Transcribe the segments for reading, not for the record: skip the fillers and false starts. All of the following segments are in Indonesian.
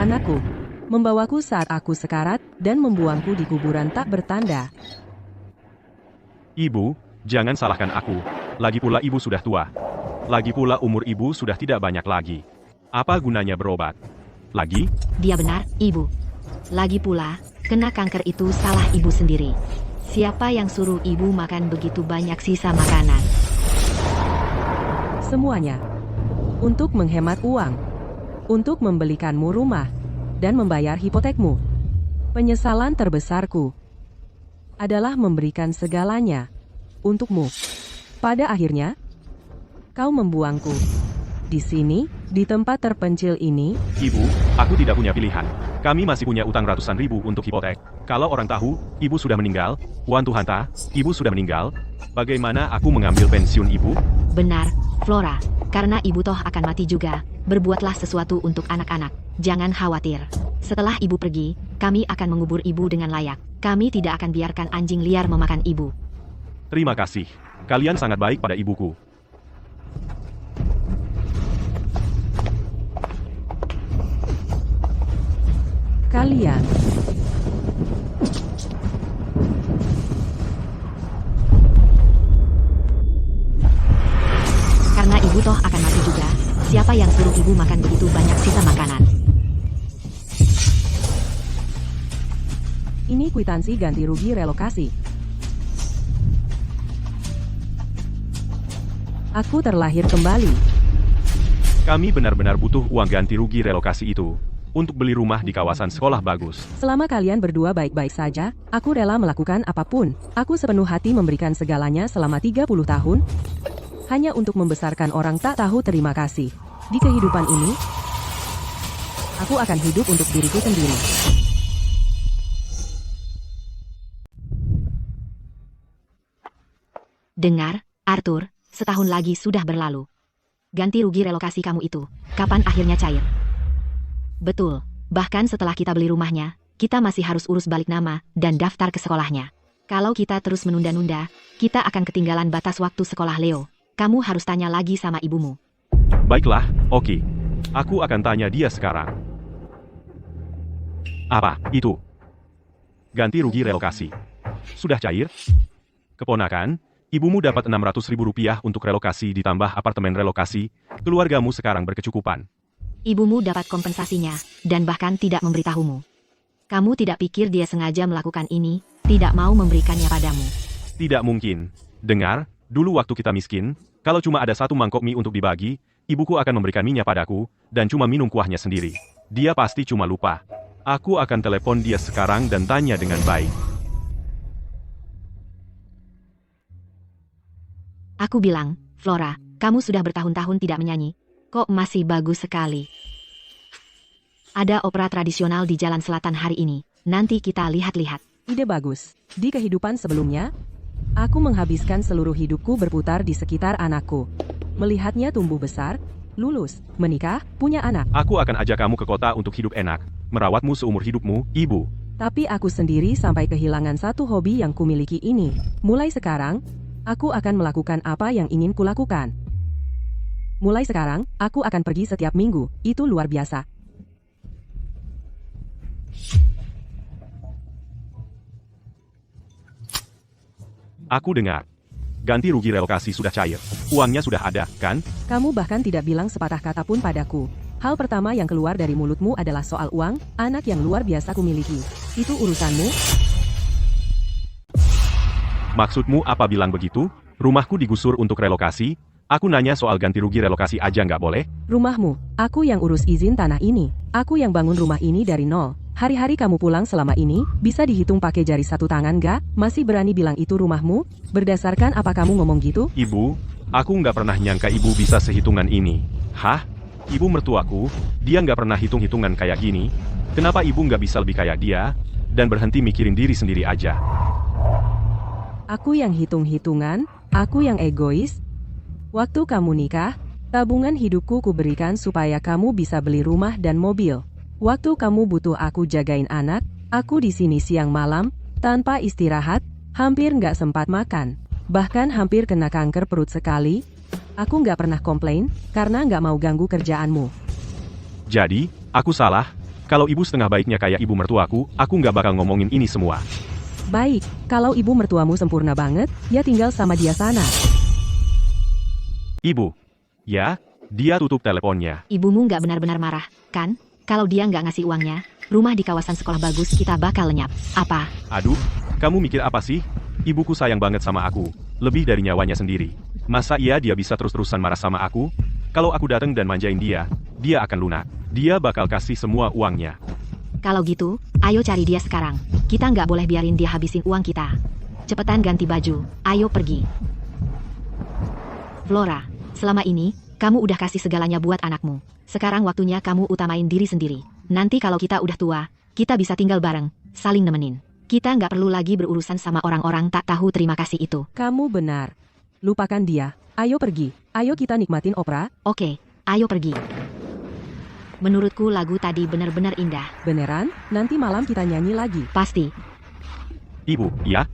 anakku, membawaku saat aku sekarat, dan membuangku di kuburan tak bertanda. Ibu, jangan salahkan aku. Lagi pula ibu sudah tua. Lagi pula umur ibu sudah tidak banyak lagi. Apa gunanya berobat? Lagi? Dia benar, Ibu. Lagi pula, kena kanker itu salah Ibu sendiri. Siapa yang suruh Ibu makan begitu banyak sisa makanan? Semuanya. Untuk menghemat uang. Untuk membelikanmu rumah. Dan membayar hipotekmu. Penyesalan terbesarku adalah memberikan segalanya untukmu. Pada akhirnya, kau membuangku. Di sini, di tempat terpencil ini. Ibu, aku tidak punya pilihan. Kami masih punya utang ratusan ribu untuk hipotek. Kalau orang tahu, ibu sudah meninggal. Wan Tuhanta, ibu sudah meninggal. Bagaimana aku mengambil pensiun ibu? Benar, Flora. Karena Ibu toh akan mati juga. Berbuatlah sesuatu untuk anak-anak. Jangan khawatir. Setelah Ibu pergi, kami akan mengubur Ibu dengan layak. Kami tidak akan biarkan anjing liar memakan Ibu. Terima kasih. Kalian sangat baik pada ibuku. Kalian. Karena Ibu toh akan mati juga. Siapa yang suruh Ibu makan begitu banyak sisa makanan? Ini kwitansi ganti rugi relokasi. Aku terlahir kembali. Kami benar-benar butuh uang ganti rugi relokasi itu. Untuk beli rumah di kawasan sekolah bagus. Selama kalian berdua baik-baik saja, aku rela melakukan apapun. Aku sepenuh hati memberikan segalanya selama 30 tahun. Hanya untuk membesarkan orang tak tahu terima kasih. Di kehidupan ini, aku akan hidup untuk diriku sendiri. Dengar, Arthur, setahun lagi sudah berlalu. Ganti rugi relokasi kamu itu, kapan akhirnya cair? Betul, bahkan setelah kita beli rumahnya, kita masih harus urus balik nama dan daftar ke sekolahnya. Kalau kita terus menunda-nunda, kita akan ketinggalan batas waktu sekolah Leo. Kamu harus tanya lagi sama ibumu. Baiklah, oke. Aku akan tanya dia sekarang. Apa itu? Ganti rugi relokasi. Sudah cair? Keponakan, ibumu dapat Rp600.000 untuk relokasi ditambah apartemen relokasi. Keluargamu sekarang berkecukupan. Ibumu dapat kompensasinya, dan bahkan tidak memberitahumu. Kamu tidak pikir dia sengaja melakukan ini, tidak mau memberikannya padamu? Tidak mungkin. Dengar, dulu waktu kita miskin, kalau cuma ada satu mangkok mie untuk dibagi, ibuku akan memberikan mie-nya padaku, dan cuma minum kuahnya sendiri. Dia pasti cuma lupa. Aku akan telepon dia sekarang dan tanya dengan baik. Aku bilang, Flora, kamu sudah bertahun-tahun tidak menyanyi. Kok masih bagus sekali. Ada opera tradisional di Jalan Selatan hari ini. Nanti kita lihat-lihat. Ide bagus. Di kehidupan sebelumnya, aku menghabiskan seluruh hidupku berputar di sekitar anakku. Melihatnya tumbuh besar, lulus, menikah, punya anak. Aku akan ajak kamu ke kota untuk hidup enak, merawatmu seumur hidupmu, ibu. Tapi aku sendiri sampai kehilangan satu hobi yang kumiliki ini. Mulai sekarang, aku akan melakukan apa yang ingin kulakukan. Mulai sekarang, aku akan pergi setiap minggu. Itu luar biasa. Aku dengar. Ganti rugi relokasi sudah cair. Uangnya sudah ada, kan? Kamu bahkan tidak bilang sepatah kata pun padaku. Hal pertama yang keluar dari mulutmu adalah soal uang, anak yang luar biasa kumiliki. Itu urusanmu? Maksudmu apa bilang begitu? Rumahku digusur untuk relokasi? Aku nanya soal ganti rugi relokasi aja nggak boleh? Rumahmu, aku yang urus izin tanah ini. Aku yang bangun rumah ini dari nol. Hari-hari kamu pulang selama ini, bisa dihitung pakai jari satu tangan gak? Masih berani bilang itu rumahmu? Berdasarkan apa kamu ngomong gitu? Ibu, aku nggak pernah nyangka ibu bisa sehitungan ini. Hah? Ibu mertuaku, dia nggak pernah hitung-hitungan kayak gini. Kenapa ibu nggak bisa lebih kayak dia? Dan berhenti mikirin diri sendiri aja. Aku yang hitung-hitungan, aku yang egois. Waktu kamu nikah, tabungan hidupku kuberikan supaya kamu bisa beli rumah dan mobil. Waktu kamu butuh aku jagain anak, aku di sini siang malam, tanpa istirahat, hampir nggak sempat makan. Bahkan hampir kena kanker perut sekali. Aku nggak pernah komplain, karena nggak mau ganggu kerjaanmu. Jadi, aku salah. Kalau ibu setengah baiknya kayak ibu mertuaku, aku nggak bakal ngomongin ini semua. Baik, kalau ibu mertuamu sempurna banget, ya tinggal sama dia sana. Ibu. Ya, dia tutup teleponnya. Ibumu nggak benar-benar marah, kan? Kalau dia nggak ngasih uangnya, rumah di kawasan sekolah bagus kita bakal lenyap. Apa? Aduh, kamu mikir apa sih? Ibuku sayang banget sama aku, lebih dari nyawanya sendiri. Masa iya dia bisa terus-terusan marah sama aku? Kalau aku datang dan manjain dia akan lunak. Dia bakal kasih semua uangnya. Kalau gitu, ayo cari dia sekarang. Kita nggak boleh biarin dia habisin uang kita. Cepetan ganti baju, ayo pergi. Flora, selama ini, kamu udah kasih segalanya buat anakmu. Sekarang waktunya kamu utamain diri sendiri. Nanti kalau kita udah tua, kita bisa tinggal bareng, saling nemenin. Kita nggak perlu lagi berurusan sama orang-orang tak tahu terima kasih itu. Kamu benar. Lupakan dia. Ayo pergi. Ayo kita nikmatin opera. Oke, ayo pergi. Menurutku lagu tadi benar-benar indah. Beneran? Nanti malam kita nyanyi lagi. Pasti. Ibu, ya?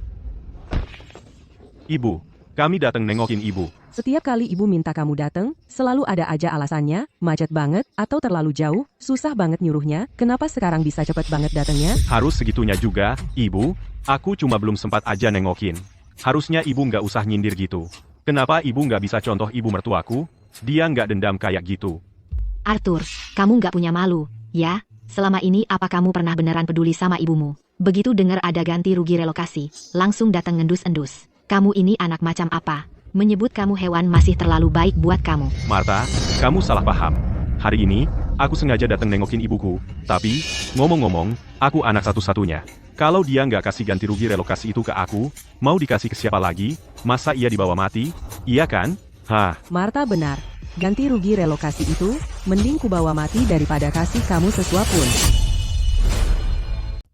Ibu, kami datang nengokin ibu. Setiap kali ibu minta kamu datang, selalu ada aja alasannya, macet banget, atau terlalu jauh, susah banget nyuruhnya, kenapa sekarang bisa cepet banget datangnya? Harus segitunya juga, ibu. Aku cuma belum sempat aja nengokin. Harusnya ibu nggak usah nyindir gitu. Kenapa ibu nggak bisa contoh ibu mertuaku? Dia nggak dendam kayak gitu. Arthur, kamu nggak punya malu, ya? Selama ini apa kamu pernah beneran peduli sama ibumu? Begitu dengar ada ganti rugi relokasi, langsung datang ngendus-endus. Kamu ini anak macam apa? Menyebut kamu hewan masih terlalu baik buat kamu. Martha, kamu salah paham. Hari ini, aku sengaja datang nengokin ibuku. Tapi, ngomong-ngomong, aku anak satu-satunya. Kalau dia nggak kasih ganti rugi relokasi itu ke aku, mau dikasih ke siapa lagi? Masa ia dibawa mati? Iya kan? Hah? Martha benar. Ganti rugi relokasi itu, mending ku bawa mati daripada kasih kamu sesuap pun.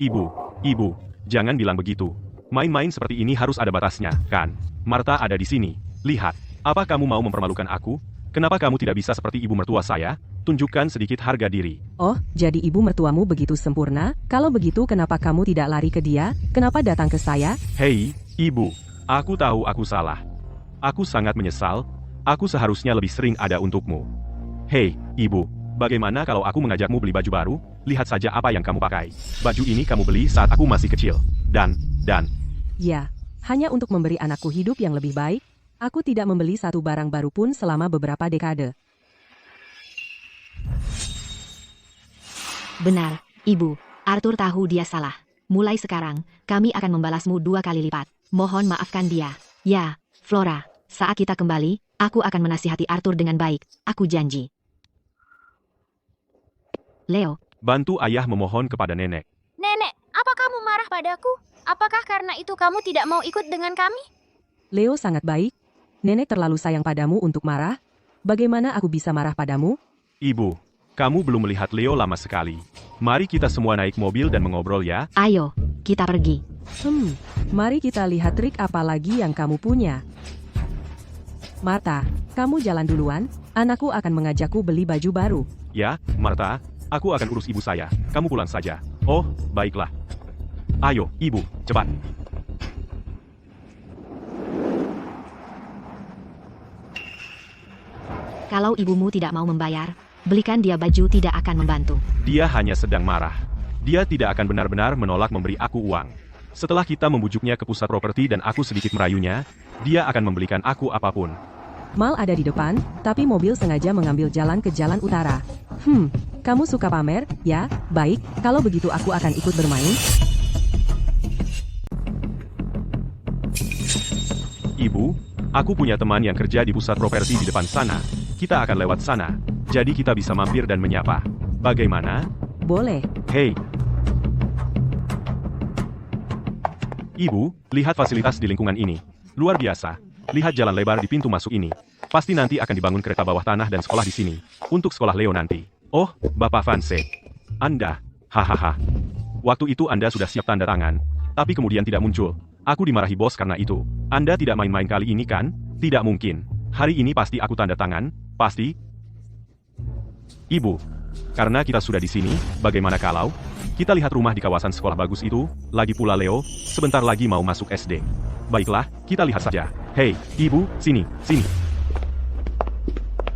Ibu, jangan bilang begitu. Main-main seperti ini harus ada batasnya, kan? Martha ada di sini. Lihat, apa kamu mau mempermalukan aku? Kenapa kamu tidak bisa seperti ibu mertua saya? Tunjukkan sedikit harga diri. Oh, jadi ibu mertuamu begitu sempurna? Kalau begitu kenapa kamu tidak lari ke dia? Kenapa datang ke saya? Hei, ibu. Aku tahu aku salah. Aku sangat menyesal. Aku seharusnya lebih sering ada untukmu. Hei, ibu. Bagaimana kalau aku mengajakmu beli baju baru? Lihat saja apa yang kamu pakai. Baju ini kamu beli saat aku masih kecil. Dan. Ya, hanya untuk memberi anakku hidup yang lebih baik, aku tidak membeli satu barang baru pun selama beberapa dekade. Benar, Ibu. Arthur tahu dia salah. Mulai sekarang, kami akan membalasmu 2 kali lipat. Mohon maafkan dia. Ya, Flora, saat kita kembali, aku akan menasihati Arthur dengan baik. Aku janji. Leo, Bantu ayah memohon kepada nenek. Nenek, apa kamu marah padaku? Apakah karena itu kamu tidak mau ikut dengan kami? Leo sangat baik. Nenek terlalu sayang padamu untuk marah. Bagaimana aku bisa marah padamu? Ibu, kamu belum melihat Leo lama sekali. Mari kita semua naik mobil dan mengobrol ya. ayo, kita pergi. Mari kita lihat trik apa lagi yang kamu punya. Martha, kamu jalan duluan. Anakku akan mengajakku beli baju baru. Ya, Martha, aku akan urus ibu saya. Kamu pulang saja. Oh, baiklah. Ayo, ibu, cepat. Kalau ibumu tidak mau membayar, belikan dia baju tidak akan membantu. Dia hanya sedang marah. Dia tidak akan benar-benar menolak memberi aku uang. Setelah kita membujuknya ke pusat properti dan aku sedikit merayunya, dia akan membelikan aku apapun. Mal ada di depan, tapi mobil sengaja mengambil jalan ke jalan utara. Kamu suka pamer? Ya, baik, kalau begitu aku akan ikut bermain. Ibu, aku punya teman yang kerja di pusat properti di depan sana. Kita akan lewat sana. Jadi kita bisa mampir dan menyapa. Bagaimana? Boleh. Hei. Ibu, lihat fasilitas di lingkungan ini. Luar biasa. Lihat jalan lebar di pintu masuk ini. Pasti nanti akan dibangun kereta bawah tanah dan sekolah di sini. Untuk sekolah Leo nanti. Oh, Bapak Vanse. Anda. Hahaha. Waktu itu Anda sudah siap tanda tangan. Tapi kemudian tidak muncul. Aku dimarahi bos karena itu. Anda tidak main-main kali ini kan? Tidak mungkin. Hari ini pasti aku tanda tangan. Pasti. Ibu. Karena kita sudah di sini, bagaimana kalau kita lihat rumah di kawasan sekolah bagus itu? Lagi pula Leo, sebentar lagi mau masuk SD. Baiklah, kita lihat saja. Hei, ibu, sini.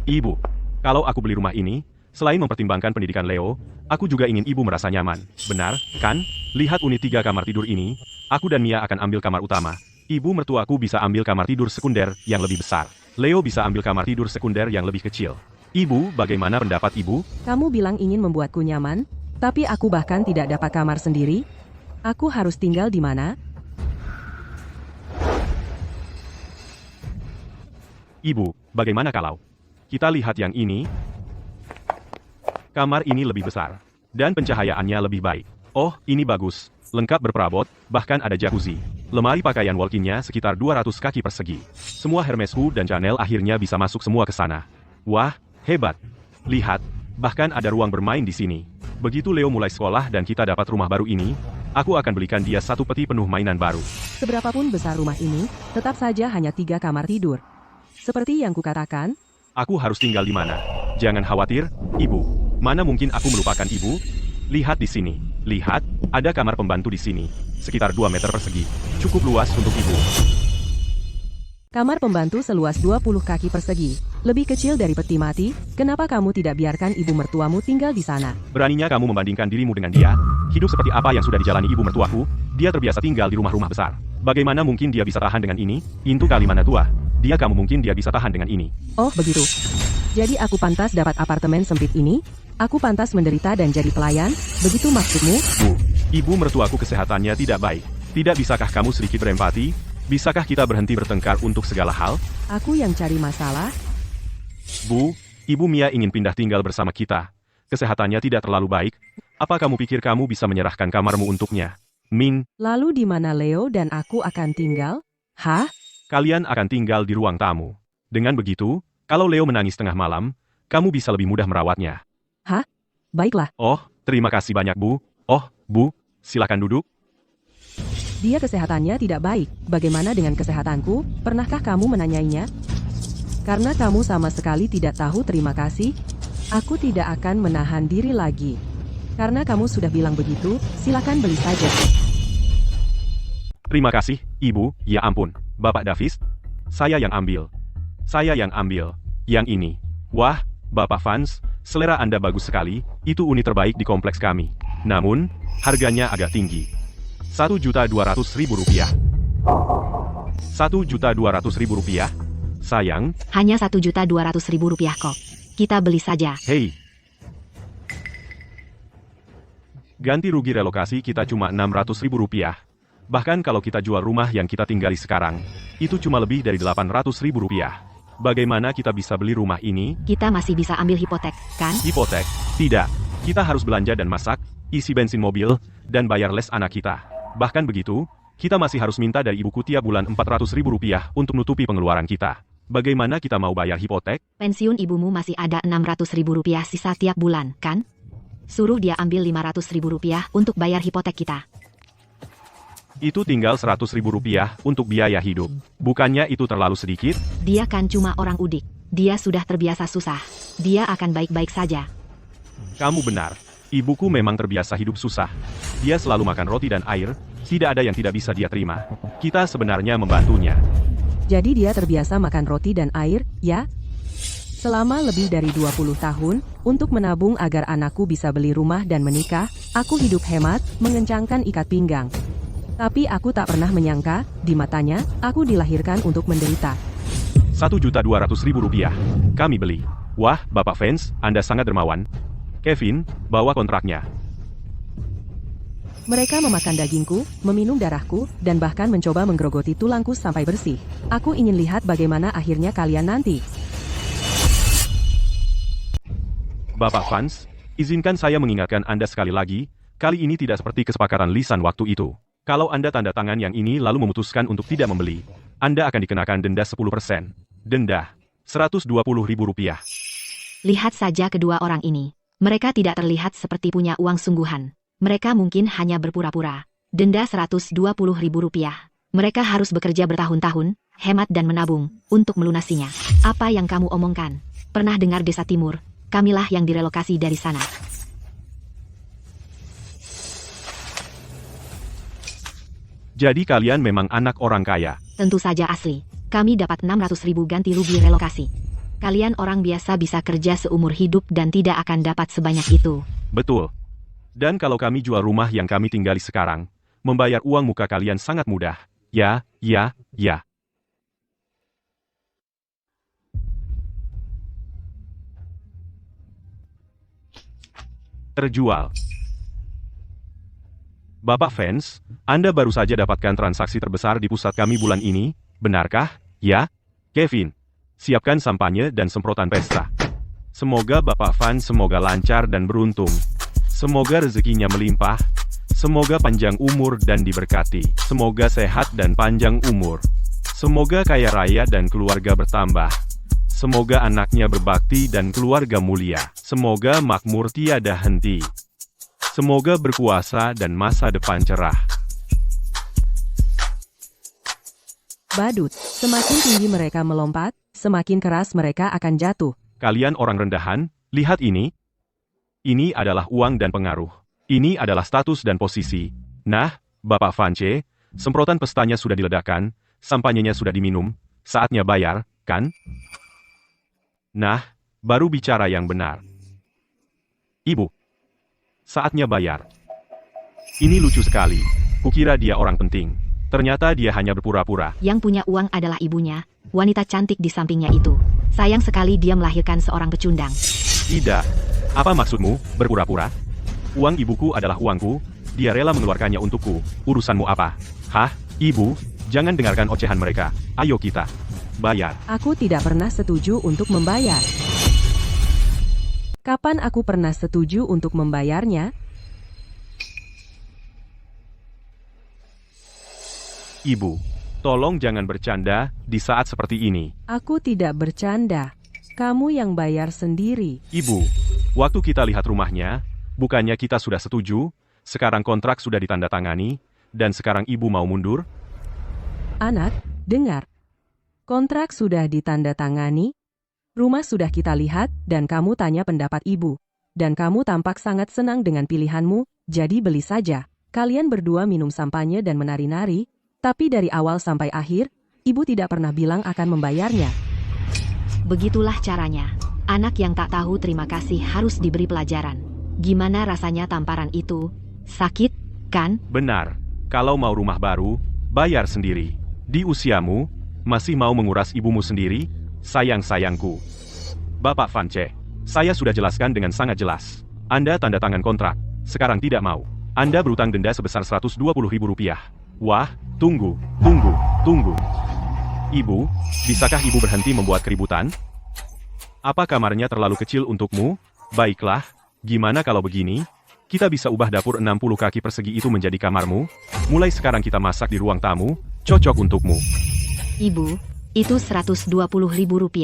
Ibu, kalau aku beli rumah ini, Selain mempertimbangkan pendidikan Leo, aku juga ingin ibu merasa nyaman. Benar, kan? Lihat unit 3 kamar tidur ini. Aku dan Mia akan ambil kamar utama. Ibu mertuaku bisa ambil kamar tidur sekunder yang lebih besar. Leo bisa ambil kamar tidur sekunder yang lebih kecil. Ibu, bagaimana pendapat ibu? Kamu bilang ingin membuatku nyaman, tapi aku bahkan tidak dapat kamar sendiri. Aku harus tinggal di mana? Ibu, bagaimana kalau kita lihat yang ini? Kamar ini lebih besar, dan pencahayaannya lebih baik. Oh, ini bagus. Lengkap berperabot, bahkan ada jacuzzi. Lemari pakaian walk-in-nya sekitar 200 kaki persegi. Semua Hermesku dan Chanel akhirnya bisa masuk semua ke sana. Wah, hebat. Lihat, bahkan ada ruang bermain di sini. Begitu Leo mulai sekolah dan kita dapat rumah baru ini, aku akan belikan dia satu peti penuh mainan baru. Seberapapun besar rumah ini, tetap saja hanya 3 kamar tidur. Seperti yang kukatakan, Aku harus tinggal di mana? Jangan khawatir, ibu. Mana mungkin aku melupakan ibu? Lihat di sini. Lihat, ada kamar pembantu di sini. Sekitar 2 meter persegi. Cukup luas untuk ibu. kamar pembantu seluas 20 kaki persegi. Lebih kecil dari peti mati, kenapa kamu tidak biarkan ibu mertuamu tinggal di sana? Beraninya kamu membandingkan dirimu dengan dia? Hidup seperti apa yang sudah dijalani ibu mertuaku? Dia terbiasa tinggal di rumah-rumah besar. Bagaimana mungkin dia bisa tahan dengan ini? Intu kali mana tua? Kamu mungkin dia bisa tahan dengan ini. Oh, begitu. Jadi aku pantas dapat apartemen sempit ini? Aku pantas menderita dan jadi pelayan? Begitu maksudmu? Bu, ibu mertuaku kesehatannya tidak baik. Tidak bisakah kamu sedikit berempati? Bisakah kita berhenti bertengkar untuk segala hal? Aku yang cari masalah? Bu, ibu Mia ingin pindah tinggal bersama kita. Kesehatannya tidak terlalu baik. Apa kamu pikir kamu bisa menyerahkan kamarmu untuknya? Min, Lalu di mana Leo dan aku akan tinggal? Hah? kalian akan tinggal di ruang tamu. Dengan begitu, kalau Leo menangis tengah malam, kamu bisa lebih mudah merawatnya. Baiklah, Oh, terima kasih banyak, Bu. Oh, Bu, silakan duduk. dia kesehatannya tidak baik. Bagaimana dengan kesehatanku? Pernahkah kamu menanyainya? Karena kamu sama sekali tidak tahu terima kasih, aku tidak akan menahan diri lagi. Karena kamu sudah bilang begitu, silakan beli saja. Terima kasih, Ibu. Ya ampun, Bapak Davis. Saya yang ambil. Saya yang ambil. Yang ini. Wah, Bapak Vance, selera Anda bagus sekali. Itu unit terbaik di kompleks kami. Namun, harganya agak tinggi. Rp1.200.000. Rp1.200.000. Sayang, Hanya Rp1.200.000 kok. Kita beli saja. hei. Ganti rugi relokasi kita cuma Rp600.000. Bahkan kalau kita jual rumah yang kita tinggali sekarang, itu cuma lebih dari Rp800.000. Bagaimana kita bisa beli rumah ini? Kita masih bisa ambil hipotek, kan? Hipotek? Tidak. Kita harus belanja dan masak, isi bensin mobil, dan bayar les anak kita. Bahkan begitu, kita masih harus minta dari ibuku tiap bulan Rp400.000 untuk nutupi pengeluaran kita. Bagaimana kita mau bayar hipotek? Pensiun ibumu masih ada Rp600.000 sisa tiap bulan, kan? Suruh dia ambil Rp500.000 untuk bayar hipotek kita. Itu tinggal Rp100.000 untuk biaya hidup. Bukannya itu terlalu sedikit? Dia kan cuma orang udik. Dia sudah terbiasa susah. Dia akan baik-baik saja. Kamu benar. Ibuku memang terbiasa hidup susah. Dia selalu makan roti dan air, tidak ada yang tidak bisa dia terima. Kita sebenarnya membantunya. Jadi dia terbiasa makan roti dan air, ya? Selama lebih dari 20 tahun, untuk menabung agar anakku bisa beli rumah dan menikah, aku hidup hemat, mengencangkan ikat pinggang. Tapi aku tak pernah menyangka, di matanya, aku dilahirkan untuk menderita. Rp1.200.000. Kami beli. Wah, Bapak Vance, Anda sangat dermawan. Kevin, bawa kontraknya. Mereka memakan dagingku, meminum darahku, dan bahkan mencoba menggerogoti tulangku sampai bersih. Aku ingin lihat bagaimana akhirnya kalian nanti. Bapak Vance, izinkan saya mengingatkan Anda sekali lagi, kali ini tidak seperti kesepakatan lisan waktu itu. Kalau Anda tanda tangan yang ini lalu memutuskan untuk tidak membeli, Anda akan dikenakan denda 10%. Denda Rp120.000. Lihat saja kedua orang ini. Mereka tidak terlihat seperti punya uang sungguhan. Mereka mungkin hanya berpura-pura. Denda Rp120.000. Mereka harus bekerja bertahun-tahun, hemat dan menabung, untuk melunasinya. Apa yang kamu omongkan? Pernah dengar Desa Timur? Kamilah yang direlokasi dari sana. Jadi kalian memang anak orang kaya. Tentu saja asli. Kami dapat 600.000 ganti rugi relokasi. Kalian orang biasa bisa kerja seumur hidup dan tidak akan dapat sebanyak itu. Betul. Dan kalau kami jual rumah yang kami tinggali sekarang, membayar uang muka kalian sangat mudah. Ya, ya, ya. Terjual. Bapak fans, Anda baru saja dapatkan transaksi terbesar di pusat kami bulan ini, benarkah? Ya? Kevin, siapkan sampanye dan semprotan pesta. Semoga Bapak Van semoga lancar dan beruntung. Semoga rezekinya melimpah. Semoga panjang umur dan diberkati. Semoga sehat dan panjang umur. Semoga kaya raya dan keluarga bertambah. Semoga anaknya berbakti dan keluarga mulia. Semoga makmur tiada henti. Semoga berkuasa dan masa depan cerah. Badut, semakin tinggi mereka melompat, semakin keras mereka akan jatuh. Kalian orang rendahan, lihat ini. Ini adalah uang dan pengaruh. Ini adalah status dan posisi. Nah, Bapak Vance, semprotan pestanya sudah diledakkan, sampanyenya sudah diminum, saatnya bayar, kan? Nah, baru bicara yang benar. Ibu, saatnya bayar. Ini lucu sekali. Kukira dia orang penting. Ternyata dia hanya berpura-pura. Yang punya uang adalah ibunya, wanita cantik di sampingnya itu. Sayang sekali dia melahirkan seorang pecundang. Tidak. Apa maksudmu, berpura-pura? Uang ibuku adalah uangku, dia rela mengeluarkannya untukku. Urusanmu apa? Hah, ibu? Jangan dengarkan ocehan mereka. Ayo kita bayar. Aku tidak pernah setuju untuk membayar. Kapan aku pernah setuju untuk membayarnya? Ibu, tolong jangan bercanda di saat seperti ini. Aku tidak bercanda. Kamu yang bayar sendiri. Ibu, waktu kita lihat rumahnya, bukannya kita sudah setuju, sekarang kontrak sudah ditandatangani, dan sekarang ibu mau mundur? Anak, dengar. Kontrak sudah ditandatangani, rumah sudah kita lihat, dan kamu tanya pendapat ibu. Dan kamu tampak sangat senang dengan pilihanmu, jadi beli saja. Kalian berdua minum sampanye dan menari-nari, tapi dari awal sampai akhir, ibu tidak pernah bilang akan membayarnya. Begitulah caranya. Anak yang tak tahu terima kasih harus diberi pelajaran. Gimana rasanya tamparan itu? Sakit, kan? Benar. Kalau mau rumah baru, bayar sendiri. Di usiamu, masih mau menguras ibumu sendiri? Sayang-sayangku. Bapak Vance, saya sudah jelaskan dengan sangat jelas. Anda tanda tangan kontrak, sekarang tidak mau. Anda berutang denda sebesar Rp120.000. Wah, tunggu. Ibu, bisakah ibu berhenti membuat keributan? Apa kamarnya terlalu kecil untukmu? Baiklah, gimana kalau begini? Kita bisa ubah dapur 60 kaki persegi itu menjadi kamarmu. Mulai sekarang kita masak di ruang tamu, cocok untukmu. Ibu, itu Rp120.000.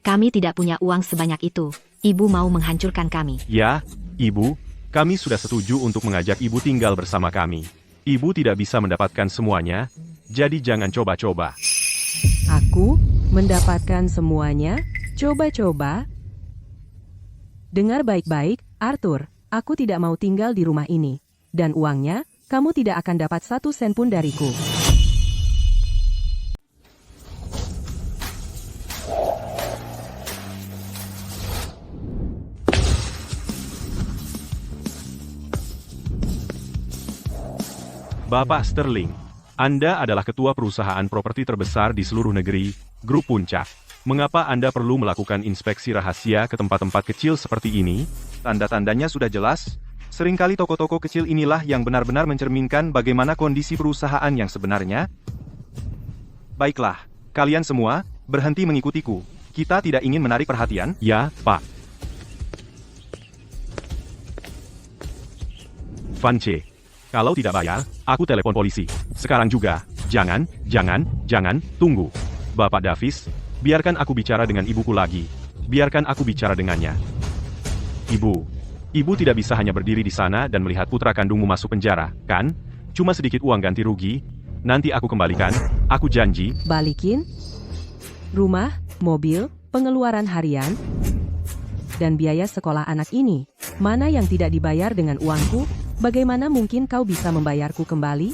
Kami tidak punya uang sebanyak itu. Ibu mau menghancurkan kami. Ya, ibu, kami sudah setuju untuk mengajak ibu tinggal bersama kami. Ibu tidak bisa mendapatkan semuanya, jadi jangan coba-coba. Aku mendapatkan semuanya? Coba-coba. Dengar baik-baik, Arthur. Aku tidak mau tinggal di rumah ini. Dan uangnya, kamu tidak akan dapat 1 sen pun dariku. Bapak Sterling, Anda adalah ketua perusahaan properti terbesar di seluruh negeri, Grup Puncak. Mengapa Anda perlu melakukan inspeksi rahasia ke tempat-tempat kecil seperti ini? Tanda-tandanya sudah jelas. Seringkali toko-toko kecil inilah yang benar-benar mencerminkan bagaimana kondisi perusahaan yang sebenarnya. Baiklah, kalian semua, berhenti mengikutiku. Kita tidak ingin menarik perhatian. Ya, Pak. Vance, kalau tidak bayar, aku telepon polisi. Sekarang juga. Jangan, tunggu. Bapak Davis, biarkan aku bicara dengan ibuku lagi. Biarkan aku bicara dengannya. Ibu tidak bisa hanya berdiri di sana dan melihat putra kandungmu masuk penjara, kan? Cuma sedikit uang ganti rugi. Nanti aku kembalikan, aku janji. Balikin? Rumah, mobil, pengeluaran harian, dan biaya sekolah anak ini. Mana yang tidak dibayar dengan uangku? Bagaimana mungkin kau bisa membayarku kembali?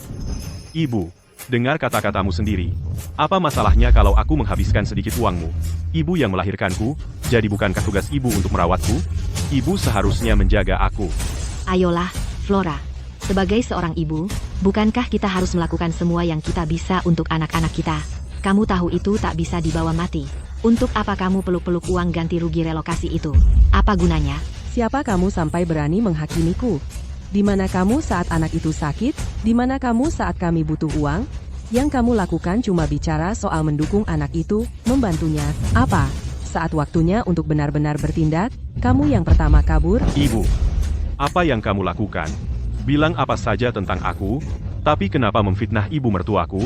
Ibu, Dengar kata-katamu sendiri. Apa masalahnya kalau aku menghabiskan sedikit uangmu? Ibu yang melahirkanku, jadi bukankah tugas ibu untuk merawatku? Ibu seharusnya menjaga aku. Ayolah, Flora. Sebagai seorang ibu, bukankah kita harus melakukan semua yang kita bisa untuk anak-anak kita? Kamu tahu itu tak bisa dibawa mati. Untuk apa kamu peluk-peluk uang ganti rugi relokasi itu? Apa gunanya? Siapa kamu sampai berani menghakimiku? Di mana kamu saat anak itu sakit? Di mana kamu saat kami butuh uang? Yang kamu lakukan cuma bicara soal mendukung anak itu, membantunya. Apa? Saat waktunya untuk benar-benar bertindak, kamu yang pertama kabur? Ibu, apa yang kamu lakukan? Bilang apa saja tentang aku, tapi kenapa memfitnah ibu mertuaku?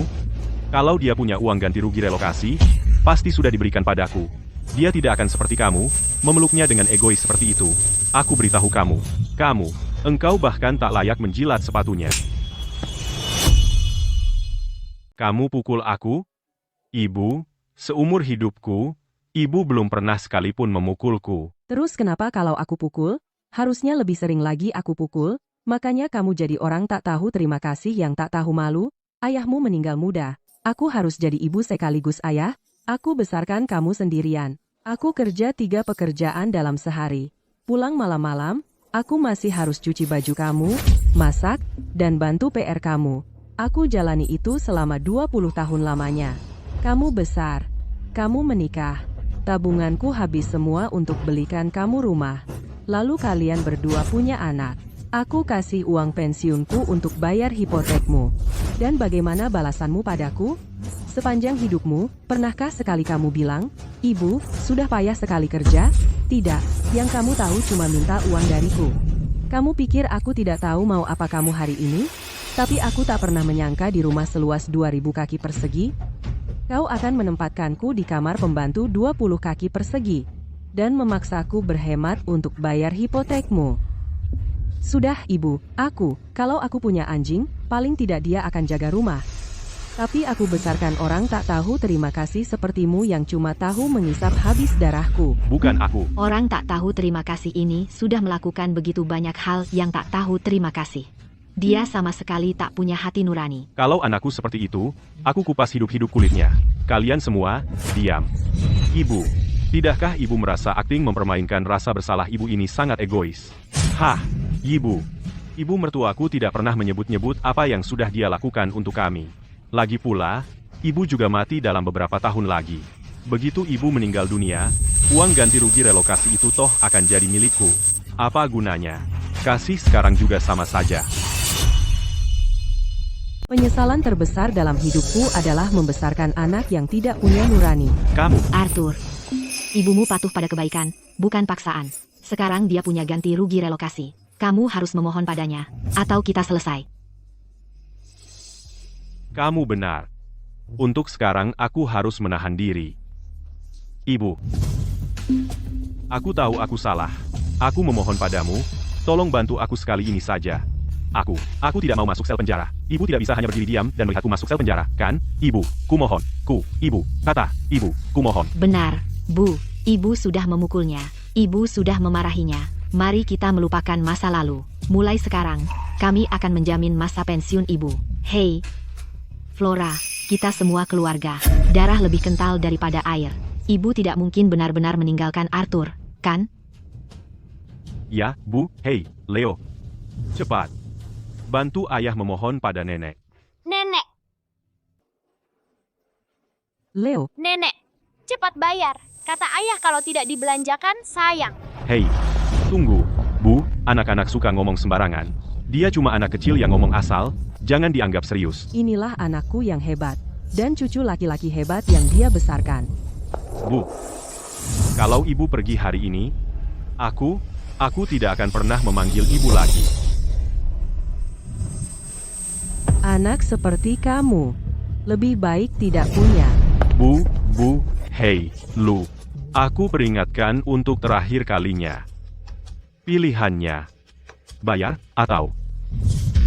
Kalau dia punya uang ganti rugi relokasi, pasti sudah diberikan padaku. Dia tidak akan seperti kamu, memeluknya dengan egois seperti itu. Aku beritahu kamu, engkau bahkan tak layak menjilat sepatunya. Kamu pukul aku? Ibu, seumur hidupku, ibu belum pernah sekalipun memukulku. Terus kenapa kalau aku pukul? Harusnya lebih sering lagi aku pukul, makanya kamu jadi orang tak tahu terima kasih yang tak tahu malu. Ayahmu meninggal muda. Aku harus jadi ibu sekaligus ayah. Aku besarkan kamu sendirian. Aku kerja 3 pekerjaan dalam sehari. Pulang malam-malam, aku masih harus cuci baju kamu, masak, dan bantu PR kamu. Aku jalani itu selama 20 tahun lamanya. Kamu besar. Kamu menikah. Tabunganku habis semua untuk belikan kamu rumah. Lalu kalian berdua punya anak. Aku kasih uang pensiunku untuk bayar hipotekmu. Dan bagaimana balasanmu padaku? Sepanjang hidupmu, pernahkah sekali kamu bilang, "Ibu, sudah payah sekali kerja"? Tidak, yang kamu tahu cuma minta uang dariku. Kamu pikir aku tidak tahu mau apa kamu hari ini? Tapi aku tak pernah menyangka di rumah seluas 2000 kaki persegi, kau akan menempatkanku di kamar pembantu 20 kaki persegi, dan memaksaku berhemat untuk bayar hipotekmu. Sudah, Ibu, kalau aku punya anjing, paling tidak dia akan jaga rumah. Tapi aku besarkan orang tak tahu terima kasih sepertimu yang cuma tahu mengisap habis darahku. Bukan aku. Orang tak tahu terima kasih ini sudah melakukan begitu banyak hal yang tak tahu terima kasih. Dia sama sekali tak punya hati nurani. Kalau anakku seperti itu, aku kupas hidup-hidup kulitnya. Kalian semua, diam. Ibu, tidakkah ibu merasa akting mempermainkan rasa bersalah ibu ini sangat egois? Hah, ibu. Ibu mertuaku tidak pernah menyebut-nyebut apa yang sudah dia lakukan untuk kami. Lagi pula, ibu juga mati dalam beberapa tahun lagi. Begitu ibu meninggal dunia, uang ganti rugi relokasi itu toh akan jadi milikku. Apa gunanya? Kasih sekarang juga sama saja. Penyesalan terbesar dalam hidupku adalah membesarkan anak yang tidak punya nurani. Kamu, Arthur, ibumu patuh pada kebaikan, bukan paksaan. Sekarang dia punya ganti rugi relokasi. Kamu harus memohon padanya, atau kita selesai. kamu benar. Untuk sekarang aku harus menahan diri. Ibu, aku tahu aku salah. Aku memohon padamu, tolong bantu aku sekali ini saja. Aku tidak mau masuk sel penjara. Ibu tidak bisa hanya berdiri diam dan melihatku masuk sel penjara, kan? Ibu, kumohon. Ibu, kumohon. Benar, Bu. Ibu sudah memukulnya. Ibu sudah memarahinya. Mari kita melupakan masa lalu. Mulai sekarang, kami akan menjamin masa pensiun Ibu. Hei, Flora, kita semua keluarga. Darah lebih kental daripada air. Ibu tidak mungkin benar-benar meninggalkan Arthur, kan? Ya, Bu. Hei, Leo. Cepat. Bantu ayah memohon pada nenek. Nenek, Leo, nenek, cepat bayar. Kata ayah kalau tidak dibelanjakan, sayang. Hei, tunggu. Bu, anak-anak suka ngomong sembarangan. Dia cuma anak kecil yang ngomong asal, jangan dianggap serius. inilah anakku yang hebat, dan cucu laki-laki hebat yang dia besarkan. Bu, kalau ibu pergi hari ini, aku tidak akan pernah memanggil ibu lagi. Anak seperti kamu, lebih baik tidak punya. Bu, hei, lu. Aku peringatkan untuk terakhir kalinya. Pilihannya, bayar, atau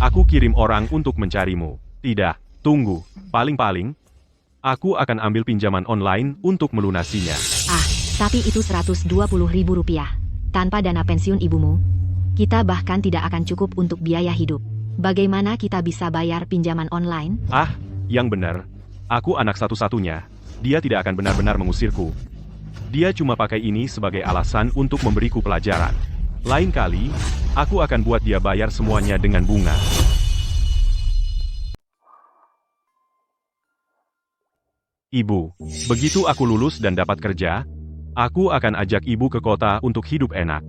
aku kirim orang untuk mencarimu. Tidak, tunggu, paling-paling, aku akan ambil pinjaman online untuk melunasinya. Tapi itu Rp120.000. Tanpa dana pensiun ibumu, kita bahkan tidak akan cukup untuk biaya hidup. Bagaimana kita bisa bayar pinjaman online? Yang benar, aku anak satu-satunya. Dia tidak akan benar-benar mengusirku. Dia cuma pakai ini sebagai alasan untuk memberiku pelajaran. Lain kali, aku akan buat dia bayar semuanya dengan bunga. Ibu, begitu aku lulus dan dapat kerja, aku akan ajak ibu ke kota untuk hidup enak.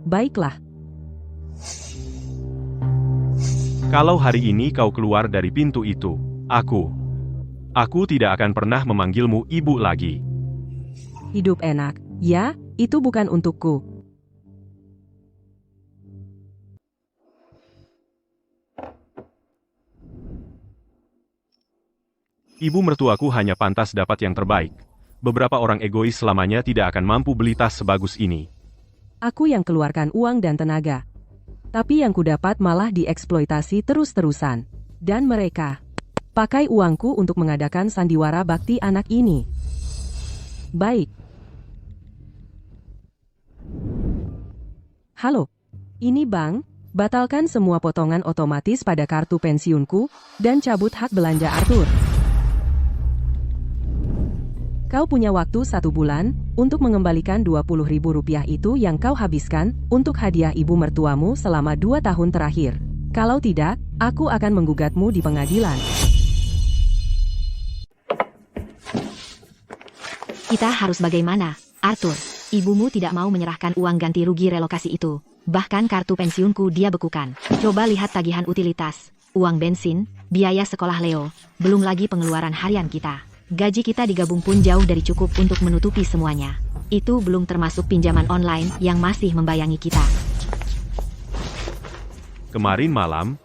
Baiklah, Kalau hari ini kau keluar dari pintu itu, aku tidak akan pernah memanggilmu ibu lagi. hidup enak. Ya, itu bukan untukku. Ibu mertuaku hanya pantas dapat yang terbaik. Beberapa orang egois selamanya tidak akan mampu beli tas sebagus ini. Aku yang keluarkan uang dan tenaga. Tapi yang kudapat malah dieksploitasi terus-terusan. Dan mereka pakai uangku untuk mengadakan sandiwara bakti anak ini. Baik. Halo, ini Bang. Batalkan semua potongan otomatis pada kartu pensiunku dan cabut hak belanja Arthur. Kau punya waktu 1 bulan untuk mengembalikan Rp20.000 itu yang kau habiskan untuk hadiah ibu mertuamu selama 2 tahun terakhir. Kalau tidak, aku akan menggugatmu di pengadilan. Kita harus bagaimana, Arthur? Ibumu tidak mau menyerahkan uang ganti rugi relokasi itu. Bahkan kartu pensiunku dia bekukan. Coba lihat tagihan utilitas, uang bensin, biaya sekolah Leo, belum lagi pengeluaran harian kita. Gaji kita digabung pun jauh dari cukup untuk menutupi semuanya. Itu belum termasuk pinjaman online yang masih membayangi kita. Kemarin malam,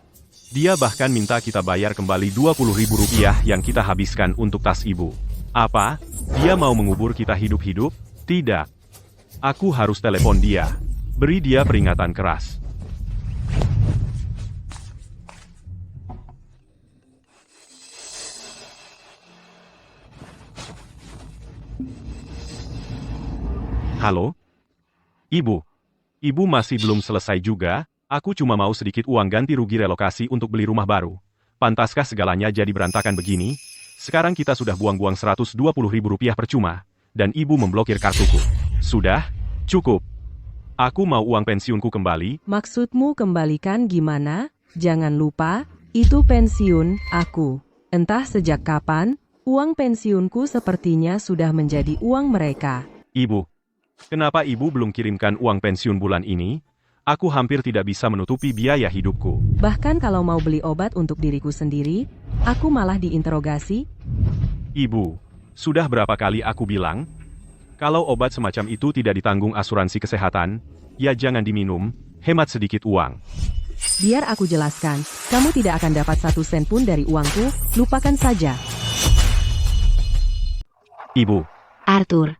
dia bahkan minta kita bayar kembali Rp20.000 yang kita habiskan untuk tas ibu. Apa? Dia mau mengubur kita hidup-hidup? Tidak. Aku harus telepon dia. Beri dia peringatan keras. Halo? Ibu? Ibu masih belum selesai juga? Aku cuma mau sedikit uang ganti rugi relokasi untuk beli rumah baru. Pantaskah segalanya jadi berantakan begini? Sekarang kita sudah buang-buang Rp120.000 percuma, dan ibu memblokir kartuku. Sudah? Cukup. Aku mau uang pensiunku kembali. Maksudmu kembalikan gimana? Jangan lupa, itu pensiun aku. Entah sejak kapan, uang pensiunku sepertinya sudah menjadi uang mereka. Ibu, kenapa ibu belum kirimkan uang pensiun bulan ini? Aku hampir tidak bisa menutupi biaya hidupku. Bahkan kalau mau beli obat untuk diriku sendiri, aku malah diinterogasi. Ibu, sudah berapa kali aku bilang? Kalau obat semacam itu tidak ditanggung asuransi kesehatan, ya jangan diminum, hemat sedikit uang. Biar aku jelaskan, kamu tidak akan dapat 1 sen pun dari uangku, lupakan saja. Ibu, Arthur,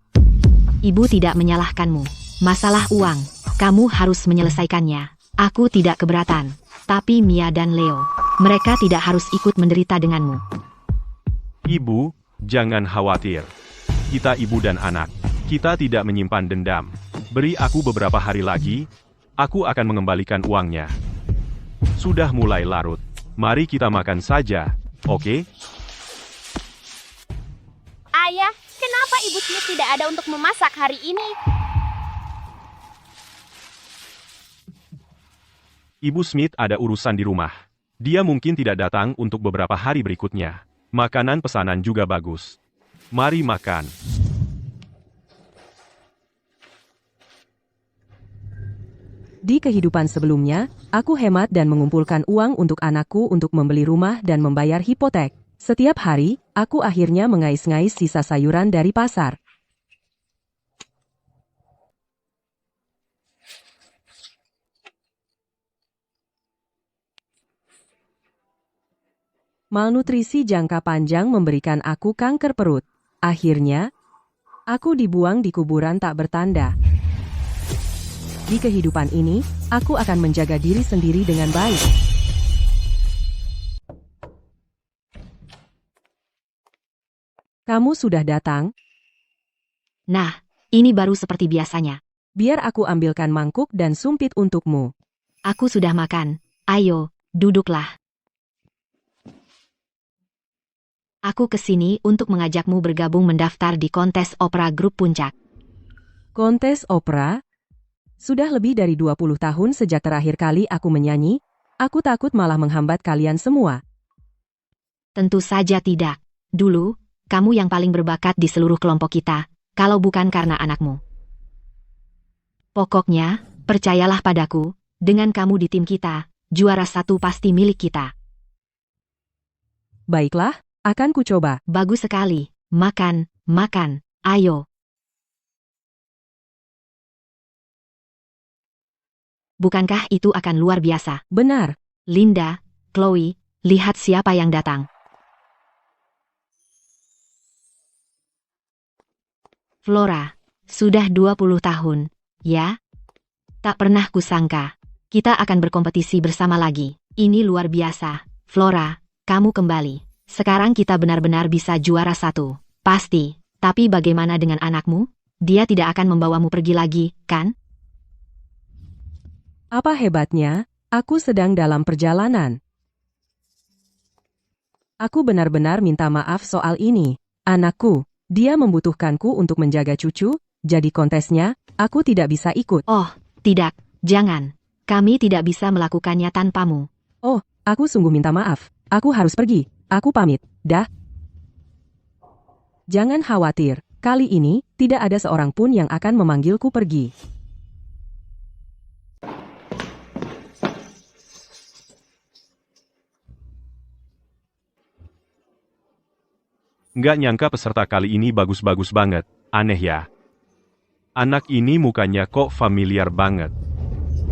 ibu tidak menyalahkanmu. Masalah uang, kamu harus menyelesaikannya. Aku tidak keberatan. Tapi Mia dan Leo, mereka tidak harus ikut menderita denganmu. ibu, jangan khawatir. Kita ibu dan anak. Kita tidak menyimpan dendam. Beri aku beberapa hari lagi, aku akan mengembalikan uangnya. Sudah mulai larut. Mari kita makan saja, oke? Ayah, kenapa Ibu Smith tidak ada untuk memasak hari ini? Ibu Smith ada urusan di rumah. Dia mungkin tidak datang untuk beberapa hari berikutnya. Makanan pesanan juga bagus. Mari makan. Di kehidupan sebelumnya, aku hemat dan mengumpulkan uang untuk anakku untuk membeli rumah dan membayar hipotek. Setiap hari, aku akhirnya mengais-ngais sisa sayuran dari pasar. Malnutrisi jangka panjang memberikan aku kanker perut. Akhirnya, aku dibuang di kuburan tak bertanda. Di kehidupan ini, aku akan menjaga diri sendiri dengan baik. Kamu sudah datang? Nah, ini baru seperti biasanya. Biar aku ambilkan mangkuk dan sumpit untukmu. Aku sudah makan. Ayo, duduklah. Aku kesini untuk mengajakmu bergabung mendaftar di kontes opera grup puncak. Kontes opera? Sudah lebih dari 20 tahun sejak terakhir kali aku menyanyi, aku takut malah menghambat kalian semua. Tentu saja tidak. Dulu, kamu yang paling berbakat di seluruh kelompok kita, kalau bukan karena anakmu. Pokoknya, percayalah padaku, dengan kamu di tim kita, juara 1 pasti milik kita. Baiklah, akan kucoba. Bagus sekali. Makan, makan. Ayo. Bukankah itu akan luar biasa? Benar. Linda, Chloe, lihat siapa yang datang. Flora, sudah 20 tahun, ya? Tak pernah kusangka. Kita akan berkompetisi bersama lagi. Ini luar biasa. Flora, kamu kembali. Sekarang kita benar-benar bisa juara 1. Pasti. Tapi bagaimana dengan anakmu? Dia tidak akan membawamu pergi lagi, kan? Apa hebatnya? Aku sedang dalam perjalanan. Aku benar-benar minta maaf soal ini. Anakku, dia membutuhkanku untuk menjaga cucu, jadi kontesnya, aku tidak bisa ikut. Oh, tidak. Jangan. Kami tidak bisa melakukannya tanpamu. Oh, aku sungguh minta maaf. Aku harus pergi. Aku pamit. Dah. Jangan khawatir. Kali ini, tidak ada seorang pun yang akan memanggilku pergi. Nggak nyangka peserta kali ini bagus-bagus banget. Aneh ya. Anak ini mukanya kok familiar banget.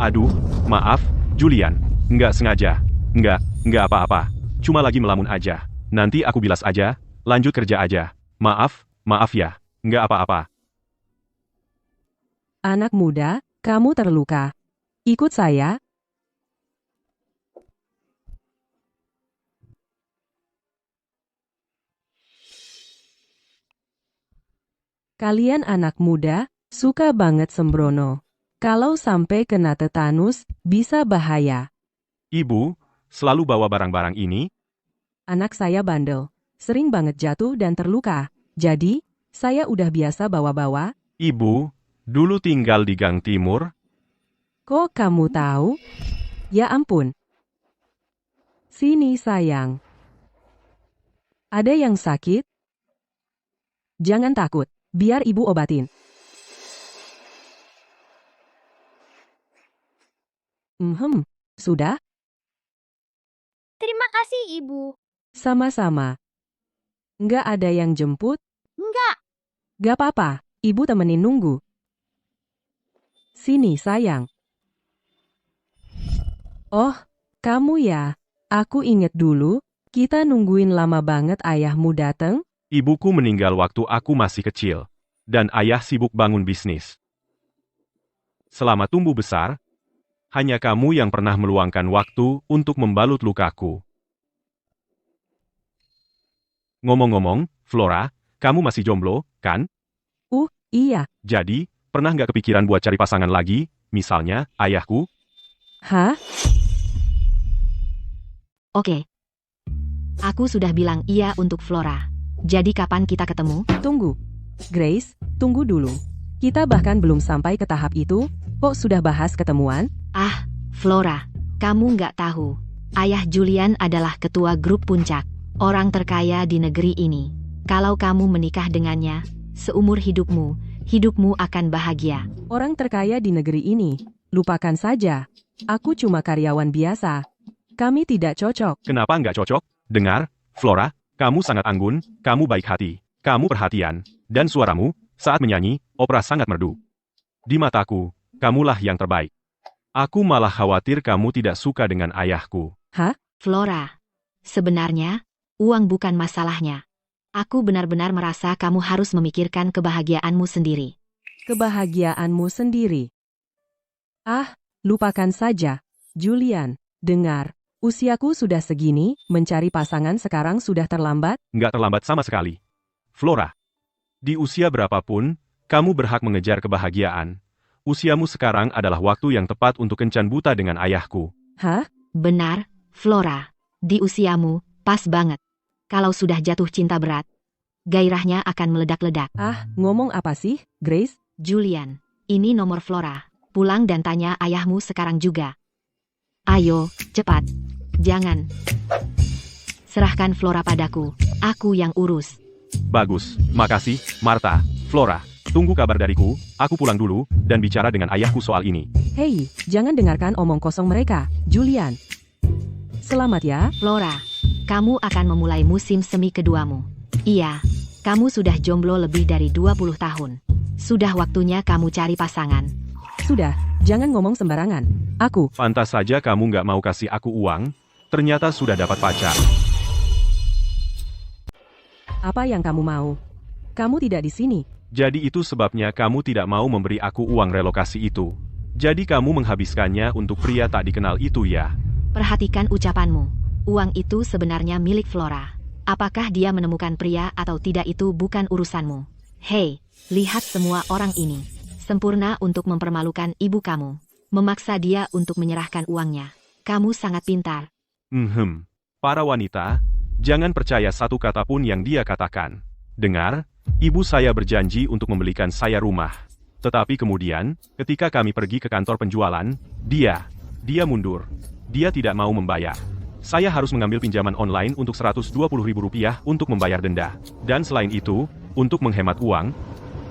Aduh, maaf, Julian. Nggak sengaja. Nggak apa-apa. Cuma lagi melamun aja. Nanti aku bilas aja, lanjut kerja aja. Maaf ya. Nggak apa-apa. Anak muda, kamu terluka. Ikut saya. Kalian anak muda, suka banget sembrono. Kalau sampai kena tetanus, bisa bahaya. Ibu, selalu bawa barang-barang ini? Anak saya bandel. Sering banget jatuh dan terluka. Jadi, saya udah biasa bawa-bawa. Ibu, dulu tinggal di Gang Timur? Kok kamu tahu? Ya ampun. Sini sayang. Ada yang sakit? Jangan takut, biar ibu obatin. Sudah? Terima kasih, Ibu. Sama-sama. Nggak ada yang jemput? Enggak. Gak apa-apa, ibu temenin nunggu. Sini sayang. Oh, kamu ya. Aku inget dulu, kita nungguin lama banget ayahmu dateng. Ibuku meninggal waktu aku masih kecil. Dan ayah sibuk bangun bisnis. Selama tumbuh besar, hanya kamu yang pernah meluangkan waktu untuk membalut lukaku. Ngomong-ngomong, Flora, kamu masih jomblo, kan? Iya. Jadi, pernah nggak kepikiran buat cari pasangan lagi, misalnya, ayahku? Hah? Oke. Aku sudah bilang iya untuk Flora. Jadi kapan kita ketemu? Tunggu. Grace, tunggu dulu. Kita bahkan belum sampai ke tahap itu, kok sudah bahas ketemuan? Ah, Flora, kamu nggak tahu. Ayah Julian adalah ketua grup puncak. Orang terkaya di negeri ini. Kalau kamu menikah dengannya, seumur hidupmu akan bahagia. Orang terkaya di negeri ini. Lupakan saja. Aku cuma karyawan biasa. Kami tidak cocok. Kenapa nggak cocok? Dengar, Flora, kamu sangat anggun, kamu baik hati, kamu perhatian, dan suaramu, saat menyanyi, opera sangat merdu. Di mataku, kamulah yang terbaik. Aku malah khawatir kamu tidak suka dengan ayahku. Hah? Flora, sebenarnya, uang bukan masalahnya. Aku benar-benar merasa kamu harus memikirkan kebahagiaanmu sendiri. Kebahagiaanmu sendiri. Ah, lupakan saja. Julian, dengar. Usiaku sudah segini, mencari pasangan sekarang sudah terlambat? Nggak terlambat sama sekali. Flora, di usia berapapun, kamu berhak mengejar kebahagiaan. Usiamu sekarang adalah waktu yang tepat untuk kencan buta dengan ayahku. Hah? Benar, Flora. Di usiamu, pas banget. Kalau sudah jatuh cinta berat, gairahnya akan meledak-ledak. Ah, ngomong apa sih, Grace? Julian, ini nomor Flora. Pulang dan tanya ayahmu sekarang juga. Ayo, cepat. Jangan. Serahkan Flora padaku. Aku yang urus. Bagus, makasih, Martha. Flora, tunggu kabar dariku, aku pulang dulu, dan bicara dengan ayahku soal ini. Hei, jangan dengarkan omong kosong mereka, Julian. Selamat ya. Flora, kamu akan memulai musim semi keduamu. Iya, kamu sudah jomblo lebih dari 20 tahun. Sudah waktunya kamu cari pasangan. Sudah, jangan ngomong sembarangan. Aku, Pantas saja kamu nggak mau kasih aku uang, ternyata sudah dapat pacar. apa yang kamu mau? Kamu tidak di sini. Jadi itu sebabnya kamu tidak mau memberi aku uang relokasi itu. Jadi kamu menghabiskannya untuk pria tak dikenal itu ya? Perhatikan ucapanmu. Uang itu sebenarnya milik Flora. Apakah dia menemukan pria atau tidak itu bukan urusanmu. Hei, lihat semua orang ini. Sempurna untuk mempermalukan ibu kamu. Memaksa dia untuk menyerahkan uangnya. Kamu sangat pintar. Para wanita, jangan percaya satu kata pun yang dia katakan. Dengar, ibu saya berjanji untuk membelikan saya rumah. Tetapi kemudian, ketika kami pergi ke kantor penjualan, dia mundur. Dia tidak mau membayar. Saya harus mengambil pinjaman online untuk Rp120.000 untuk membayar denda. Dan selain itu, untuk menghemat uang,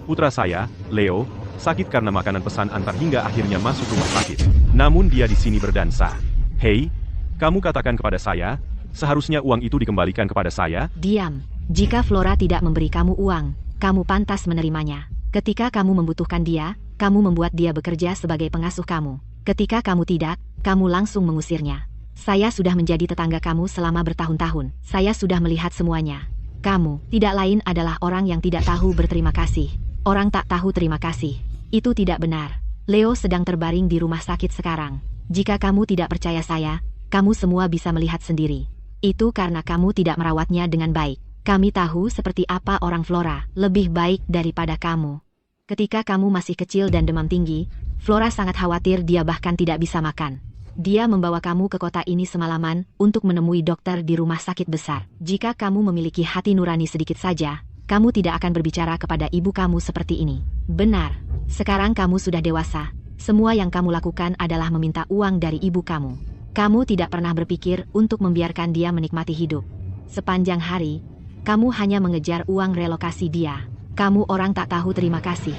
putra saya, Leo, sakit karena makanan pesan antar hingga akhirnya masuk rumah sakit. Namun dia di sini berdansa. Hei, kamu katakan kepada saya, seharusnya uang itu dikembalikan kepada saya? Diam. Jika Flora tidak memberi kamu uang, kamu pantas menerimanya. Ketika kamu membutuhkan dia, kamu membuat dia bekerja sebagai pengasuh kamu. Ketika kamu tidak, kamu langsung mengusirnya. Saya sudah menjadi tetangga kamu selama bertahun-tahun. Saya sudah melihat semuanya. Kamu tidak lain adalah orang yang tidak tahu berterima kasih. Orang tak tahu terima kasih. Itu tidak benar. Leo sedang terbaring di rumah sakit sekarang. Jika kamu tidak percaya saya, kamu semua bisa melihat sendiri. Itu karena kamu tidak merawatnya dengan baik. Kami tahu seperti apa orang Flora, lebih baik daripada kamu. Ketika kamu masih kecil dan demam tinggi, Flora sangat khawatir dia bahkan tidak bisa makan. Dia membawa kamu ke kota ini semalaman untuk menemui dokter di rumah sakit besar. Jika kamu memiliki hati nurani sedikit saja, kamu tidak akan berbicara kepada ibu kamu seperti ini. Benar, sekarang kamu sudah dewasa. Semua yang kamu lakukan adalah meminta uang dari ibu kamu. Kamu tidak pernah berpikir untuk membiarkan dia menikmati hidup. Sepanjang hari, kamu hanya mengejar uang relokasi dia. Kamu orang tak tahu terima kasih.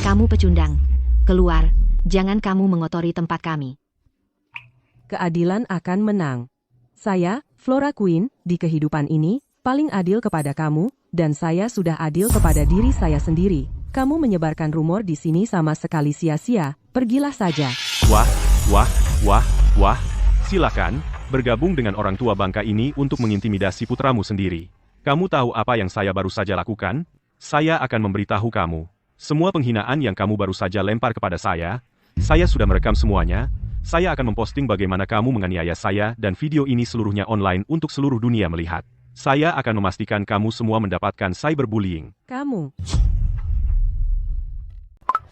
Kamu pecundang. Keluar, jangan kamu mengotori tempat kami. Keadilan akan menang. Saya, Flora Queen, di kehidupan ini, paling adil kepada kamu, dan saya sudah adil kepada diri saya sendiri. Kamu menyebarkan rumor di sini sama sekali sia-sia, pergilah saja. Wah. Silakan, bergabung dengan orang tua bangka ini untuk mengintimidasi putramu sendiri. Kamu tahu apa yang saya baru saja lakukan? Saya akan memberitahu kamu. Semua penghinaan yang kamu baru saja lempar kepada saya sudah merekam semuanya. Saya akan memposting bagaimana kamu menganiaya saya dan video ini seluruhnya online untuk seluruh dunia melihat. Saya akan memastikan kamu semua mendapatkan cyberbullying. Kamu.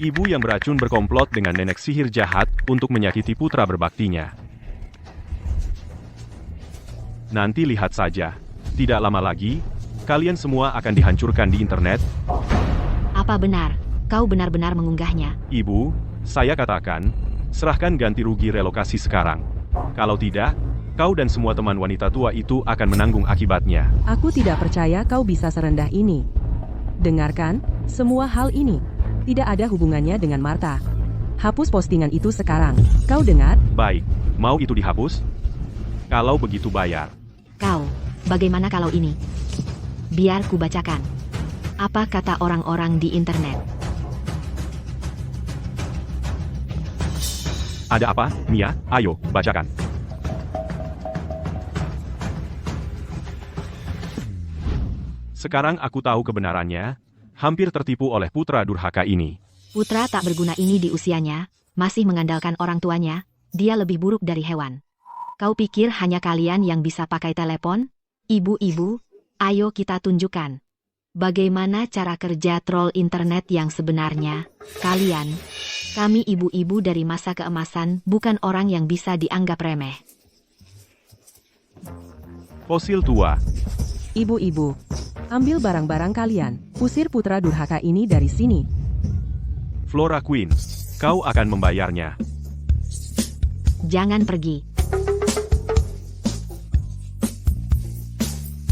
Ibu yang beracun berkomplot dengan nenek sihir jahat untuk menyakiti putra berbaktinya. Nanti lihat saja. Tidak lama lagi, kalian semua akan dihancurkan di internet. Apa benar? Kau benar-benar mengunggahnya? Ibu, saya katakan, serahkan ganti rugi relokasi sekarang. Kalau tidak, kau dan semua teman wanita tua itu akan menanggung akibatnya. Aku tidak percaya kau bisa serendah ini. Dengarkan, semua hal ini tidak ada hubungannya dengan Martha. Hapus postingan itu sekarang. Kau dengar? Baik, mau itu dihapus? Kalau begitu bayar. Kau, bagaimana kalau ini? Biar ku bacakan. Apa kata orang-orang di internet? Ada apa, Mia? Ayo, bacakan. Sekarang aku tahu kebenarannya. Hampir tertipu oleh putra durhaka ini. Putra tak berguna ini di usianya, masih mengandalkan orang tuanya, dia lebih buruk dari hewan. Kau pikir hanya kalian yang bisa pakai telepon? Ibu-ibu, ayo kita tunjukkan. Bagaimana cara kerja troll internet yang sebenarnya? Kami ibu-ibu dari masa keemasan, bukan orang yang bisa dianggap remeh. Fosil tua. Ibu-ibu, ambil barang-barang kalian. Usir putra durhaka ini dari sini. Flora Queen, kau akan membayarnya. Jangan pergi.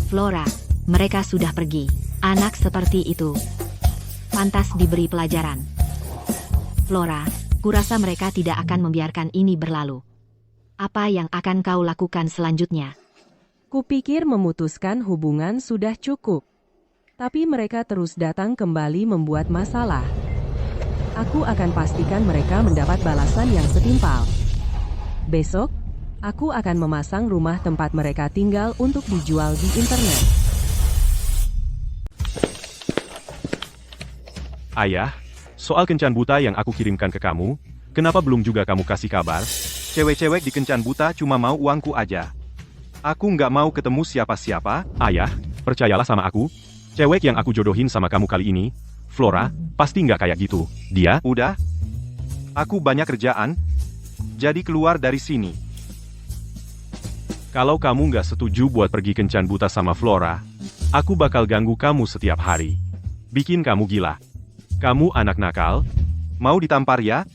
Flora, mereka sudah pergi. Anak seperti itu pantas diberi pelajaran. Flora, kurasa mereka tidak akan membiarkan ini berlalu. Apa yang akan kau lakukan selanjutnya? Kupikir memutuskan hubungan sudah cukup. Tapi mereka terus datang kembali membuat masalah. Aku akan pastikan mereka mendapat balasan yang setimpal. Besok, aku akan memasang rumah tempat mereka tinggal untuk dijual di internet. Ayah, soal kencan buta yang aku kirimkan ke kamu, kenapa belum juga kamu kasih kabar? Cewek-cewek di kencan buta cuma mau uangku aja. Aku nggak mau ketemu siapa-siapa. Ayah, percayalah sama aku. Cewek yang aku jodohin sama kamu kali ini, Flora, pasti nggak kayak gitu. Dia, Udah. Aku banyak kerjaan. Jadi keluar dari sini. kalau kamu nggak setuju buat pergi kencan buta sama Flora, aku bakal ganggu kamu setiap hari. Bikin kamu gila. Kamu anak nakal. Mau ditampar ya?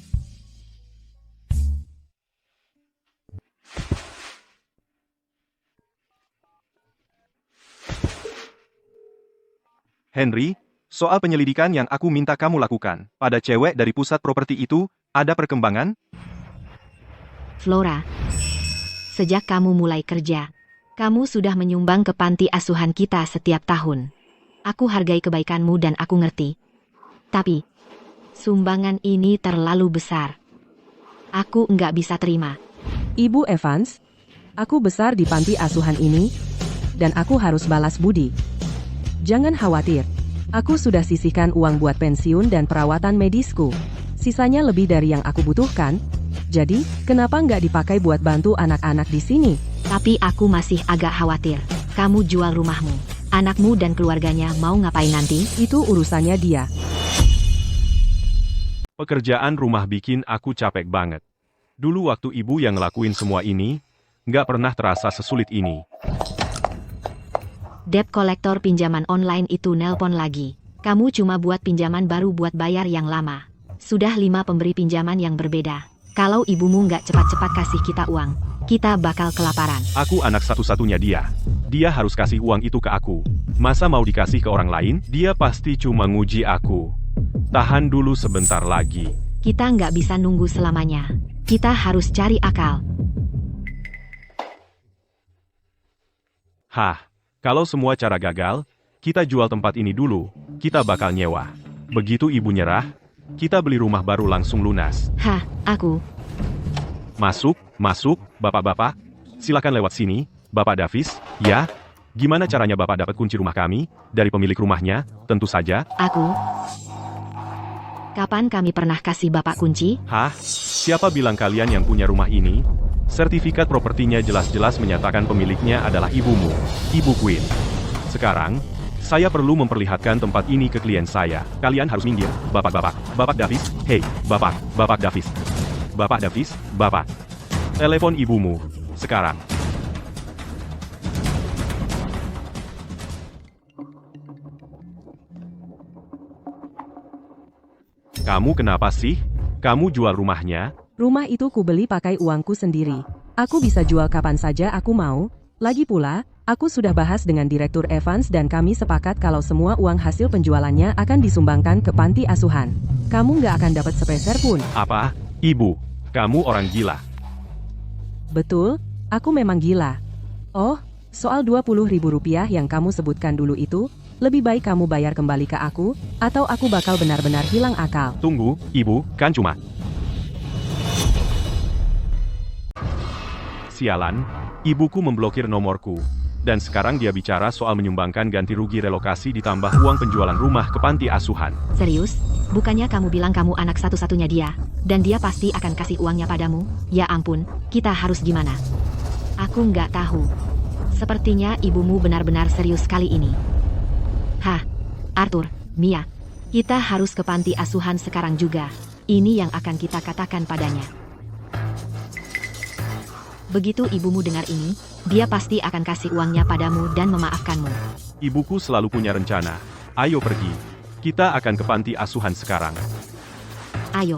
Henry, soal penyelidikan yang aku minta kamu lakukan pada cewek dari pusat properti itu, ada perkembangan? Flora, sejak kamu mulai kerja, kamu sudah menyumbang ke panti asuhan kita setiap tahun. Aku hargai kebaikanmu dan aku ngerti. Tapi, sumbangan ini terlalu besar. Aku nggak bisa terima. Ibu Evans, aku besar di panti asuhan ini, dan aku harus balas budi. Jangan khawatir, aku sudah sisihkan uang buat pensiun dan perawatan medisku. Sisanya lebih dari yang aku butuhkan, jadi kenapa nggak dipakai buat bantu anak-anak di sini? Tapi aku masih agak khawatir. Kamu jual rumahmu. Anakmu dan keluarganya mau ngapain nanti? Itu urusannya dia. Pekerjaan rumah bikin aku capek banget. Dulu waktu ibu yang ngelakuin semua ini, nggak pernah terasa sesulit ini. Debt kolektor pinjaman online itu nelpon lagi. Kamu cuma buat pinjaman baru buat bayar yang lama. Sudah 5 pemberi pinjaman yang berbeda. Kalau ibumu nggak cepat-cepat kasih kita uang, kita bakal kelaparan. Aku anak satu-satunya dia. Dia harus kasih uang itu ke aku. Masa mau dikasih ke orang lain? Dia pasti cuma nguji aku. Tahan dulu sebentar lagi. Kita nggak bisa nunggu selamanya. Kita harus cari akal. Hah, kalau semua cara gagal, kita jual tempat ini dulu. Kita bakal nyewa. Begitu ibu nyerah, kita beli rumah baru langsung lunas. Hah, aku. Masuk, masuk, bapak-bapak. Silakan lewat sini, Bapak Davis. Ya, gimana caranya Bapak dapat kunci rumah kami? Dari pemilik rumahnya, tentu saja. Aku. Kapan kami pernah kasih Bapak kunci? Hah? Siapa bilang kalian yang punya rumah ini? Sertifikat propertinya jelas-jelas menyatakan pemiliknya adalah ibumu, Ibu Queen. Sekarang, saya perlu memperlihatkan tempat ini ke klien saya. Kalian harus minggir, Bapak-bapak. Bapak Davis, hei, Bapak Davis. Bapak Davis, Bapak. Telepon ibumu, sekarang. Kamu kenapa sih? Kamu jual rumahnya? Rumah itu kubeli pakai uangku sendiri. Aku bisa jual kapan saja aku mau. Lagi pula, aku sudah bahas dengan Direktur Evans dan kami sepakat kalau semua uang hasil penjualannya akan disumbangkan ke panti asuhan. Kamu nggak akan dapat sepeser pun. Apa? Ibu, kamu orang gila. Betul, aku memang gila. Oh, soal Rp20.000 yang kamu sebutkan dulu itu, lebih baik kamu bayar kembali ke aku, atau aku bakal benar-benar hilang akal. Tunggu, Ibu, kan cuma... Sialan, ibuku memblokir nomorku. Dan sekarang dia bicara soal menyumbangkan ganti rugi relokasi ditambah uang penjualan rumah ke panti asuhan. Serius? Bukannya kamu bilang kamu anak satu-satunya dia, dan dia pasti akan kasih uangnya padamu? Ya ampun, kita harus gimana? Aku nggak tahu. Sepertinya ibumu benar-benar serius kali ini. Hah, Arthur, Mia, kita harus ke panti asuhan sekarang juga. Ini yang akan kita katakan padanya. Begitu ibumu dengar ini, dia pasti akan kasih uangnya padamu dan memaafkanmu. Ibuku selalu punya rencana. Ayo pergi. Kita akan ke panti asuhan sekarang. Ayo,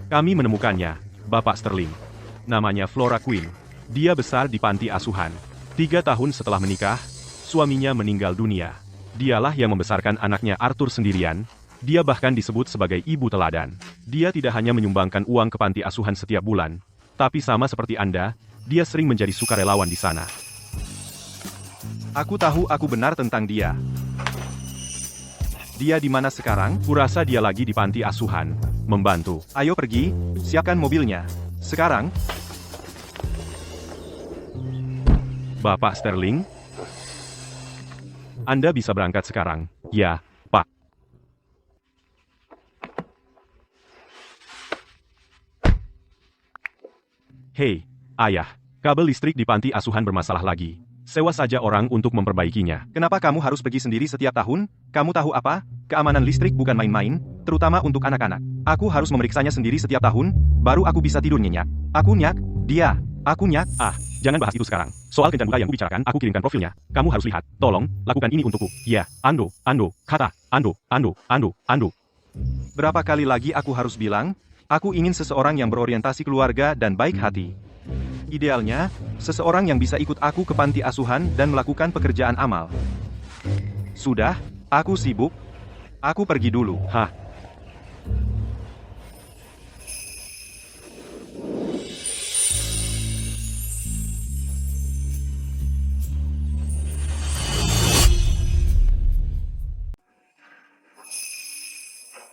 Kami menemukannya, Bapak Sterling. Namanya Flora Quinn. Dia besar di panti asuhan. 3 tahun setelah menikah, suaminya meninggal dunia. Dialah yang membesarkan anaknya Arthur sendirian. Dia bahkan disebut sebagai ibu teladan. Dia tidak hanya menyumbangkan uang ke panti asuhan setiap bulan, tapi sama seperti Anda, dia sering menjadi sukarelawan di sana. Aku tahu aku benar tentang dia. Dia di mana sekarang? Kurasa dia lagi di panti asuhan, membantu. Ayo pergi, siapkan mobilnya. Sekarang, Bapak Sterling? Anda bisa berangkat sekarang. Ya, Pak. Hei, Ayah. Kabel listrik di panti asuhan bermasalah lagi. Sewa saja orang untuk memperbaikinya. kenapa kamu harus pergi sendiri setiap tahun? Kamu tahu apa? Keamanan listrik bukan main-main, terutama untuk anak-anak. Aku harus memeriksanya sendiri setiap tahun, baru aku bisa tidur nyenyak. Aku nyak, aku nyak. Jangan bahas itu sekarang. Soal kencan buka yang kubicarakan, aku kirimkan profilnya. Kamu harus lihat. Tolong, lakukan ini untukku. Ya, Ando, kata. Ando. Berapa kali lagi aku harus bilang? Aku ingin seseorang yang berorientasi keluarga dan baik hati. Idealnya, seseorang yang bisa ikut aku ke panti asuhan dan melakukan pekerjaan amal. Sudah, aku sibuk. Aku pergi dulu. Hah?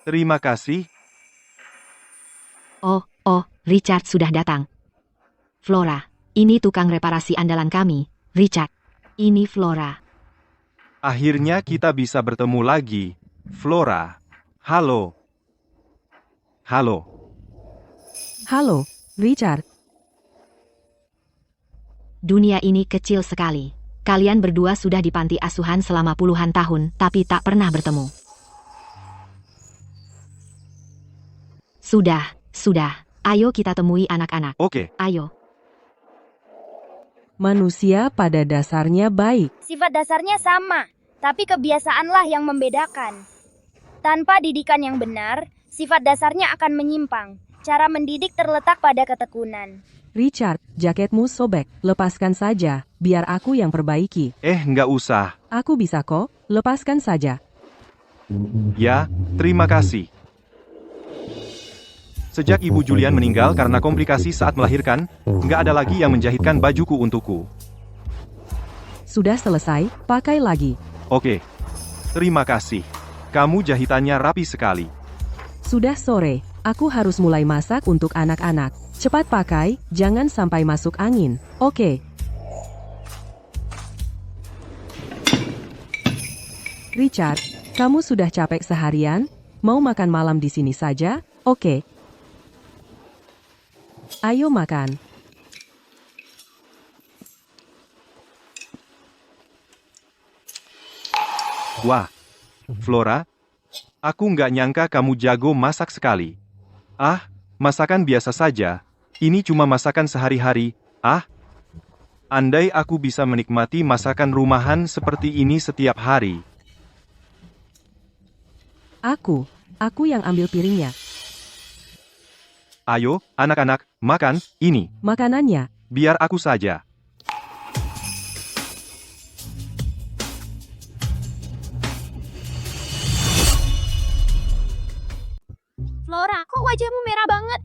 Terima kasih. Oh, Richard sudah datang. Flora, ini tukang reparasi andalan kami, Richard. Ini Flora. Akhirnya kita bisa bertemu lagi. Flora. Halo. Halo, Richard. Dunia ini kecil sekali. Kalian berdua sudah di panti asuhan selama puluhan tahun, tapi tak pernah bertemu. Sudah. Ayo kita temui anak-anak. Oke. Ayo. Manusia pada dasarnya baik. Sifat dasarnya sama, tapi kebiasaanlah yang membedakan. Tanpa didikan yang benar, sifat dasarnya akan menyimpang. Cara mendidik terletak pada ketekunan. Richard, jaketmu sobek. Lepaskan saja, biar aku yang perbaiki. Nggak usah. Aku bisa kok, lepaskan saja. Ya, terima kasih. Sejak Ibu Julian meninggal karena komplikasi saat melahirkan, nggak ada lagi yang menjahitkan bajuku untukku. Sudah selesai, pakai lagi. Oke. Terima kasih. Kamu jahitannya rapi sekali. Sudah sore, aku harus mulai masak untuk anak-anak. Cepat pakai, jangan sampai masuk angin. Oke. Richard, kamu sudah capek seharian? Mau makan malam di sini saja? Oke. Ayo makan. Wah, Flora, aku nggak nyangka kamu jago masak sekali. Masakan biasa saja. Ini cuma masakan sehari-hari. Andai aku bisa menikmati masakan rumahan seperti ini setiap hari. Aku yang ambil piringnya. Ayo, anak-anak, makan, ini. Makanannya. Biar aku saja. Flora, kok wajahmu merah banget?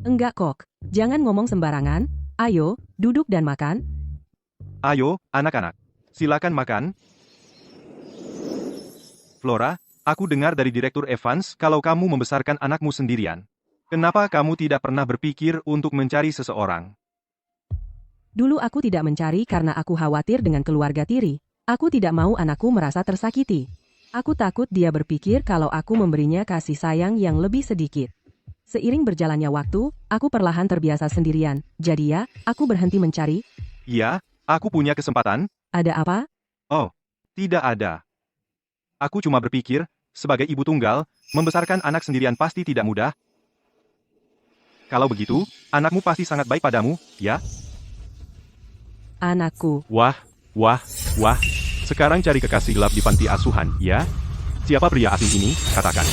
Enggak kok. Jangan ngomong sembarangan. Ayo, duduk dan makan. Ayo, anak-anak. Silakan makan. Flora, aku dengar dari Direktur Evans kalau kamu membesarkan anakmu sendirian. Kenapa kamu tidak pernah berpikir untuk mencari seseorang? Dulu aku tidak mencari karena aku khawatir dengan keluarga tiri. Aku tidak mau anakku merasa tersakiti. Aku takut dia berpikir kalau aku memberinya kasih sayang yang lebih sedikit. Seiring berjalannya waktu, aku perlahan terbiasa sendirian. Jadi ya, aku berhenti mencari. Iya, aku punya kesempatan. Ada apa? Oh, tidak ada. Aku cuma berpikir, sebagai ibu tunggal, membesarkan anak sendirian pasti tidak mudah. Kalau begitu, anakmu pasti sangat baik padamu, ya? Anakku, Wah, wah, wah. Sekarang cari kekasih gelap di panti asuhan, ya? Siapa pria asing ini? Katakan.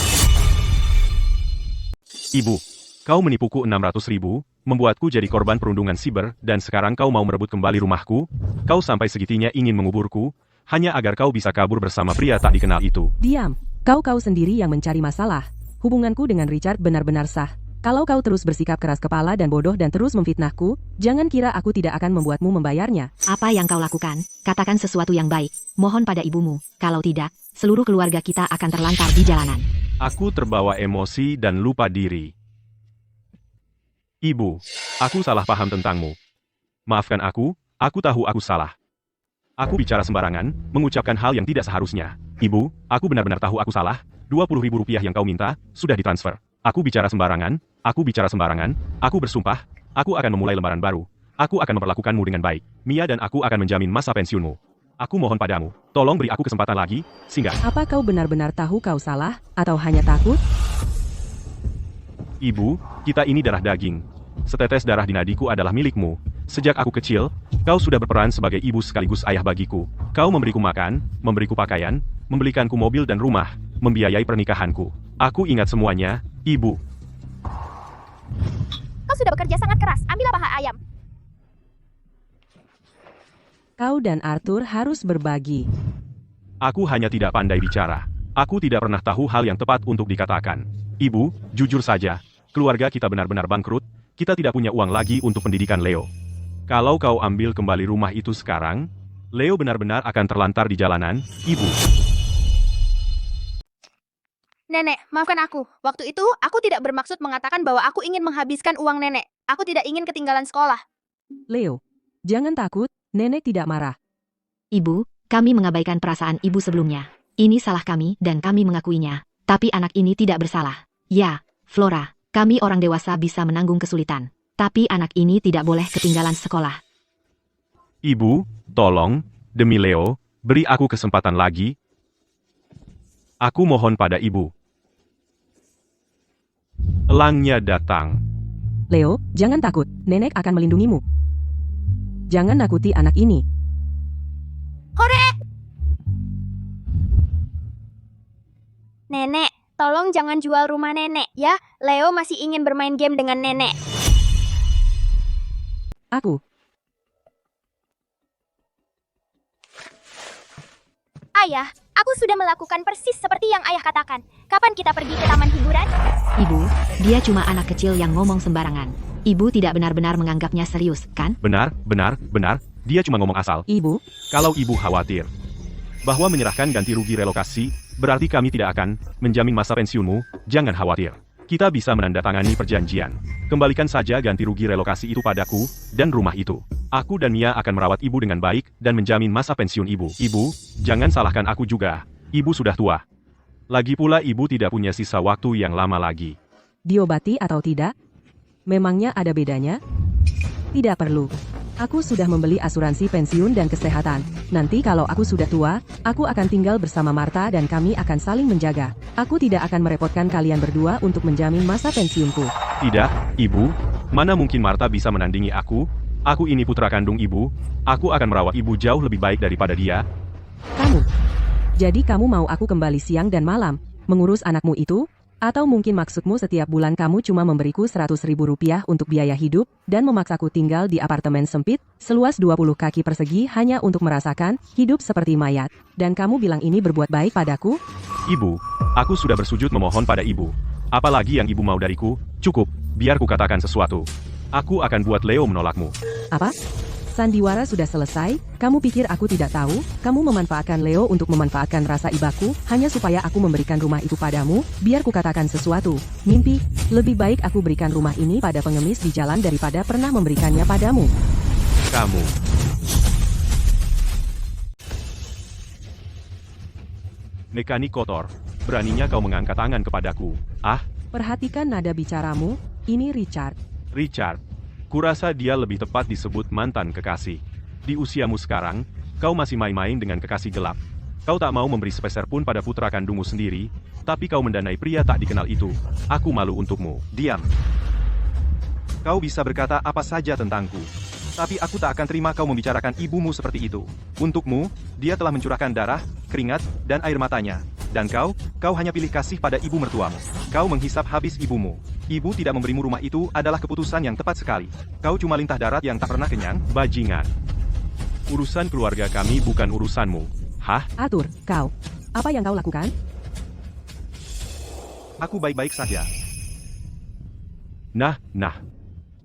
Ibu, kau menipuku 600.000, membuatku jadi korban perundungan siber, dan sekarang kau mau merebut kembali rumahku? Kau sampai segitinya ingin menguburku, hanya agar kau bisa kabur bersama pria tak dikenal itu. diam. Kau sendiri yang mencari masalah. Hubunganku dengan Richard benar-benar sah. Kalau kau terus bersikap keras kepala dan bodoh dan terus memfitnahku, jangan kira aku tidak akan membuatmu membayarnya. Apa yang kau lakukan? Katakan sesuatu yang baik. Mohon pada ibumu. Kalau tidak, seluruh keluarga kita akan terlantar di jalanan. Aku terbawa emosi dan lupa diri. Ibu, aku salah paham tentangmu. Maafkan aku tahu aku salah. Aku bicara sembarangan, mengucapkan hal yang tidak seharusnya. Ibu, aku benar-benar tahu aku salah. 20.000 rupiah yang kau minta, sudah ditransfer. Aku bicara sembarangan, aku bersumpah, aku akan memulai lembaran baru. Aku akan memperlakukanmu dengan baik. Mia dan aku akan menjamin masa pensiunmu. Aku mohon padamu, tolong beri aku kesempatan lagi, singgah. Apa kau benar-benar tahu kau salah, atau hanya takut? Ibu, kita ini darah daging. Setetes darah di nadiku adalah milikmu. Sejak aku kecil, kau sudah berperan sebagai ibu sekaligus ayah bagiku. Kau memberiku makan, memberiku pakaian, membelikanku mobil dan rumah, membiayai pernikahanku. Aku ingat semuanya, Ibu. Kau sudah bekerja sangat keras, ambillah paha ayam. Kau dan Arthur harus berbagi. Aku hanya tidak pandai bicara. Aku tidak pernah tahu hal yang tepat untuk dikatakan. Ibu, jujur saja, keluarga kita benar-benar bangkrut, kita tidak punya uang lagi untuk pendidikan Leo. Kalau kau ambil kembali rumah itu sekarang, Leo benar-benar akan terlantar di jalanan, Ibu. Nenek, maafkan aku. Waktu itu, aku tidak bermaksud mengatakan bahwa aku ingin menghabiskan uang nenek. Aku tidak ingin ketinggalan sekolah. Leo, jangan takut, nenek tidak marah. Ibu, kami mengabaikan perasaan ibu sebelumnya. Ini salah kami dan kami mengakuinya. Tapi anak ini tidak bersalah. Ya, Flora, kami orang dewasa bisa menanggung kesulitan. Tapi anak ini tidak boleh ketinggalan sekolah. Ibu, tolong, demi Leo, beri aku kesempatan lagi. Aku mohon pada Ibu. Elangnya datang. Leo, jangan takut, nenek akan melindungimu. Jangan nakuti anak ini. Nenek, tolong jangan jual rumah nenek, ya. Leo masih ingin bermain game dengan nenek. Aku, Ayah, aku sudah melakukan persis seperti yang ayah katakan. Kapan kita pergi ke taman hiburan? Ibu, dia cuma anak kecil yang ngomong sembarangan. Ibu tidak benar-benar menganggapnya serius, kan? Benar, dia cuma ngomong asal. Ibu, Kalau Ibu khawatir bahwa menyerahkan ganti rugi relokasi, berarti kami tidak akan menjamin masa pensiunmu, jangan khawatir. Kita bisa menandatangani perjanjian. Kembalikan saja ganti rugi relokasi itu padaku, dan rumah itu. Aku dan Mia akan merawat Ibu dengan baik, dan menjamin masa pensiun Ibu. Ibu, jangan salahkan aku juga. Ibu sudah tua. Lagi pula Ibu tidak punya sisa waktu yang lama lagi. diobati atau tidak? Memangnya ada bedanya? Tidak perlu. Aku sudah membeli asuransi pensiun dan kesehatan. Nanti kalau aku sudah tua, aku akan tinggal bersama Martha dan kami akan saling menjaga. Aku tidak akan merepotkan kalian berdua untuk menjamin masa pensiunku. Tidak, Ibu. Mana mungkin Martha bisa menandingi aku? Aku ini putra kandung Ibu. Aku akan merawat Ibu jauh lebih baik daripada dia. Kamu. Jadi kamu mau aku kembali siang dan malam, mengurus anakmu itu? Atau mungkin maksudmu setiap bulan kamu cuma memberiku 100.000 rupiah untuk biaya hidup, dan memaksaku tinggal di apartemen sempit, seluas 20 kaki persegi hanya untuk merasakan hidup seperti mayat. Dan kamu bilang ini berbuat baik padaku? Ibu, aku sudah bersujud memohon pada Ibu. Apalagi yang Ibu mau dariku? Cukup, biar ku katakan sesuatu. Aku akan buat Leo menolakmu. Apa? Sandiwara sudah selesai? Kamu pikir aku tidak tahu? Kamu memanfaatkan Leo untuk memanfaatkan rasa ibaku, hanya supaya aku memberikan rumah itu padamu? Biar ku katakan sesuatu. Mimpi, lebih baik aku berikan rumah ini pada pengemis di jalan daripada pernah memberikannya padamu. Kamu. Mekanik kotor. Beraninya kau mengangkat tangan kepadaku. Ah, Perhatikan nada bicaramu, ini Richard. Richard. Kurasa dia lebih tepat disebut mantan kekasih. Di usiamu sekarang, kau masih main-main dengan kekasih gelap. Kau tak mau memberi sepeser pun pada putra kandungmu sendiri, tapi kau mendanai pria tak dikenal itu. Aku malu untukmu. Diam. Kau bisa berkata apa saja tentangku. Tapi aku tak akan terima kau membicarakan ibumu seperti itu. Untukmu, dia telah mencurahkan darah, keringat, dan air matanya. Dan kau hanya pilih kasih pada ibu mertuamu. Kau menghisap habis ibumu. Ibu tidak memberimu rumah itu adalah keputusan yang tepat sekali. Kau cuma lintah darat yang tak pernah kenyang. Bajingan. Urusan keluarga kami bukan urusanmu. Hah? Arthur, kau. Apa yang kau lakukan? Aku baik-baik saja. Nah.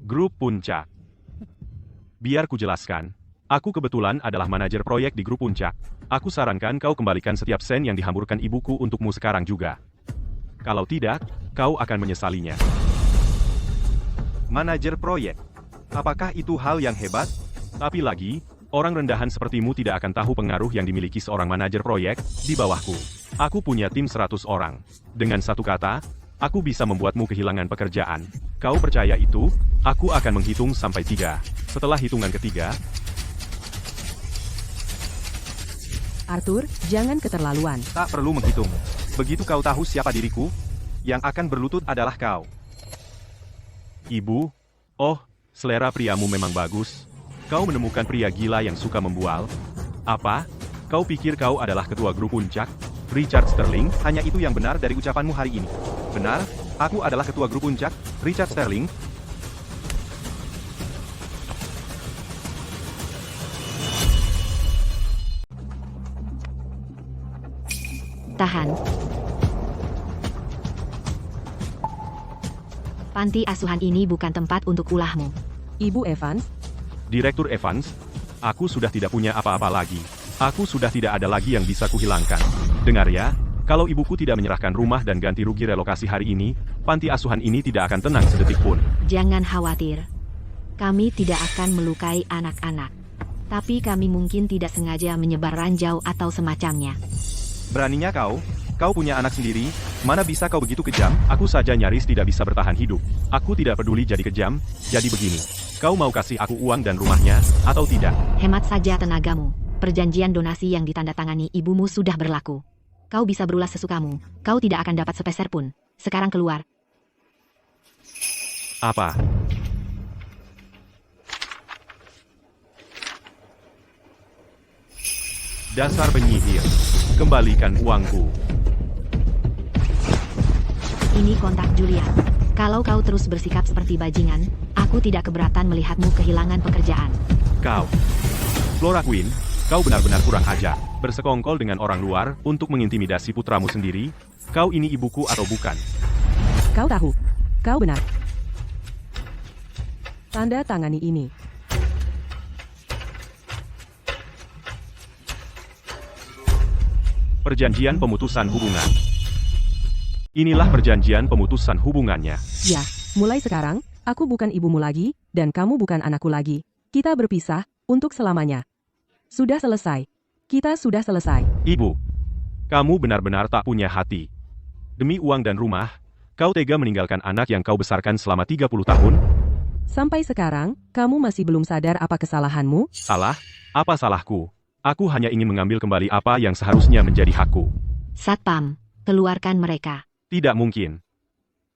Grup Puncak. Biar ku jelaskan. Aku kebetulan adalah manajer proyek di Grup Puncak. Aku sarankan kau kembalikan setiap sen yang dihamburkan ibuku untukmu sekarang juga. Kalau tidak, kau akan menyesalinya. Manajer proyek. Apakah itu hal yang hebat? Tapi lagi, orang rendahan sepertimu tidak akan tahu pengaruh yang dimiliki seorang manajer proyek di bawahku. Aku punya tim 100 orang. Dengan satu kata, aku bisa membuatmu kehilangan pekerjaan. Kau percaya itu? Aku akan menghitung sampai 3. Setelah hitungan ketiga, Arthur, jangan keterlaluan. Tak perlu menghitung. Begitu kau tahu siapa diriku, yang akan berlutut adalah kau. Ibu, oh, selera priamu memang bagus. Kau menemukan pria gila yang suka membual. Apa? Kau pikir kau adalah ketua grup puncak? Richard Sterling? Hanya itu yang benar dari ucapanmu hari ini. Benar, aku adalah ketua grup puncak, Richard Sterling. Tahan. Panti asuhan ini bukan tempat untuk ulahmu. Ibu Evans, Direktur Evans, aku sudah tidak punya apa-apa lagi. Aku sudah tidak ada lagi yang bisa kuhilangkan. Dengar ya, kalau ibuku tidak menyerahkan rumah dan ganti rugi relokasi hari ini, panti asuhan ini tidak akan tenang sedetik pun. Jangan khawatir. Kami tidak akan melukai anak-anak. Tapi kami mungkin tidak sengaja menyebar ranjau atau semacamnya. Beraninya kau punya anak sendiri, mana bisa kau begitu kejam? Aku saja nyaris tidak bisa bertahan hidup. Aku tidak peduli jadi kejam, jadi begini. Kau mau kasih aku uang dan rumahnya, atau tidak? Hemat saja tenagamu. Perjanjian donasi yang ditandatangani ibumu sudah berlaku. Kau bisa berulas sesukamu. Kau tidak akan dapat sepeser pun. Sekarang keluar. Apa? Dasar penyihir. Kembalikan uangku. Ini kontak Julia. Kalau kau terus bersikap seperti bajingan, aku tidak keberatan melihatmu kehilangan pekerjaan. Kau. Flora Queen, kau benar-benar kurang ajar. Bersekongkol dengan orang luar untuk mengintimidasi putramu sendiri. Kau ini ibuku atau bukan? kau tahu. Kau benar. Tanda tangani ini. Perjanjian pemutusan hubungan. Inilah perjanjian pemutusan hubungannya. Ya, mulai sekarang, aku bukan ibumu lagi, dan kamu bukan anakku lagi. Kita berpisah, untuk selamanya. Sudah selesai. Kita sudah selesai. Ibu, kamu benar-benar tak punya hati. Demi uang dan rumah, kau tega meninggalkan anak yang kau besarkan selama 30 tahun? Sampai sekarang, kamu masih belum sadar apa kesalahanmu? Salah? Apa salahku? Aku hanya ingin mengambil kembali apa yang seharusnya menjadi hakku. Satpam, keluarkan mereka. Tidak mungkin.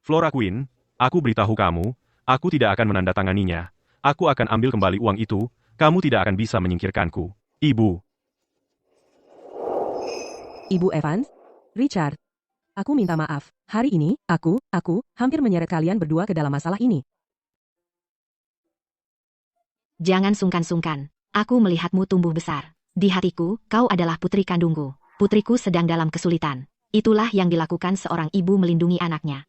Flora Queen, aku beritahu kamu, aku tidak akan menandatanganinya. Aku akan ambil kembali uang itu, kamu tidak akan bisa menyingkirkanku. Ibu. Ibu Evans? Richard? Aku minta maaf. Hari ini, aku hampir menyeret kalian berdua ke dalam masalah ini. Jangan sungkan-sungkan. Aku melihatmu tumbuh besar. Di hatiku, kau adalah putri kandungku. Putriku sedang dalam kesulitan. Itulah yang dilakukan seorang ibu melindungi anaknya.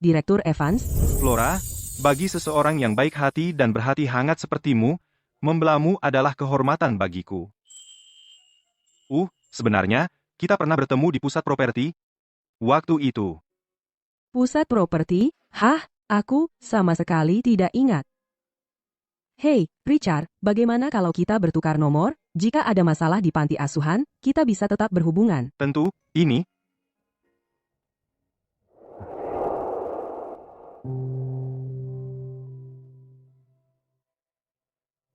Direktur Evans? Flora, bagi seseorang yang baik hati dan berhati hangat sepertimu, membelamu adalah kehormatan bagiku. Sebenarnya, kita pernah bertemu di pusat properti. Waktu itu. Pusat properti? Hah? Aku sama sekali tidak ingat. Hei, Richard, bagaimana kalau kita bertukar nomor? Jika ada masalah di panti asuhan, kita bisa tetap berhubungan. Tentu, ini.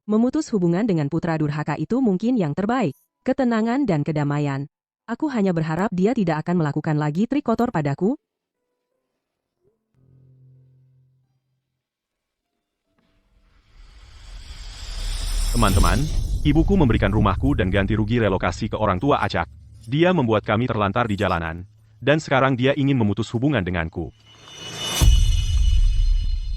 Memutus hubungan dengan putra durhaka itu mungkin yang terbaik. Ketenangan dan kedamaian. Aku hanya berharap dia tidak akan melakukan lagi trik kotor padaku. Teman-teman, ibuku memberikan rumahku dan ganti rugi relokasi ke orang tua acak. Dia membuat kami terlantar di jalanan. Dan sekarang dia ingin memutus hubungan denganku.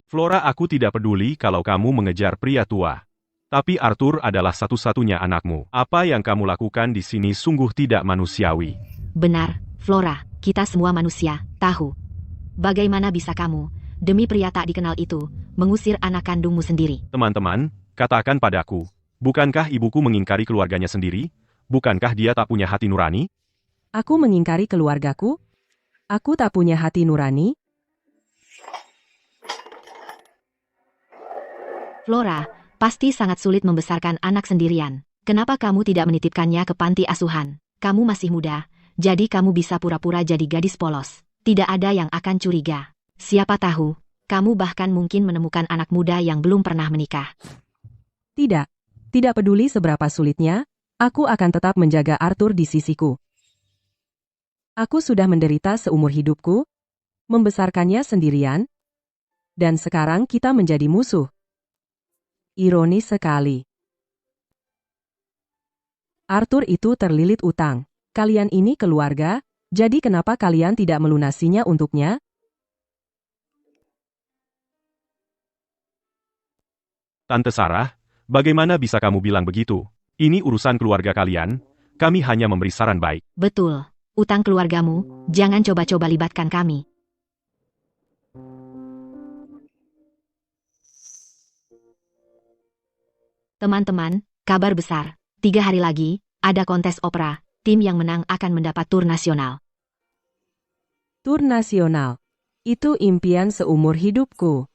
Flora, aku tidak peduli kalau kamu mengejar pria tua. Tapi Arthur adalah satu-satunya anakmu. Apa yang kamu lakukan di sini sungguh tidak manusiawi. Benar, Flora, kita semua manusia, tahu. Bagaimana bisa kamu, demi pria tak dikenal itu, mengusir anak kandungmu sendiri? Teman-teman, katakan padaku, bukankah ibuku mengingkari keluarganya sendiri? Bukankah dia tak punya hati nurani? Aku mengingkari keluargaku? Aku tak punya hati nurani? Flora, pasti sangat sulit membesarkan anak sendirian. Kenapa kamu tidak menitipkannya ke panti asuhan? Kamu masih muda, jadi kamu bisa pura-pura jadi gadis polos. Tidak ada yang akan curiga. Siapa tahu, kamu bahkan mungkin menemukan anak muda yang belum pernah menikah. Tidak. Tidak peduli seberapa sulitnya, aku akan tetap menjaga Arthur di sisiku. Aku sudah menderita seumur hidupku, membesarkannya sendirian, dan sekarang kita menjadi musuh. Ironis sekali. Arthur itu terlilit utang. Kalian ini keluarga, jadi kenapa kalian tidak melunasinya untuknya? Tante Sarah, bagaimana bisa kamu bilang begitu? Ini urusan keluarga kalian, kami hanya memberi saran baik. Betul, utang keluargamu, jangan coba-coba libatkan kami. Teman-teman, kabar besar. 3 hari lagi, ada kontes opera. Tim yang menang akan mendapat tur nasional. Tur nasional. Itu impian seumur hidupku.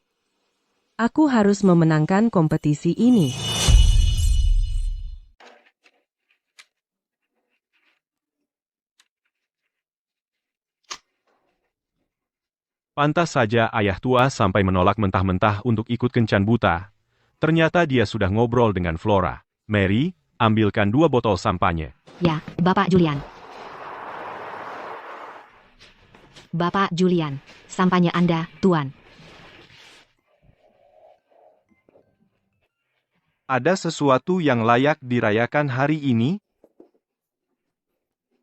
Aku harus memenangkan kompetisi ini. Pantas saja ayah tua sampai menolak mentah-mentah untuk ikut kencan buta. Ternyata dia sudah ngobrol dengan Flora. Mary, ambilkan 2 botol sampanye. Ya, Bapak Julian. Bapak Julian, sampanye Anda, Tuan. Ada sesuatu yang layak dirayakan hari ini?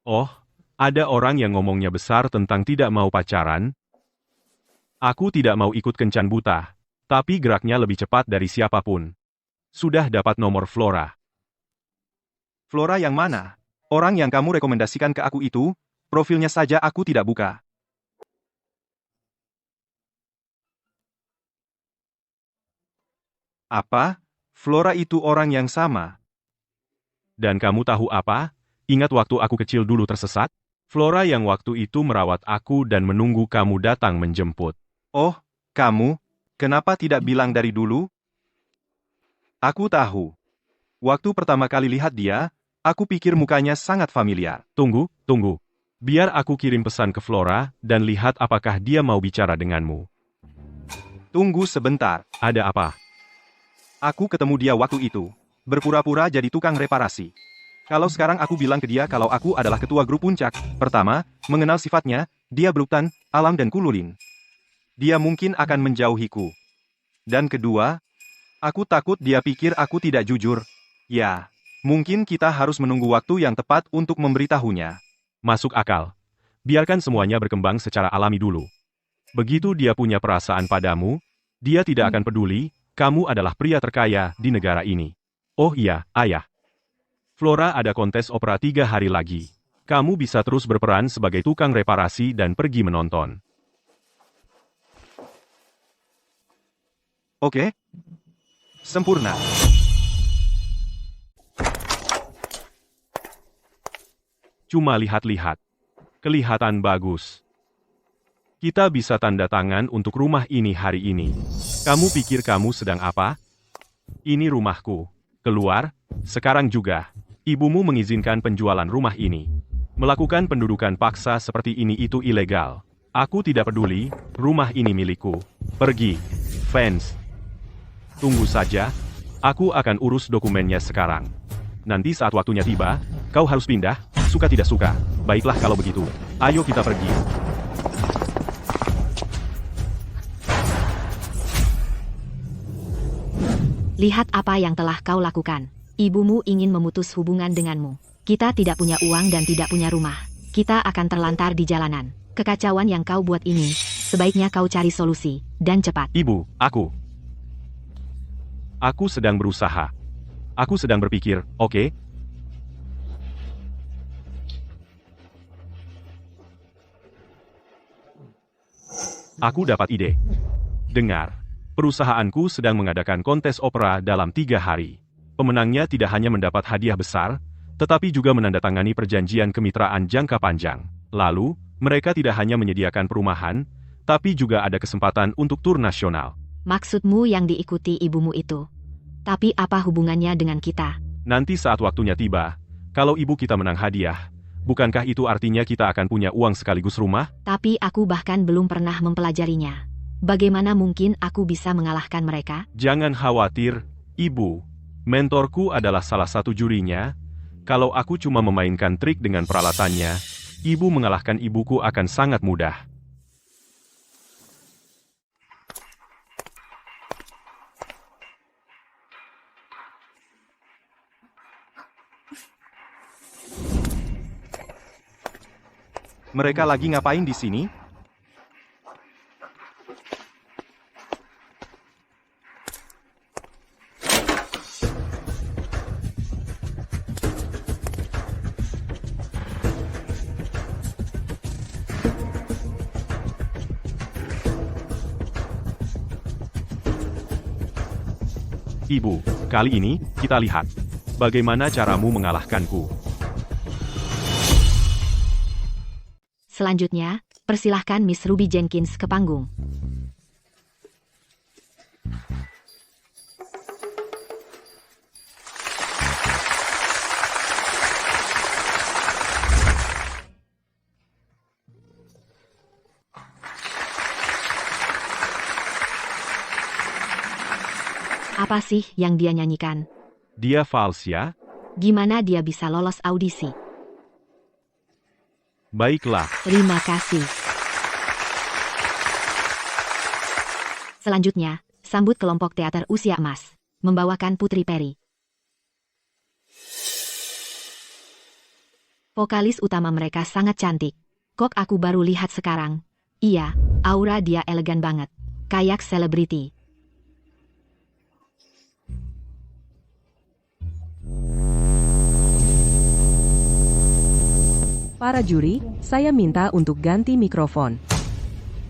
Oh, ada orang yang ngomongnya besar tentang tidak mau pacaran. Aku tidak mau ikut kencan buta, tapi geraknya lebih cepat dari siapapun. Sudah dapat nomor Flora. Flora yang mana? Orang yang kamu rekomendasikan ke aku itu, profilnya saja aku tidak buka. Apa? Flora itu orang yang sama? Dan kamu tahu apa? Ingat waktu aku kecil dulu tersesat? Flora yang waktu itu merawat aku dan menunggu kamu datang menjemput. Oh, kamu? Kenapa tidak bilang dari dulu? Aku tahu. Waktu pertama kali lihat dia, aku pikir mukanya sangat familiar. Tunggu. Biar aku kirim pesan ke Flora dan lihat apakah dia mau bicara denganmu. Tunggu sebentar. Ada apa? Aku ketemu dia waktu itu. Berpura-pura jadi tukang reparasi. Kalau sekarang aku bilang ke dia kalau aku adalah ketua grup puncak, pertama, mengenal sifatnya, dia berhutan, alam dan kululin. Dia mungkin akan menjauhiku. Dan kedua, aku takut dia pikir aku tidak jujur. Ya, mungkin kita harus menunggu waktu yang tepat untuk memberitahunya. Masuk akal. Biarkan semuanya berkembang secara alami dulu. Begitu dia punya perasaan padamu, dia tidak akan peduli, kamu adalah pria terkaya di negara ini. Oh iya, ayah. Flora ada kontes opera 3 hari lagi. Kamu bisa terus berperan sebagai tukang reparasi dan pergi menonton. Oke? Sempurna. Cuma lihat-lihat. Kelihatan bagus. Kita bisa tanda tangan untuk rumah ini hari ini. Kamu pikir kamu sedang apa? Ini rumahku. Keluar, sekarang juga. Ibumu mengizinkan penjualan rumah ini. Melakukan pendudukan paksa seperti ini itu ilegal. Aku tidak peduli, rumah ini milikku. Pergi. Fans. Tunggu saja, aku akan urus dokumennya sekarang. Nanti saat waktunya tiba, kau harus pindah, suka tidak suka. Baiklah kalau begitu. Ayo kita pergi. Lihat apa yang telah kau lakukan. Ibumu ingin memutus hubungan denganmu. Kita tidak punya uang dan tidak punya rumah. Kita akan terlantar di jalanan. Kekacauan yang kau buat ini, sebaiknya kau cari solusi, dan cepat. Ibu, Aku sedang berusaha. Aku sedang berpikir, oke? Aku dapat ide. Dengar, perusahaanku sedang mengadakan kontes opera dalam 3 hari. Pemenangnya tidak hanya mendapat hadiah besar, tetapi juga menandatangani perjanjian kemitraan jangka panjang. Lalu, mereka tidak hanya menyediakan perumahan, tapi juga ada kesempatan untuk tur nasional. Maksudmu yang diikuti ibumu itu. Tapi apa hubungannya dengan kita? Nanti saat waktunya tiba, kalau ibu kita menang hadiah, bukankah itu artinya kita akan punya uang sekaligus rumah? Tapi aku bahkan belum pernah mempelajarinya. Bagaimana mungkin aku bisa mengalahkan mereka? Jangan khawatir, Ibu. Mentorku adalah salah satu jurinya. Kalau aku cuma memainkan trik dengan peralatannya, Ibu mengalahkan ibuku akan sangat mudah. Mereka lagi ngapain di sini? Ibu, kali ini, kita lihat. Bagaimana caramu mengalahkanku? Selanjutnya, persilahkan Miss Ruby Jenkins ke panggung. Apa sih yang dia nyanyikan? Dia vals ya? Gimana dia bisa lolos audisi? Baiklah. Terima kasih. Selanjutnya, sambut kelompok teater usia emas, membawakan Putri Peri. Vokalis utama mereka sangat cantik. Kok aku baru lihat sekarang? Iya, aura dia elegan banget. Kayak selebriti. Para juri, saya minta untuk ganti mikrofon.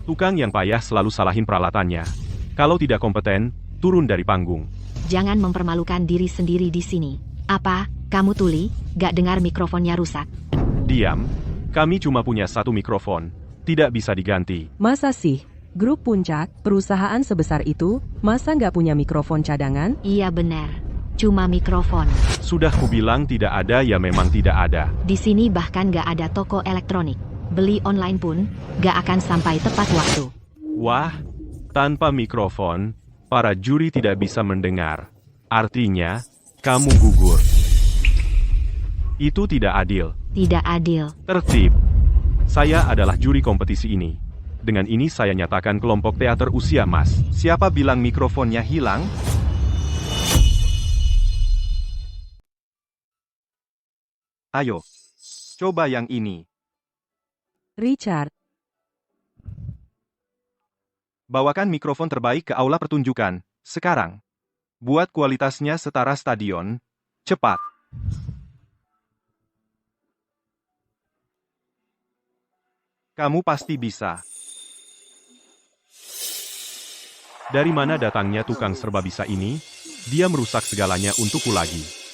Tukang yang payah selalu salahin peralatannya. Kalau tidak kompeten, turun dari panggung. Jangan mempermalukan diri sendiri di sini. Apa, kamu tuli? Gak dengar mikrofonnya rusak? Diam. Kami cuma punya satu mikrofon. Tidak bisa diganti. Masa sih? Grup Puncak, perusahaan sebesar itu, masa nggak punya mikrofon cadangan? Iya benar. Cuma mikrofon. Sudah kubilang tidak ada ya memang tidak ada. Di sini bahkan gak ada toko elektronik. Beli online pun gak akan sampai tepat waktu. Wah, tanpa mikrofon, para juri tidak bisa mendengar. Artinya, kamu gugur. Itu tidak adil. Tidak adil. Tertib. Saya adalah juri kompetisi ini. Dengan ini saya nyatakan kelompok teater usia emas. Siapa bilang mikrofonnya hilang? Ayo, coba yang ini. Richard, Bawakan mikrofon terbaik ke aula pertunjukan, sekarang. Buat kualitasnya setara stadion, cepat. Kamu pasti bisa. Dari mana datangnya tukang serba bisa ini? Dia merusak segalanya untukku lagi.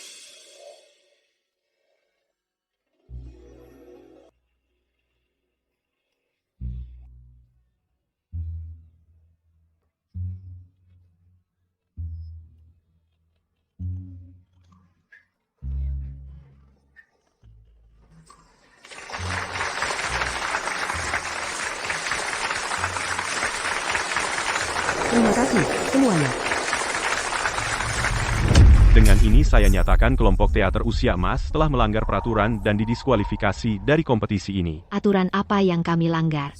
terima kasih, semuanya. Dengan ini saya nyatakan kelompok teater usia emas telah melanggar peraturan dan didiskualifikasi dari kompetisi ini. Aturan apa yang kami langgar?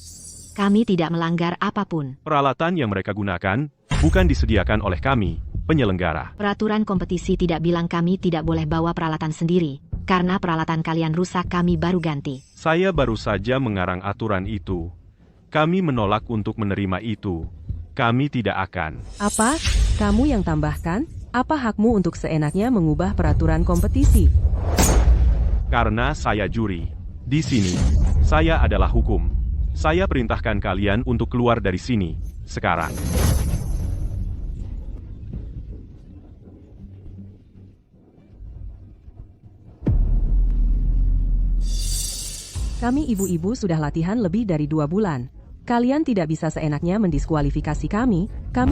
Kami tidak melanggar apapun. Peralatan yang mereka gunakan bukan disediakan oleh kami. penyelenggara. Peraturan kompetisi tidak bilang kami tidak boleh bawa peralatan sendiri. Karena peralatan kalian rusak kami baru ganti. Saya baru saja mengarang aturan itu. Kami menolak untuk menerima itu. Kami tidak akan. Apa? Kamu yang tambahkan? Apa hakmu untuk seenaknya mengubah peraturan kompetisi? Karena saya juri. Di sini, saya adalah hukum. Saya perintahkan kalian untuk keluar dari sini, sekarang. Kami ibu-ibu sudah latihan lebih dari 2 bulan. Kalian tidak bisa seenaknya mendiskualifikasi kami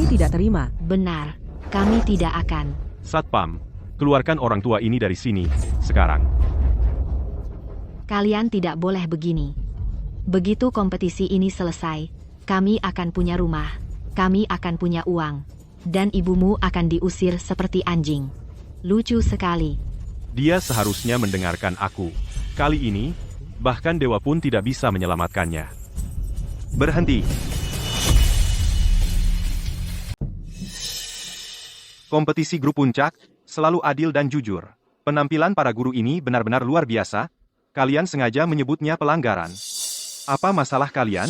tidak terima. Benar, kami tidak akan. Satpam, keluarkan orang tua ini dari sini, sekarang. Kalian tidak boleh begini. Begitu kompetisi ini selesai, kami akan punya rumah, kami akan punya uang, dan ibumu akan diusir seperti anjing. Lucu sekali. Dia seharusnya mendengarkan aku. Kali ini, bahkan dewa pun tidak bisa menyelamatkannya. Berhenti. Kompetisi grup puncak selalu adil dan jujur. Penampilan para guru ini benar-benar luar biasa. Kalian sengaja menyebutnya pelanggaran. Apa masalah kalian?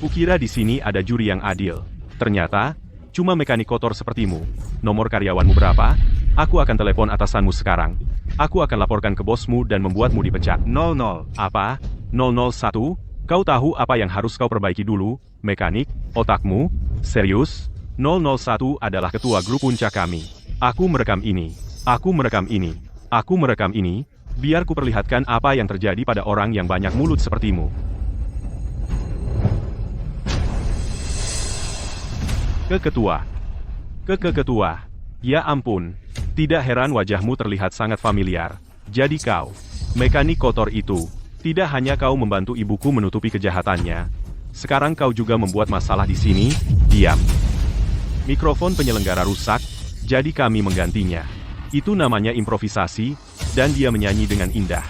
Kukira di sini ada juri yang adil. Ternyata, cuma mekanik kotor sepertimu. Nomor karyawanmu berapa? Aku akan telepon atasanmu sekarang. Aku akan laporkan ke bosmu dan membuatmu dipecat. 00. Apa? 001? Kau tahu apa yang harus kau perbaiki dulu, mekanik, otakmu? Serius? 001 adalah ketua grup puncak kami. Aku merekam ini. Aku merekam ini. Aku merekam ini. Biar ku perlihatkan apa yang terjadi pada orang yang banyak mulut sepertimu. Keketua. Keketua. Ya ampun. Tidak heran wajahmu terlihat sangat familiar. Jadi kau, mekanik kotor itu, tidak hanya kau membantu ibuku menutupi kejahatannya. Sekarang kau juga membuat masalah di sini. Diam. Mikrofon penyelenggara rusak, jadi kami menggantinya. Itu namanya improvisasi, dan dia menyanyi dengan indah.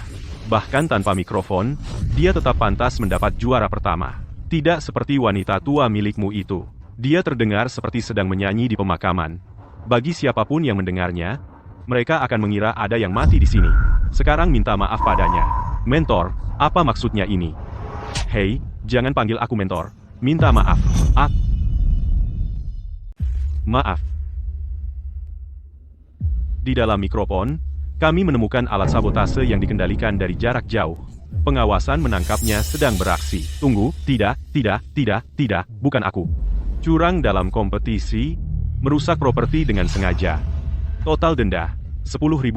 Bahkan tanpa mikrofon, dia tetap pantas mendapat juara pertama. Tidak seperti wanita tua milikmu itu. Dia terdengar seperti sedang menyanyi di pemakaman. Bagi siapapun yang mendengarnya, mereka akan mengira ada yang mati di sini. Sekarang minta maaf padanya. Mentor, apa maksudnya ini? Hei, jangan panggil aku mentor. Minta maaf. Maaf. Di dalam mikrofon, kami menemukan alat sabotase yang dikendalikan dari jarak jauh. Pengawasan menangkapnya sedang beraksi. Tunggu, tidak, bukan aku. Curang dalam kompetisi, merusak properti dengan sengaja. Total denda, $10.000.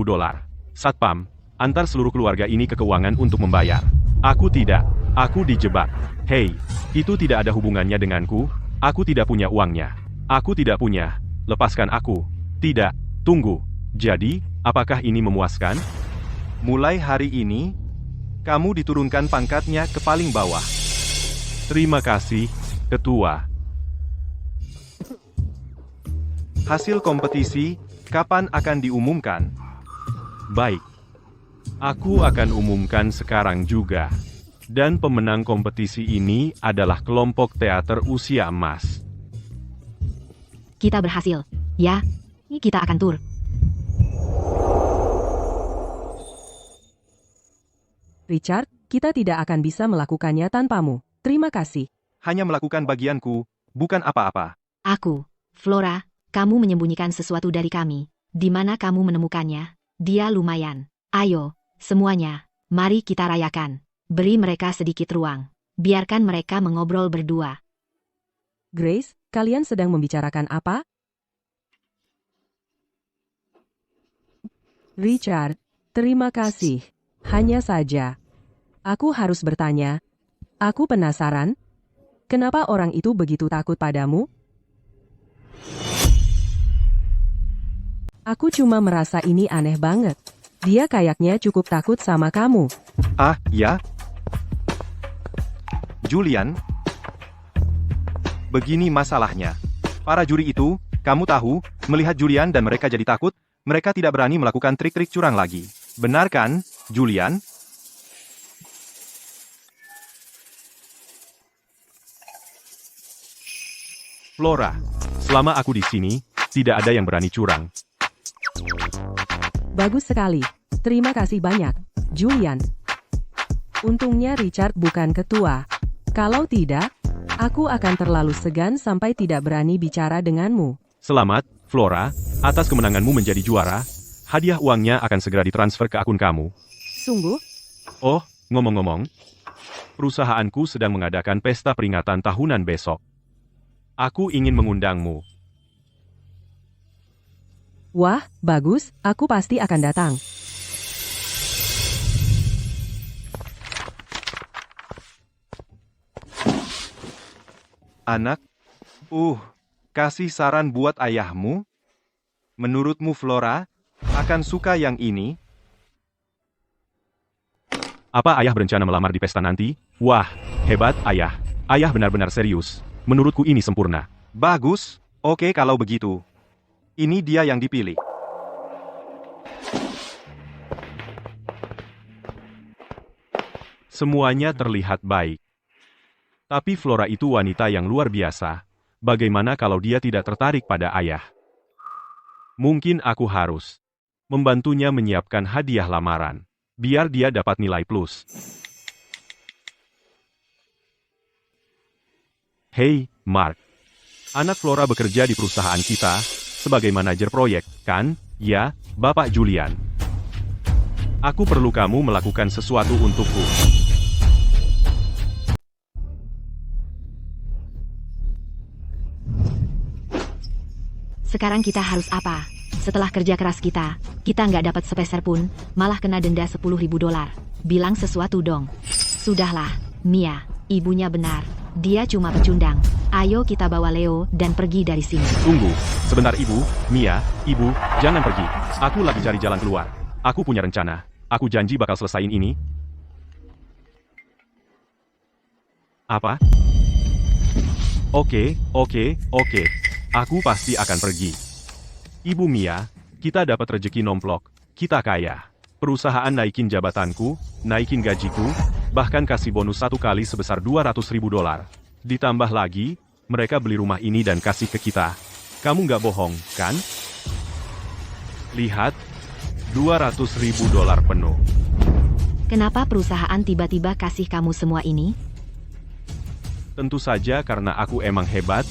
Satpam, antar seluruh keluarga ini ke keuangan untuk membayar. Aku tidak, aku dijebak. Hei, itu tidak ada hubungannya denganku, aku tidak punya uangnya. Aku tidak punya, lepaskan aku. Tidak, tunggu. Jadi, apakah ini memuaskan? Mulai hari ini, kamu diturunkan pangkatnya ke paling bawah. Terima kasih, Ketua. Hasil kompetisi, kapan akan diumumkan? Baik. Aku akan umumkan sekarang juga. Dan pemenang kompetisi ini adalah kelompok teater usia emas. Kita berhasil. Ya, kita akan tur. Richard, kita tidak akan bisa melakukannya tanpamu. Terima kasih. Hanya melakukan bagianku, bukan apa-apa. Aku, Flora, kamu menyembunyikan sesuatu dari kami. Di mana kamu menemukannya? Dia lumayan. Ayo, semuanya, mari kita rayakan. Beri mereka sedikit ruang. Biarkan mereka mengobrol berdua. Grace, kalian sedang membicarakan apa? Richard, terima kasih. Hanya saja, aku harus bertanya. Aku penasaran, kenapa orang itu begitu takut padamu? Aku cuma merasa ini aneh banget. Dia kayaknya cukup takut sama kamu. Ah, ya? Julian? Begini masalahnya. Para juri itu, kamu tahu, melihat Julian dan mereka jadi takut, mereka tidak berani melakukan trik-trik curang lagi. Benar kan, Julian? Flora, selama aku di sini, Tidak ada yang berani curang. Bagus sekali. Terima kasih banyak, Julian. Untungnya Richard bukan ketua. Kalau tidak, aku akan terlalu segan sampai tidak berani bicara denganmu. Selamat, Flora, atas kemenanganmu menjadi juara. Hadiah uangnya akan segera ditransfer ke akun kamu. Sungguh? Oh, ngomong-ngomong, perusahaanku sedang mengadakan pesta peringatan tahunan besok. Aku ingin mengundangmu. Wah, bagus, aku pasti akan datang. Anak, kasih saran buat ayahmu? Menurutmu Flora, akan suka yang ini? Apa ayah berencana melamar di pesta nanti? Wah, hebat ayah. Ayah benar-benar serius. Menurutku ini sempurna. Bagus, oke kalau begitu. Ini dia yang dipilih. Semuanya terlihat baik. Tapi Flora itu wanita yang luar biasa. Bagaimana kalau dia tidak tertarik pada ayah? Mungkin aku harus membantunya menyiapkan hadiah lamaran, biar dia dapat nilai plus. Hei, Mark. Anak Flora bekerja di perusahaan kita sebagai manajer proyek, kan? Ya, Bapak Julian. Aku perlu kamu melakukan sesuatu untukku. Sekarang kita harus apa? Setelah kerja keras kita nggak dapat sepeser pun, malah kena denda $10.000. Bilang sesuatu dong. Sudahlah, Mia, ibunya benar. Dia cuma pecundang. Ayo kita bawa Leo dan pergi dari sini. Tunggu, sebentar Ibu, Mia, Ibu, jangan pergi. Aku lagi cari jalan keluar. Aku punya rencana. Aku janji bakal selesain ini. Apa? Oke. Aku pasti akan pergi. Ibu Mia, kita dapat rejeki nomplok. Kita kaya. Perusahaan naikin jabatanku, naikin gajiku, bahkan kasih bonus 1 kali sebesar $200.000. Ditambah lagi, mereka beli rumah ini dan kasih ke kita. Kamu nggak bohong, kan? Lihat, $200.000 penuh. Kenapa perusahaan tiba-tiba kasih kamu semua ini? Tentu saja karena aku emang hebat,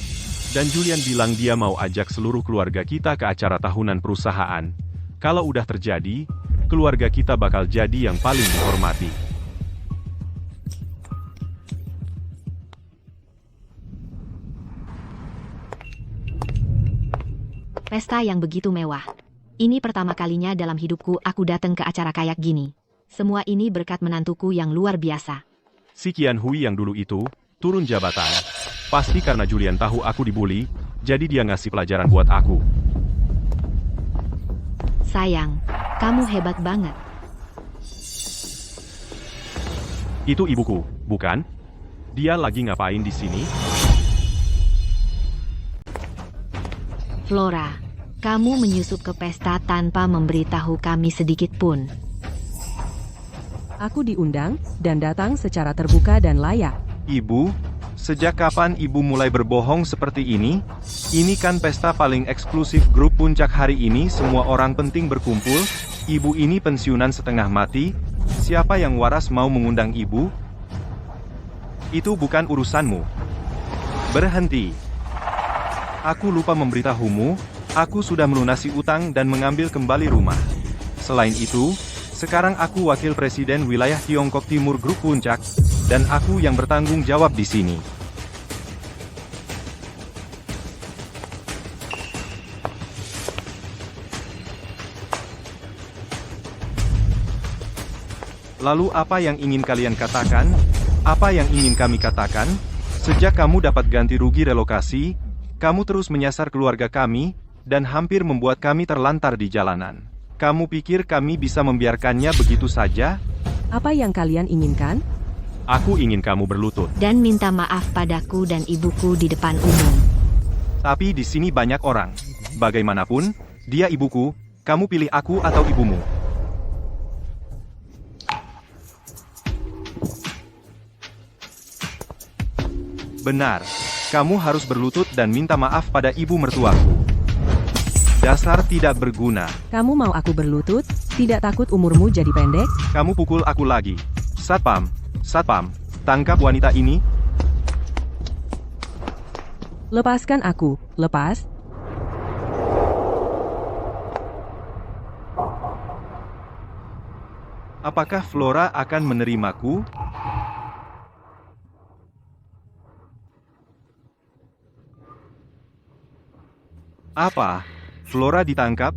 dan Julian bilang dia mau ajak seluruh keluarga kita ke acara tahunan perusahaan. Kalau udah terjadi, keluarga kita bakal jadi yang paling dihormati. Pesta yang begitu mewah. Ini pertama kalinya dalam hidupku aku datang ke acara kayak gini. Semua ini berkat menantuku yang luar biasa. Si Qian Hui yang dulu itu, turun jabatan. Pasti karena Julian tahu aku dibully, jadi dia ngasih pelajaran buat aku. Sayang, kamu hebat banget. Itu ibuku, bukan? Dia lagi ngapain di sini? Flora, kamu menyusup ke pesta tanpa memberitahu kami sedikit pun. Aku diundang dan datang secara terbuka dan layak. Ibu, sejak kapan ibu mulai berbohong seperti ini? Ini kan pesta paling eksklusif grup puncak hari ini, semua orang penting berkumpul. Ibu ini pensiunan setengah mati. Siapa yang waras mau mengundang ibu? Itu bukan urusanmu. Berhenti. Aku lupa memberitahumu, aku sudah melunasi utang dan mengambil kembali rumah. Selain itu, sekarang aku wakil presiden wilayah Tiongkok Timur Grup Puncak, dan aku yang bertanggung jawab di sini. Lalu apa yang ingin kalian katakan? Apa yang ingin kami katakan? Sejak kamu dapat ganti rugi relokasi, kamu terus menyasar keluarga kami, dan hampir membuat kami terlantar di jalanan. Kamu pikir kami bisa membiarkannya begitu saja? Apa yang kalian inginkan? Aku ingin kamu berlutut. Dan minta maaf padaku dan ibuku di depan umum. Tapi di sini banyak orang. Bagaimanapun, dia ibuku, kamu pilih aku atau ibumu. Benar, kamu harus berlutut dan minta maaf pada ibu mertuaku. Dasar tidak berguna. Kamu mau aku berlutut? Tidak takut umurmu jadi pendek? Kamu pukul aku lagi. Satpam, Satpam, tangkap wanita ini. Lepaskan aku, lepas. Apakah Flora akan menerimaku? Apa? Flora ditangkap?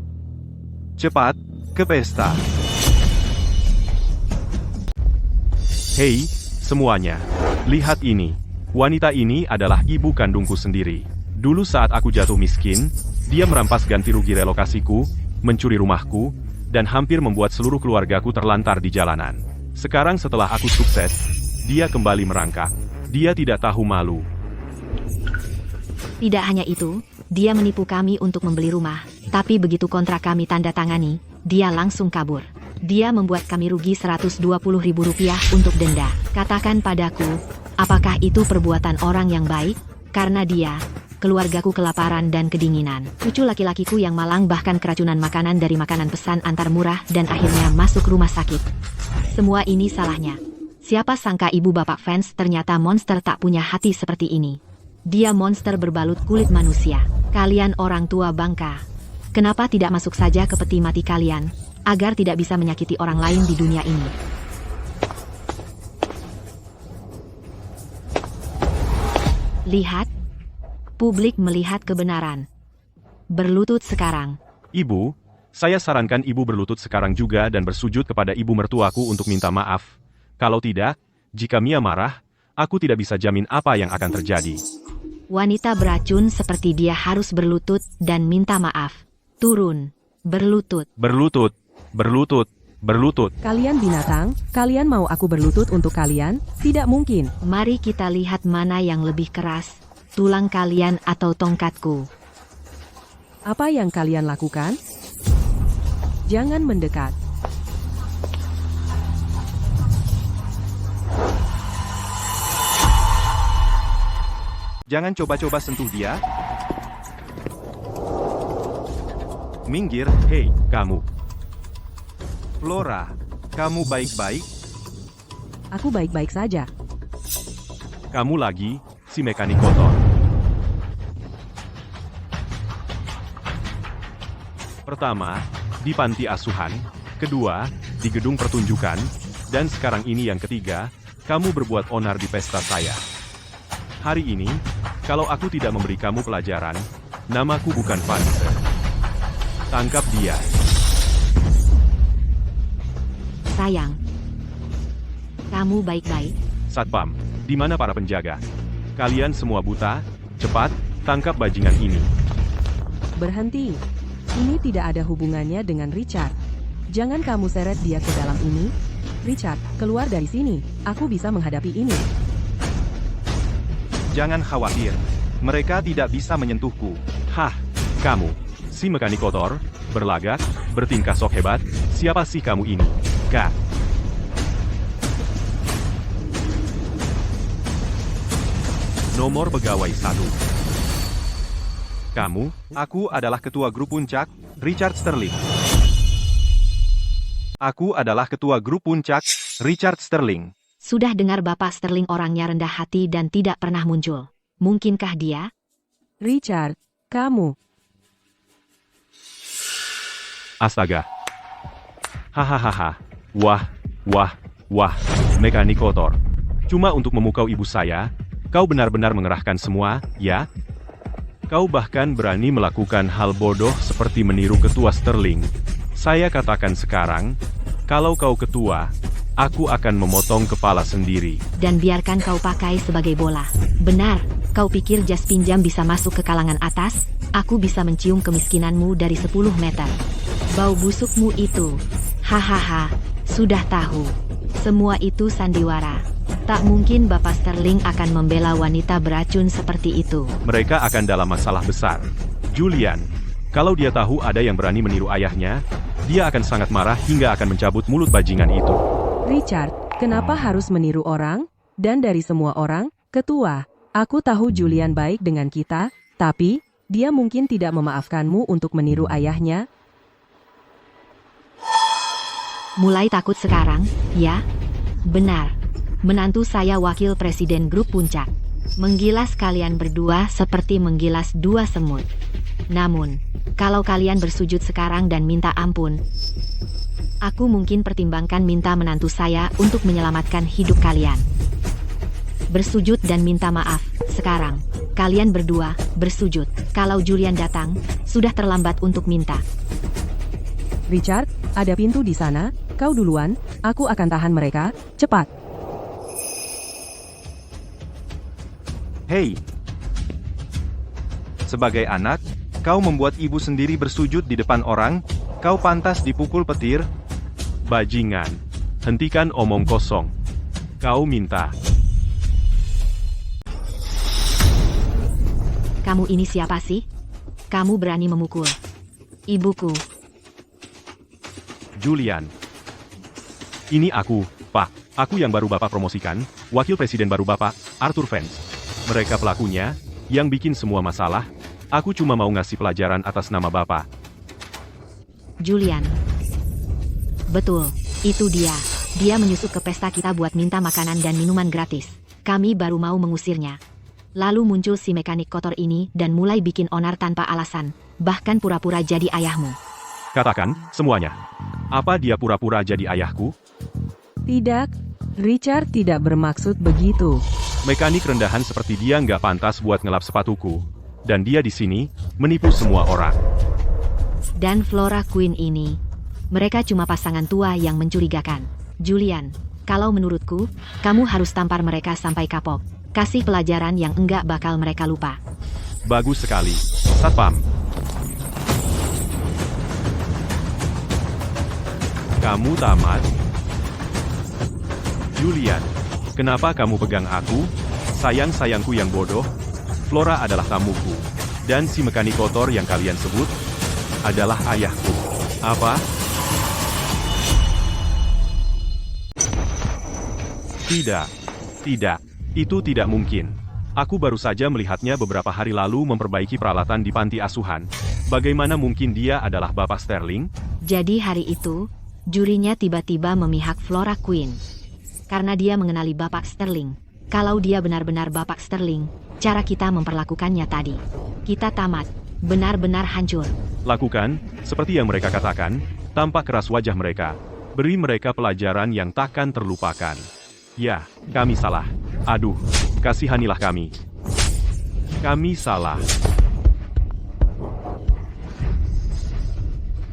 Cepat, ke pesta. Hei, semuanya. Lihat ini. Wanita ini adalah ibu kandungku sendiri. Dulu saat aku jatuh miskin, dia merampas ganti rugi relokasiku, mencuri rumahku, dan hampir membuat seluruh keluargaku terlantar di jalanan. Sekarang setelah aku sukses, dia kembali merangkak. Dia tidak tahu malu. Tidak hanya itu, dia menipu kami untuk membeli rumah, tapi begitu kontrak kami tanda tangani, dia langsung kabur. Dia membuat kami rugi Rp120.000 untuk denda. Katakan padaku, apakah itu perbuatan orang yang baik? Karena dia, keluargaku kelaparan dan kedinginan. Cucu laki-lakiku yang malang bahkan keracunan makanan dari makanan pesan antar murah dan akhirnya masuk rumah sakit. Semua ini salahnya. Siapa sangka ibu bapak fans ternyata monster tak punya hati seperti ini. Dia monster berbalut kulit manusia. Kalian orang tua bangka. Kenapa tidak masuk saja ke peti mati kalian, agar tidak bisa menyakiti orang lain di dunia ini? Lihat. Publik melihat kebenaran. Berlutut sekarang. Ibu, saya sarankan ibu berlutut sekarang juga dan bersujud kepada ibu mertuaku untuk minta maaf. Kalau tidak, jika Mia marah, aku tidak bisa jamin apa yang akan terjadi. Wanita beracun seperti dia harus berlutut dan minta maaf. Turun. Berlutut. Berlutut, berlutut, berlutut. Kalian binatang, kalian mau aku berlutut untuk kalian? Tidak mungkin. Mari kita lihat mana yang lebih keras. Tulang kalian atau tongkatku. Apa yang kalian lakukan? Jangan mendekat. Jangan coba-coba sentuh dia. Minggir, Hei, kamu. Flora. Kamu baik-baik? Aku baik-baik saja. Kamu lagi, si mekanik kotor. Pertama, di panti asuhan. Kedua, di gedung pertunjukan. Dan sekarang ini yang ketiga, kamu berbuat onar di pesta saya. Hari ini, kalau aku tidak memberi kamu pelajaran, namaku bukan Vanessa. Tangkap dia. Sayang. Kamu baik-baik? Satpam, di mana para penjaga? Kalian semua buta? Cepat, tangkap bajingan ini. Berhenti. Ini tidak ada hubungannya dengan Richard. Jangan kamu seret dia ke dalam ini. Richard, keluar dari sini. Aku bisa menghadapi ini. Jangan khawatir. Mereka tidak bisa menyentuhku. Hah, kamu, si mekanik kotor, berlagak, bertingkah sok hebat, siapa sih kamu ini? Kak. Nomor pegawai 1. Kamu? Aku adalah ketua grup puncak, Richard Sterling. Aku adalah ketua grup puncak, Richard Sterling. Sudah dengar Bapak Sterling orangnya rendah hati dan tidak pernah muncul. Mungkinkah dia? Richard, kamu. Astaga. Hahaha. Wah, wah, wah. Mekanik kotor. Cuma untuk memukau ibu saya, kau benar-benar mengerahkan semua, ya? Kau bahkan berani melakukan hal bodoh seperti meniru ketua Sterling. Saya katakan sekarang, kalau kau ketua, aku akan memotong kepala sendiri. Dan biarkan kau pakai sebagai bola. Benar, kau pikir jas pinjam bisa masuk ke kalangan atas? Aku bisa mencium kemiskinanmu dari 10 meter. Bau busukmu itu. Hahaha, sudah tahu. Semua itu sandiwara. Tak mungkin Bapak Sterling akan membela wanita beracun seperti itu. Mereka akan dalam masalah besar. Julian, kalau dia tahu ada yang berani meniru ayahnya, dia akan sangat marah hingga akan mencabut mulut bajingan itu. Richard, kenapa harus meniru orang? Dan dari semua orang, ketua, aku tahu Julian baik dengan kita, tapi Dia mungkin tidak memaafkanmu untuk meniru ayahnya. Mulai takut sekarang, ya? Benar. Menantu saya wakil presiden grup puncak. Menggilas kalian berdua seperti menggilas dua semut. Namun, kalau kalian bersujud sekarang dan minta ampun, aku mungkin pertimbangkan minta menantu saya untuk menyelamatkan hidup kalian. Bersujud dan minta maaf, sekarang. Kalian berdua, bersujud. Kalau Julian datang, sudah terlambat untuk minta. Richard, ada pintu di sana. Kau duluan, aku akan tahan mereka. Cepat. Hei! Sebagai anak, kau membuat ibu sendiri bersujud di depan orang, kau pantas dipukul petir. Bajingan, hentikan omong kosong. Kau minta. Kamu ini siapa sih? Kamu berani memukul ibuku. Julian. Ini aku, Pak. Aku yang baru Bapak promosikan, wakil presiden baru Bapak, Arthur Vance. Mereka pelakunya, yang bikin semua masalah. Aku cuma mau ngasih pelajaran atas nama Bapak. Julian. Betul, itu dia. Dia menyusup ke pesta kita buat minta makanan dan minuman gratis. Kami baru mau mengusirnya. Lalu muncul si mekanik kotor ini dan mulai bikin onar tanpa alasan, bahkan pura-pura jadi ayahmu. Katakan, semuanya. Apa dia pura-pura jadi ayahku? Tidak, Richard tidak bermaksud begitu. Mekanik rendahan seperti dia nggak pantas buat ngelap sepatuku. Dan dia di sini, menipu semua orang. Dan Flora Queen ini, mereka cuma pasangan tua yang mencurigakan. Julian, kalau menurutku, kamu harus tampar mereka sampai kapok. Kasih pelajaran yang enggak bakal mereka lupa. Bagus sekali, Satpam. Kamu tamat. Julian, kenapa kamu pegang aku? Sayang-sayangku yang bodoh. Flora adalah tamuku. Dan si mekanik kotor yang kalian sebut adalah ayahku. Apa? Tidak. Tidak. Itu tidak mungkin. Aku baru saja melihatnya beberapa hari lalu memperbaiki peralatan di panti asuhan. Bagaimana mungkin dia adalah Bapak Sterling? Jadi hari itu, jurinya tiba-tiba memihak Flora Queen. Karena dia mengenali Bapak Sterling. Kalau dia benar-benar Bapak Sterling, cara kita memperlakukannya tadi. Kita tamat. Benar-benar hancur. Lakukan, seperti yang mereka katakan, tampak keras wajah mereka. Beri mereka pelajaran yang takkan terlupakan. Ya, kami salah. Aduh, kasihanilah kami. Kami salah.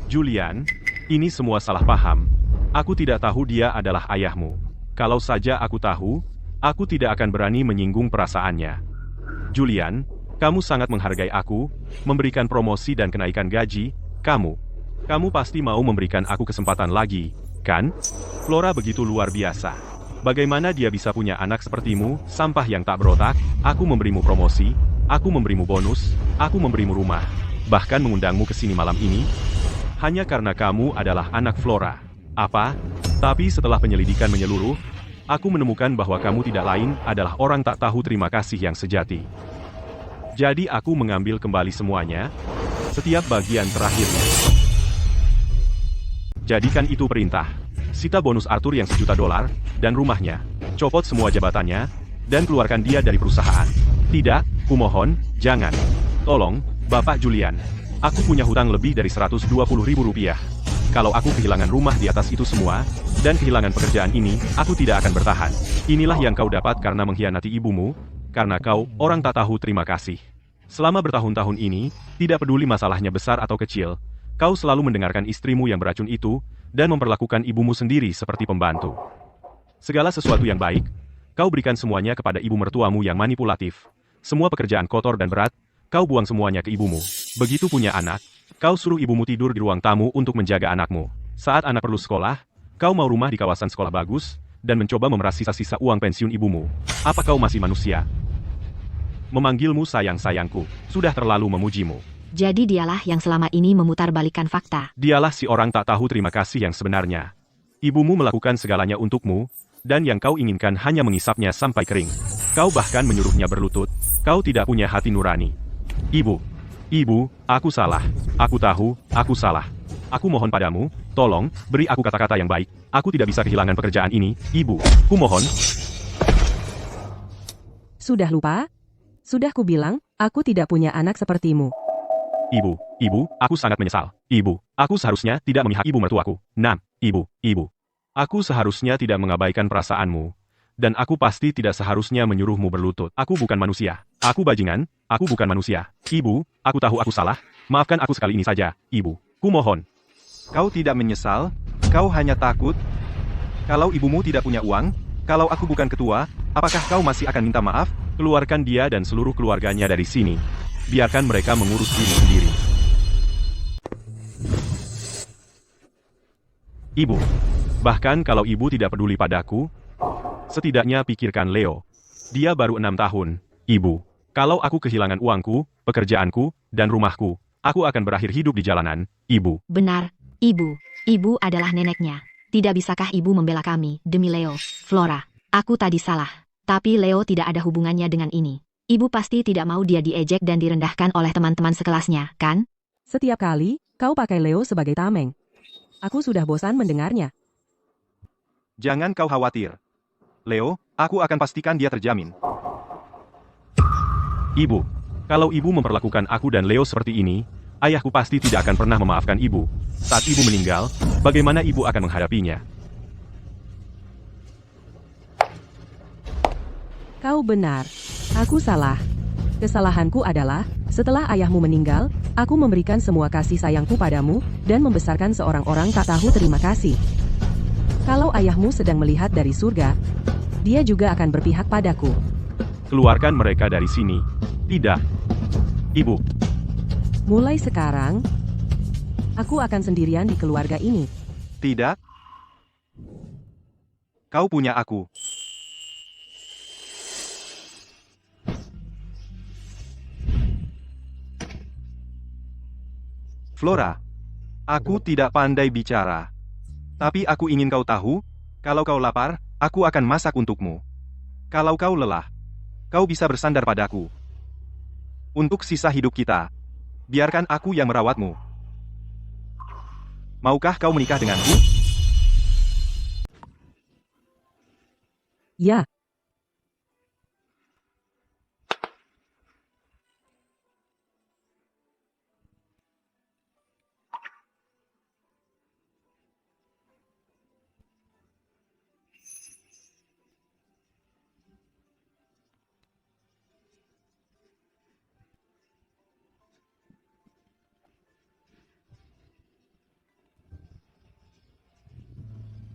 Julian, ini semua salah paham. Aku tidak tahu dia adalah ayahmu. Kalau saja aku tahu, aku tidak akan berani menyinggung perasaannya. Julian, kamu sangat menghargai aku, memberikan promosi dan kenaikan gaji. Kamu pasti mau memberikan aku kesempatan lagi, kan? Flora begitu luar biasa. Bagaimana dia bisa punya anak sepertimu, sampah yang tak berotak? Aku memberimu promosi, aku memberimu bonus, aku memberimu rumah, bahkan mengundangmu ke sini malam ini, hanya karena kamu adalah anak Flora. Apa? Tapi setelah penyelidikan menyeluruh, aku menemukan bahwa kamu tidak lain adalah orang tak tahu terima kasih yang sejati. Jadi aku mengambil kembali semuanya, setiap bagian terakhirnya. Jadikan itu perintah. Sita bonus Arthur yang $1 juta dan rumahnya. Copot semua jabatannya, dan keluarkan dia dari perusahaan. Tidak, kumohon, jangan. Tolong, Bapak Julian. Aku punya hutang lebih dari Rp120.000. Kalau aku kehilangan rumah di atas itu semua, dan kehilangan pekerjaan ini, aku tidak akan bertahan. Inilah yang kau dapat karena mengkhianati ibumu, karena kau, orang tak tahu terima kasih. Selama bertahun-tahun ini, tidak peduli masalahnya besar atau kecil, kau selalu mendengarkan istrimu yang beracun itu, dan memperlakukan ibumu sendiri seperti pembantu. Segala sesuatu yang baik, kau berikan semuanya kepada ibu mertuamu yang manipulatif. Semua pekerjaan kotor dan berat, kau buang semuanya ke ibumu. Begitu punya anak, kau suruh ibumu tidur di ruang tamu untuk menjaga anakmu. Saat anak perlu sekolah, kau mau rumah di kawasan sekolah bagus, dan mencoba memeras sisa-sisa uang pensiun ibumu. Apa kau masih manusia? Memanggilmu sayang-sayangku, sudah terlalu memujimu. Jadi dialah yang selama ini memutarbalikkan fakta. Dialah si orang tak tahu terima kasih yang sebenarnya. Ibumu melakukan segalanya untukmu, dan yang kau inginkan hanya mengisapnya sampai kering. Kau bahkan menyuruhnya berlutut. Kau tidak punya hati nurani. Ibu, aku salah. Aku tahu, aku salah. Aku mohon padamu, tolong, beri aku kata-kata yang baik. Aku tidak bisa kehilangan pekerjaan ini, Ibu. Kumohon. Sudah lupa? Sudah kubilang, aku tidak punya anak sepertimu. Ibu, aku sangat menyesal. Ibu, aku seharusnya tidak memihak ibu mertuaku. Ibu. Aku seharusnya tidak mengabaikan perasaanmu. Dan aku pasti tidak seharusnya menyuruhmu berlutut. Aku bukan manusia. Aku bajingan, aku bukan manusia. Ibu, aku tahu aku salah. Maafkan aku sekali ini saja, Ibu. Kumohon. Kau tidak menyesal, kau hanya takut. Kalau ibumu tidak punya uang, kalau aku bukan ketua, apakah kau masih akan minta maaf? Keluarkan dia dan seluruh keluarganya dari sini. Biarkan mereka mengurus diri sendiri. Ibu, bahkan kalau ibu tidak peduli padaku, setidaknya pikirkan Leo. Dia baru 6 tahun, Ibu. Kalau aku kehilangan uangku, pekerjaanku, dan rumahku, aku akan berakhir hidup di jalanan, Ibu. Benar, Ibu. Ibu adalah neneknya. Tidak bisakah Ibu membela kami demi Leo, Flora? Aku tadi salah. Tapi Leo tidak ada hubungannya dengan ini. Ibu pasti tidak mau dia diejek dan direndahkan oleh teman-teman sekelasnya, kan? Setiap kali, kau pakai Leo sebagai tameng. Aku sudah bosan mendengarnya. Jangan kau khawatir. Leo, aku akan pastikan dia terjamin. Ibu, kalau ibu memperlakukan aku dan Leo seperti ini, ayahku pasti tidak akan pernah memaafkan ibu. Saat ibu meninggal, bagaimana ibu akan menghadapinya? Kau benar. Aku salah. Kesalahanku adalah, setelah ayahmu meninggal, aku memberikan semua kasih sayangku padamu, dan membesarkan seorang orang tak tahu terima kasih. Kalau ayahmu sedang melihat dari surga, dia juga akan berpihak padaku. Keluarkan mereka dari sini. Tidak. Ibu. Mulai sekarang, aku akan sendirian di keluarga ini. Tidak. Kau punya aku. Flora, aku tidak pandai bicara. Tapi aku ingin kau tahu, kalau kau lapar, aku akan masak untukmu. Kalau kau lelah, kau bisa bersandar padaku. Untuk sisa hidup kita, biarkan aku yang merawatmu. Maukah kau menikah denganku? Ya.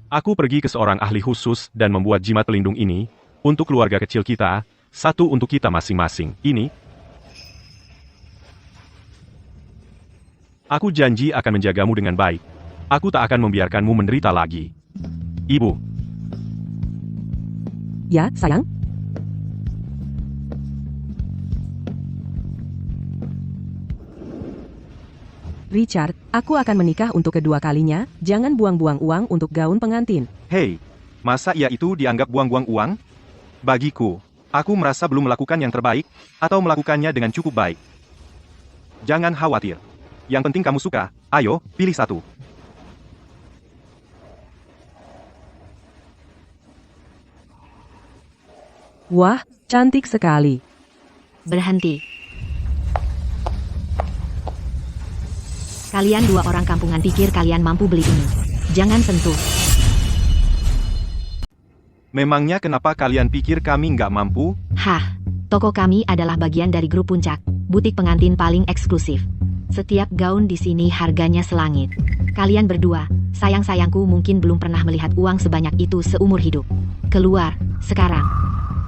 Aku pergi ke seorang ahli khusus dan membuat jimat pelindung ini, untuk keluarga kecil kita, satu untuk kita masing-masing. Ini. Aku janji akan menjagamu dengan baik. Aku tak akan membiarkanmu menderita lagi. Ibu. Ya, sayang. Richard, aku akan menikah untuk kedua kalinya, jangan buang-buang uang untuk gaun pengantin. Hei, masa ia itu dianggap buang-buang uang? Bagiku, aku merasa belum melakukan yang terbaik, atau melakukannya dengan cukup baik. Jangan khawatir. Yang penting kamu suka, ayo, pilih satu. Wah, cantik sekali. Berhenti. Kalian dua orang kampungan pikir kalian mampu beli ini. Jangan sentuh. Memangnya kenapa kalian pikir kami nggak mampu? Hah, toko kami adalah bagian dari grup Puncak, butik pengantin paling eksklusif. Setiap gaun di sini harganya selangit. Kalian berdua, sayang-sayangku mungkin belum pernah melihat uang sebanyak itu seumur hidup. Keluar, sekarang.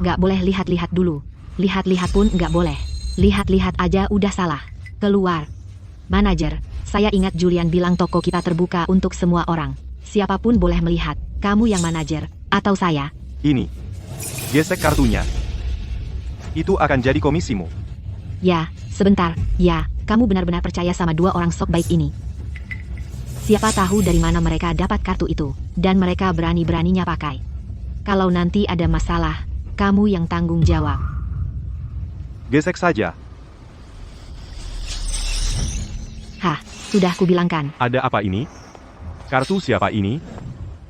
Nggak boleh lihat-lihat dulu. Lihat-lihat pun nggak boleh. Lihat-lihat aja udah salah. Keluar. Manajer, saya ingat Julian bilang toko kita terbuka untuk semua orang. Siapapun boleh melihat. Kamu yang manajer, atau saya. Ini. Gesek kartunya. Itu akan jadi komisimu. Ya, sebentar. Ya, kamu benar-benar percaya sama dua orang sok baik ini. Siapa tahu dari mana mereka dapat kartu itu, dan mereka berani-beraninya pakai. Kalau nanti ada masalah, kamu yang tanggung jawab. Gesek saja. Sudah kubilangkan. Ada apa ini? Kartu siapa ini?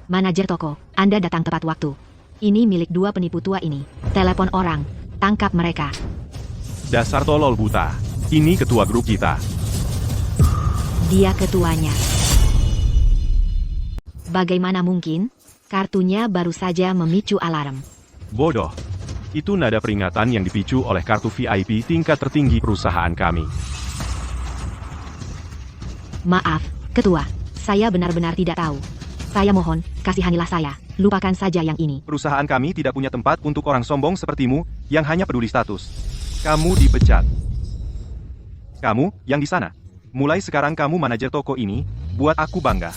Manajer toko, Anda datang tepat waktu. Ini milik dua penipu tua ini. Telepon orang, tangkap mereka. Dasar tolol buta. Ini ketua grup kita. Dia ketuanya. Bagaimana mungkin? Kartunya baru saja memicu alarm. Bodoh. Itu nada peringatan yang dipicu oleh kartu VIP tingkat tertinggi perusahaan kami. Maaf, ketua. Saya benar-benar tidak tahu. Saya mohon, kasihanilah saya. Lupakan saja yang ini. Perusahaan kami tidak punya tempat untuk orang sombong sepertimu yang hanya peduli status. Kamu dipecat. Kamu, yang di sana. Mulai sekarang kamu manajer toko ini, buat aku bangga.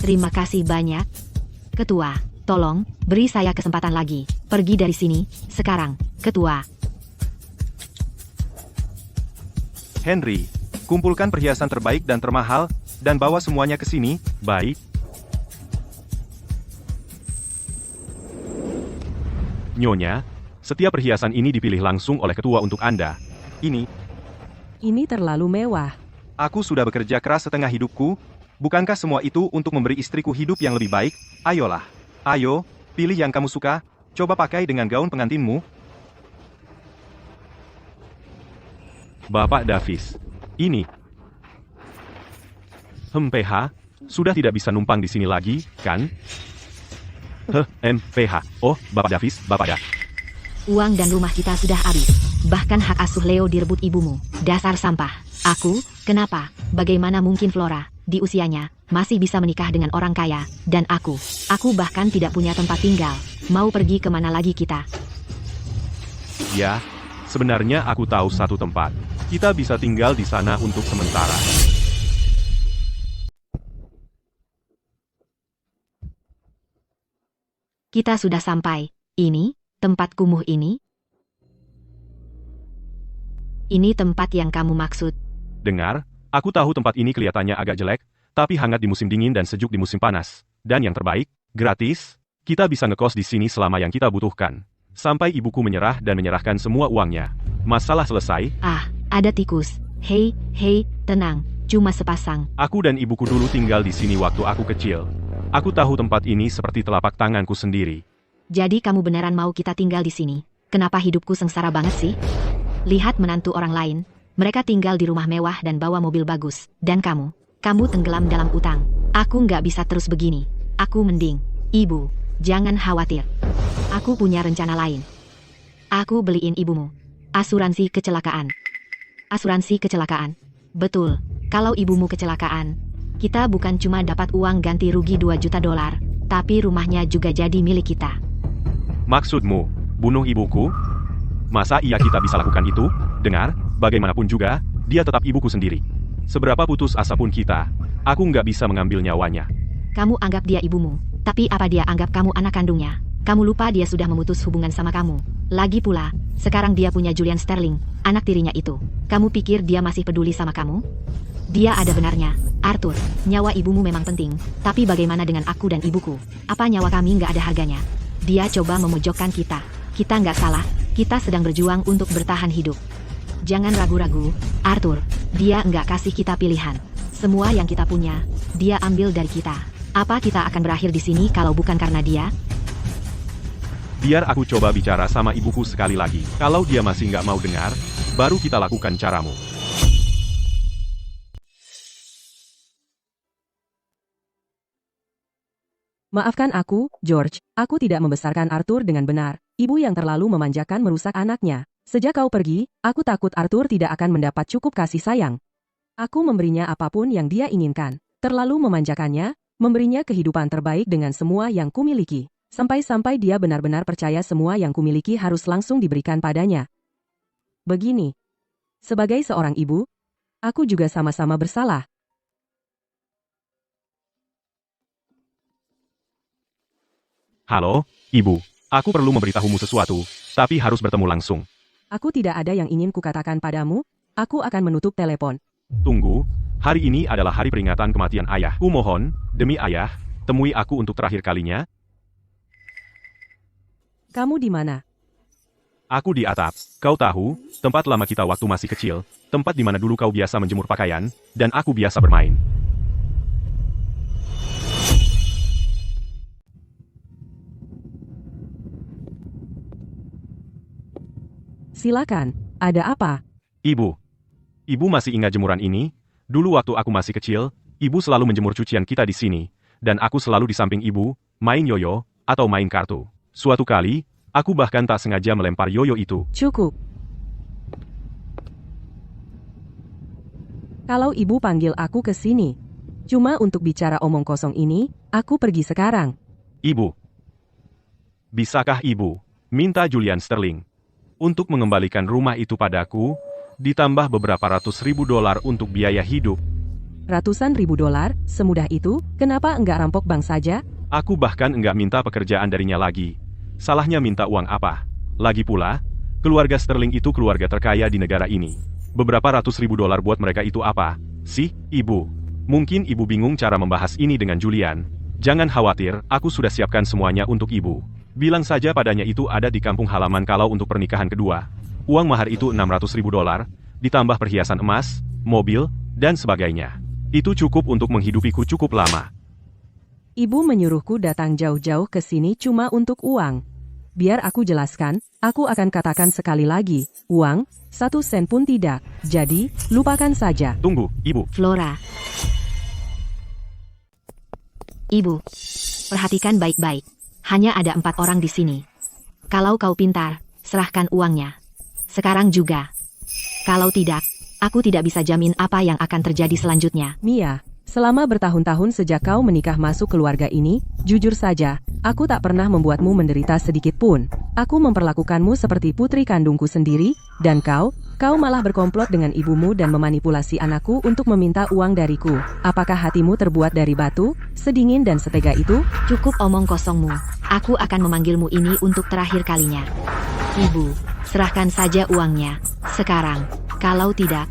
Terima kasih banyak. Ketua, tolong, beri saya kesempatan lagi. Pergi dari sini, sekarang, ketua. Henry, kumpulkan perhiasan terbaik dan termahal, dan bawa semuanya ke sini. Baik. Nyonya, setiap perhiasan ini dipilih langsung oleh ketua untuk Anda. Ini terlalu mewah. Aku sudah bekerja keras setengah hidupku. Bukankah semua itu untuk memberi istriku hidup yang lebih baik? Ayolah. Ayo, pilih yang kamu suka. Coba pakai dengan gaun pengantinmu. Bapak Davis. Ini. PH, sudah tidak bisa numpang di sini lagi, kan? PH. Oh, Bapak Davis, Bapak ya. Uang dan rumah kita sudah habis. Bahkan hak asuh Leo direbut ibumu. Dasar sampah. Aku, kenapa? Bagaimana mungkin Flora, di usianya, masih bisa menikah dengan orang kaya, dan aku bahkan tidak punya tempat tinggal. Mau pergi kemana lagi kita? Ya, sebenarnya aku tahu satu tempat. Kita bisa tinggal di sana untuk sementara. Kita sudah sampai. Ini, tempat kumuh ini? Ini tempat yang kamu maksud. Dengar, aku tahu tempat ini kelihatannya agak jelek, tapi hangat di musim dingin dan sejuk di musim panas. Dan yang terbaik, gratis. Kita bisa ngekos di sini selama yang kita butuhkan. Sampai ibuku menyerah dan menyerahkan semua uangnya. Masalah selesai. Ah, ada tikus. Hei, tenang. Cuma sepasang. Aku dan ibuku dulu tinggal di sini waktu aku kecil. Aku tahu tempat ini seperti telapak tanganku sendiri. Jadi kamu beneran mau kita tinggal di sini? Kenapa hidupku sengsara banget sih? Lihat menantu orang lain. Mereka tinggal di rumah mewah dan bawa mobil bagus. Dan kamu tenggelam dalam utang. Aku nggak bisa terus begini. Aku mending. Ibu, jangan khawatir. Aku punya rencana lain. Aku beliin ibumu asuransi kecelakaan. Asuransi kecelakaan. Betul, kalau ibumu kecelakaan, kita bukan cuma dapat uang ganti rugi 2 juta dolar, tapi rumahnya juga jadi milik kita. Maksudmu, bunuh ibuku? Masa iya kita bisa lakukan itu? Dengar, bagaimanapun juga, dia tetap ibuku sendiri. Seberapa putus asa pun kita, aku nggak bisa mengambil nyawanya. Kamu anggap dia ibumu, tapi apa dia anggap kamu anak kandungnya? Kamu lupa dia sudah memutus hubungan sama kamu. Lagi pula, sekarang dia punya Julian Sterling, anak tirinya itu. Kamu pikir dia masih peduli sama kamu? Dia ada benarnya. Arthur, nyawa ibumu memang penting, tapi bagaimana dengan aku dan ibuku? Apa nyawa kami nggak ada harganya? Dia coba memojokkan kita. Kita nggak salah, kita sedang berjuang untuk bertahan hidup. Jangan ragu-ragu, Arthur, dia nggak kasih kita pilihan. Semua yang kita punya, dia ambil dari kita. Apa kita akan berakhir di sini kalau bukan karena dia? Biar aku coba bicara sama ibuku sekali lagi. Kalau dia masih nggak mau dengar, baru kita lakukan caramu. Maafkan aku, George. Aku tidak membesarkan Arthur dengan benar. Ibu yang terlalu memanjakan merusak anaknya. Sejak kau pergi, aku takut Arthur tidak akan mendapat cukup kasih sayang. Aku memberinya apapun yang dia inginkan. Terlalu memanjakannya, memberinya kehidupan terbaik dengan semua yang kumiliki. Sampai-sampai dia benar-benar percaya semua yang kumiliki harus langsung diberikan padanya. Begini. Sebagai seorang ibu, aku juga sama-sama bersalah. Halo, Ibu. Aku perlu memberitahumu sesuatu, tapi harus bertemu langsung. Aku tidak ada yang ingin kukatakan padamu. Aku akan menutup telepon. Tunggu, hari ini adalah hari peringatan kematian ayah. Kumohon, demi ayah, temui aku untuk terakhir kalinya. Kamu di mana? Aku di atap. Kau tahu, tempat lama kita waktu masih kecil, tempat di mana dulu kau biasa menjemur pakaian, dan aku biasa bermain. Silakan, ada apa? Ibu. Ibu masih ingat jemuran ini? Dulu waktu aku masih kecil, ibu selalu menjemur cucian kita di sini, dan aku selalu di samping ibu, main yoyo, atau main kartu. Suatu kali, aku bahkan tak sengaja melempar yoyo itu. Cukup. Kalau ibu panggil aku ke sini, cuma untuk bicara omong kosong ini, aku pergi sekarang. Ibu. Bisakah ibu minta Julian Sterling untuk mengembalikan rumah itu padaku, ditambah beberapa ratus ribu dolar untuk biaya hidup? Ratusan ribu dolar, semudah itu, kenapa enggak rampok bank saja? Aku bahkan enggak minta pekerjaan darinya lagi. Salahnya minta uang apa? Lagi pula, keluarga Sterling itu keluarga terkaya di negara ini. Beberapa ratus ribu dolar buat mereka itu apa? Sih, ibu. Mungkin ibu bingung cara membahas ini dengan Julian. Jangan khawatir, aku sudah siapkan semuanya untuk ibu. Bilang saja padanya itu ada di kampung halaman kalau untuk pernikahan kedua. Uang mahar itu 600 ribu dolar, ditambah perhiasan emas, mobil, dan sebagainya. Itu cukup untuk menghidupiku cukup lama. Ibu menyuruhku datang jauh-jauh ke sini cuma untuk uang. Biar aku jelaskan, aku akan katakan sekali lagi, uang, 1 sen pun tidak. Jadi, lupakan saja. Tunggu, ibu. Flora. Ibu, perhatikan baik-baik. Hanya ada 4 orang di sini. Kalau kau pintar, serahkan uangnya. Sekarang juga. Kalau tidak, aku tidak bisa jamin apa yang akan terjadi selanjutnya. Mia, selama bertahun-tahun sejak kau menikah masuk keluarga ini, jujur saja, aku tak pernah membuatmu menderita sedikit pun. Aku memperlakukanmu seperti putri kandungku sendiri, dan kau malah berkomplot dengan ibumu dan memanipulasi anakku untuk meminta uang dariku. Apakah hatimu terbuat dari batu, sedingin dan setega itu? Cukup omong kosongmu. Aku akan memanggilmu ini untuk terakhir kalinya. Ibu, serahkan saja uangnya. Sekarang, kalau tidak,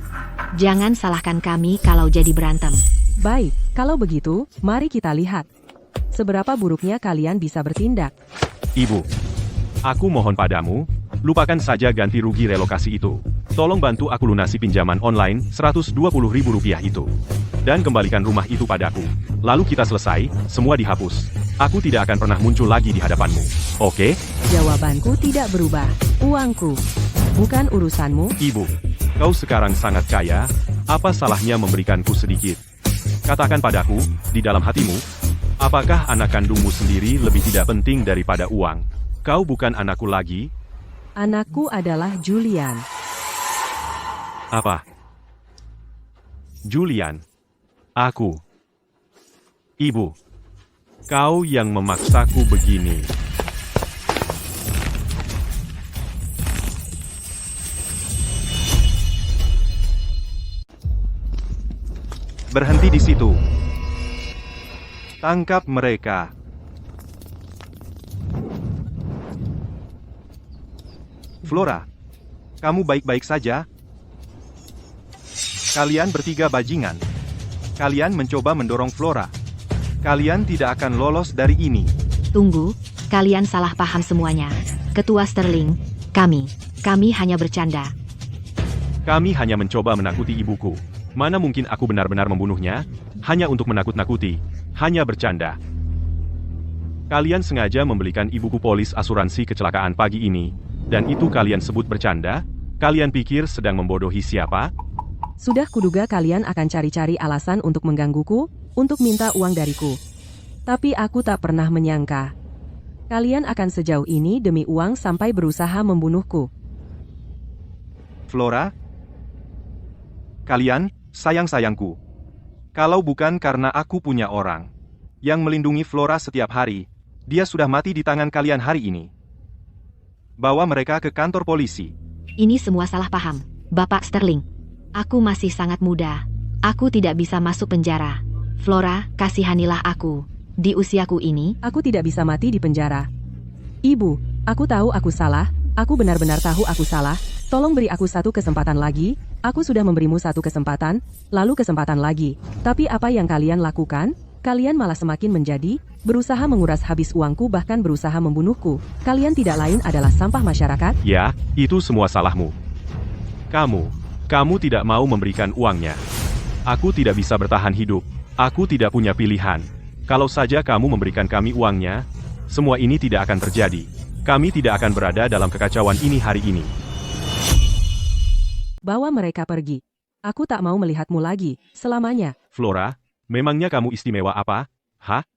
jangan salahkan kami kalau jadi berantem. Baik, kalau begitu, mari kita lihat. Seberapa buruknya kalian bisa bertindak. Ibu. Aku mohon padamu, lupakan saja ganti rugi relokasi itu. Tolong bantu aku lunasi pinjaman online 120 ribu rupiah itu. Dan kembalikan rumah itu padaku. Lalu kita selesai, semua dihapus. Aku tidak akan pernah muncul lagi di hadapanmu. Oke? Jawabanku tidak berubah. Uangku. Bukan urusanmu. Ibu, kau sekarang sangat kaya, apa salahnya memberikanku sedikit? Katakan padaku, di dalam hatimu, apakah anak kandungmu sendiri lebih tidak penting daripada uang? Kau bukan anakku lagi? Anakku adalah Julian. Apa? Julian. Aku. Ibu. Kau yang memaksaku begini. Berhenti di situ. Tangkap mereka. Flora, kamu baik-baik saja? Kalian bertiga bajingan. Kalian mencoba mendorong Flora. Kalian tidak akan lolos dari ini. Tunggu, kalian salah paham semuanya. Ketua Sterling, kami hanya bercanda. Kami hanya mencoba menakuti ibuku. Mana mungkin aku benar-benar membunuhnya? Hanya untuk menakut-nakuti. Hanya bercanda. Kalian sengaja membelikan ibuku polis asuransi kecelakaan pagi ini. Dan itu kalian sebut bercanda? Kalian pikir sedang membodohi siapa? Sudah kuduga kalian akan cari-cari alasan untuk menggangguku, untuk minta uang dariku. Tapi aku tak pernah menyangka. Kalian akan sejauh ini demi uang sampai berusaha membunuhku. Flora? Kalian, sayang-sayangku. Kalau bukan karena aku punya orang yang melindungi Flora setiap hari, dia sudah mati di tangan kalian hari ini. Bawa mereka ke kantor polisi. Ini semua salah paham, Bapak Sterling. Aku masih sangat muda. Aku tidak bisa masuk penjara. Flora, kasihanilah aku. Di usiaku ini, Aku tidak bisa mati di penjara. Ibu, aku tahu aku salah. Aku benar-benar tahu aku salah. Tolong beri aku 1 kesempatan lagi. Aku sudah memberimu 1 kesempatan, lalu kesempatan lagi. Tapi apa yang kalian lakukan? Kalian malah semakin menjadi Berusaha menguras habis uangku bahkan berusaha membunuhku. Kalian tidak lain adalah sampah masyarakat? Ya, itu semua salahmu. Kamu tidak mau memberikan uangnya. Aku tidak bisa bertahan hidup. Aku tidak punya pilihan. Kalau saja kamu memberikan kami uangnya, semua ini tidak akan terjadi. Kami tidak akan berada dalam kekacauan ini hari ini. Bawa mereka pergi. Aku tak mau melihatmu lagi, selamanya. Flora, memangnya kamu istimewa apa? Hah?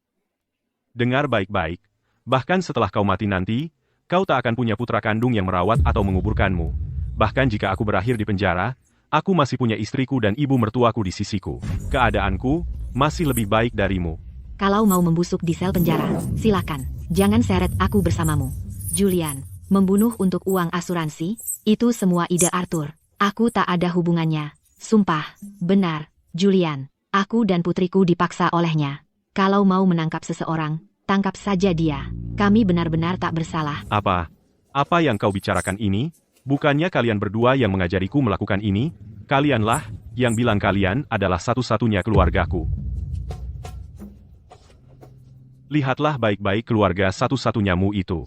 Dengar baik-baik. Bahkan setelah kau mati nanti, kau tak akan punya putra kandung yang merawat atau menguburkanmu. Bahkan jika aku berakhir di penjara, aku masih punya istriku dan ibu mertuaku di sisiku. Keadaanku masih lebih baik darimu. Kalau mau membusuk di sel penjara, silakan. Jangan seret aku bersamamu. Julian, membunuh untuk uang asuransi, itu semua ide Arthur. Aku tak ada hubungannya. Sumpah, benar, Julian. Aku dan putriku dipaksa olehnya. Kalau mau menangkap seseorang, tangkap saja dia. Kami benar-benar tak bersalah. Apa yang kau bicarakan ini? Bukannya kalian berdua yang mengajariku melakukan ini? Kalianlah yang bilang kalian adalah satu-satunya keluargaku. Lihatlah baik-baik keluarga satu-satunyamu itu.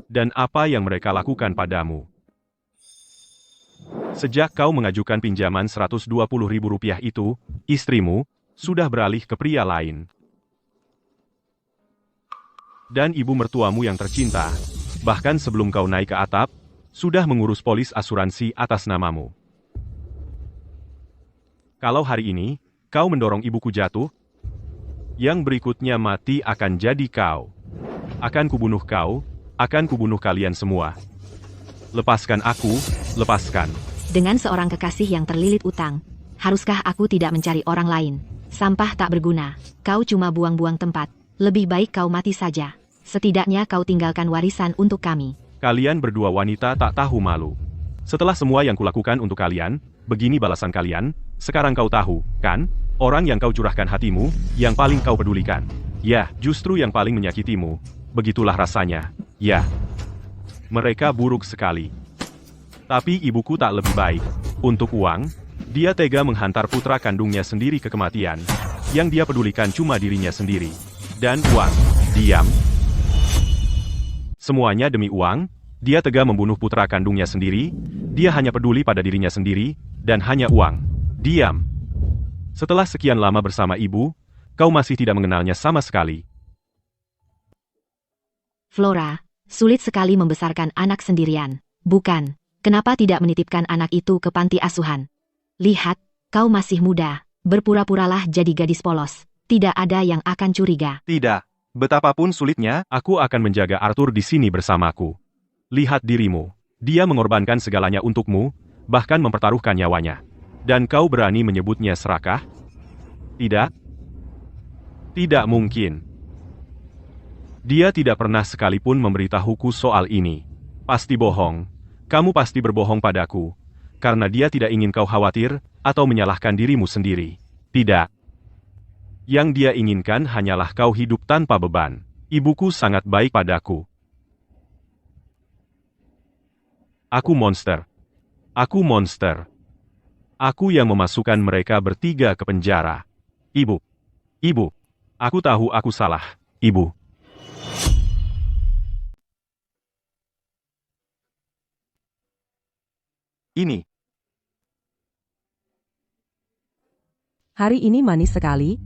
Dan apa yang mereka lakukan padamu. Sejak kau mengajukan pinjaman Rp120.000 itu, istrimu sudah beralih ke pria lain. Dan ibu mertuamu yang tercinta, bahkan sebelum kau naik ke atap, sudah mengurus polis asuransi atas namamu. Kalau hari ini, kau mendorong ibuku jatuh, yang berikutnya mati akan jadi kau. Akan kubunuh kau, akan kubunuh kalian semua. Lepaskan aku, lepaskan. Dengan seorang kekasih yang terlilit utang, haruskah aku tidak mencari orang lain? Sampah tak berguna. Kau cuma buang-buang tempat. Lebih baik kau mati saja. Setidaknya kau tinggalkan warisan untuk kami. Kalian berdua wanita tak tahu malu. Setelah semua yang kulakukan untuk kalian, begini balasan kalian. Sekarang kau tahu, kan? Orang yang kau curahkan hatimu, yang paling kau pedulikan. Ya, justru yang paling menyakitimu. Begitulah rasanya. Ya. Mereka buruk sekali. Tapi ibuku tak lebih baik. Untuk uang, dia tega menghantar putra kandungnya sendiri ke kematian. Yang dia pedulikan cuma dirinya sendiri. Dan uang. Diam. Semuanya demi uang, dia tega membunuh putra kandungnya sendiri, dia hanya peduli pada dirinya sendiri, dan hanya uang. Diam. Setelah sekian lama bersama ibu, kau masih tidak mengenalnya sama sekali. Flora, sulit sekali membesarkan anak sendirian. Bukan, kenapa tidak menitipkan anak itu ke panti asuhan? Lihat, kau masih muda, berpura-puralah jadi gadis polos. Tidak ada yang akan curiga. Tidak. Betapapun sulitnya, Aku akan menjaga Arthur di sini bersamaku. Lihat dirimu. Dia mengorbankan segalanya untukmu, bahkan mempertaruhkan nyawanya. Dan kau berani menyebutnya serakah? Tidak? Tidak mungkin. Dia tidak pernah sekalipun memberitahuku soal ini. Pasti bohong. Kamu pasti berbohong padaku. Karena dia tidak ingin kau khawatir, atau menyalahkan dirimu sendiri. Tidak. Yang dia inginkan hanyalah kau hidup tanpa beban. Ibuku sangat baik padaku. Aku monster. Aku monster. Aku yang memasukkan mereka bertiga ke penjara. Ibu. Ibu. Aku tahu aku salah, Ibu. ini. Hari ini manis sekali.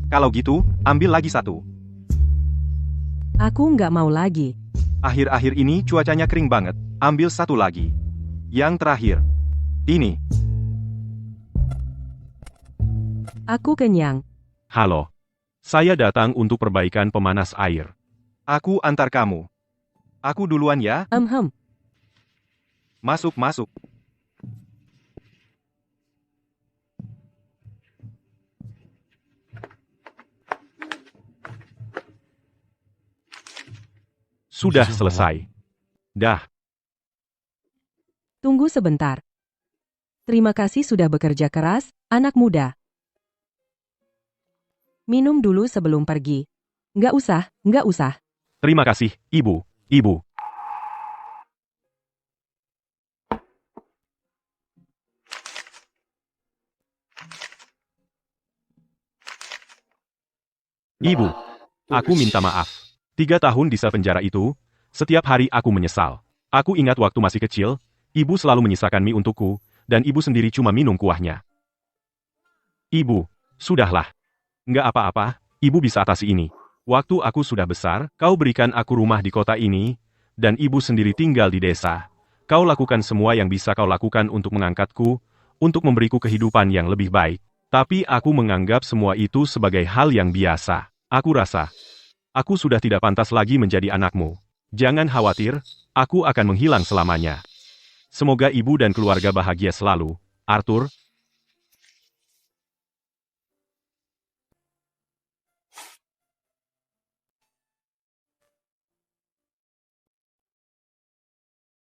Kalau gitu, ambil lagi satu. Aku nggak mau lagi. Akhir-akhir ini cuacanya kering banget. Ambil satu lagi. Yang terakhir. Ini. Aku kenyang. Halo. Saya datang untuk perbaikan pemanas air. Aku antar kamu. Aku duluan ya. Masuk, masuk. Sudah selesai. Dah. Tunggu sebentar. Terima kasih sudah bekerja keras, anak muda. Minum dulu sebelum pergi. Nggak usah, nggak usah. Terima kasih, Ibu. Ibu. Ibu, aku minta maaf. 3 tahun di sel penjara itu, setiap hari aku menyesal. Aku ingat waktu masih kecil, ibu selalu menyisakan mie untukku, dan ibu sendiri cuma minum kuahnya. Ibu, sudahlah. Nggak apa-apa, ibu bisa atasi ini. Waktu aku sudah besar, kau berikan aku rumah di kota ini, dan ibu sendiri tinggal di desa. Kau lakukan semua yang bisa kau lakukan untuk mengangkatku, untuk memberiku kehidupan yang lebih baik. Tapi aku menganggap semua itu sebagai hal yang biasa. Aku rasa, aku sudah tidak pantas lagi menjadi anakmu. Jangan khawatir, aku akan menghilang selamanya. Semoga ibu dan keluarga bahagia selalu. Arthur,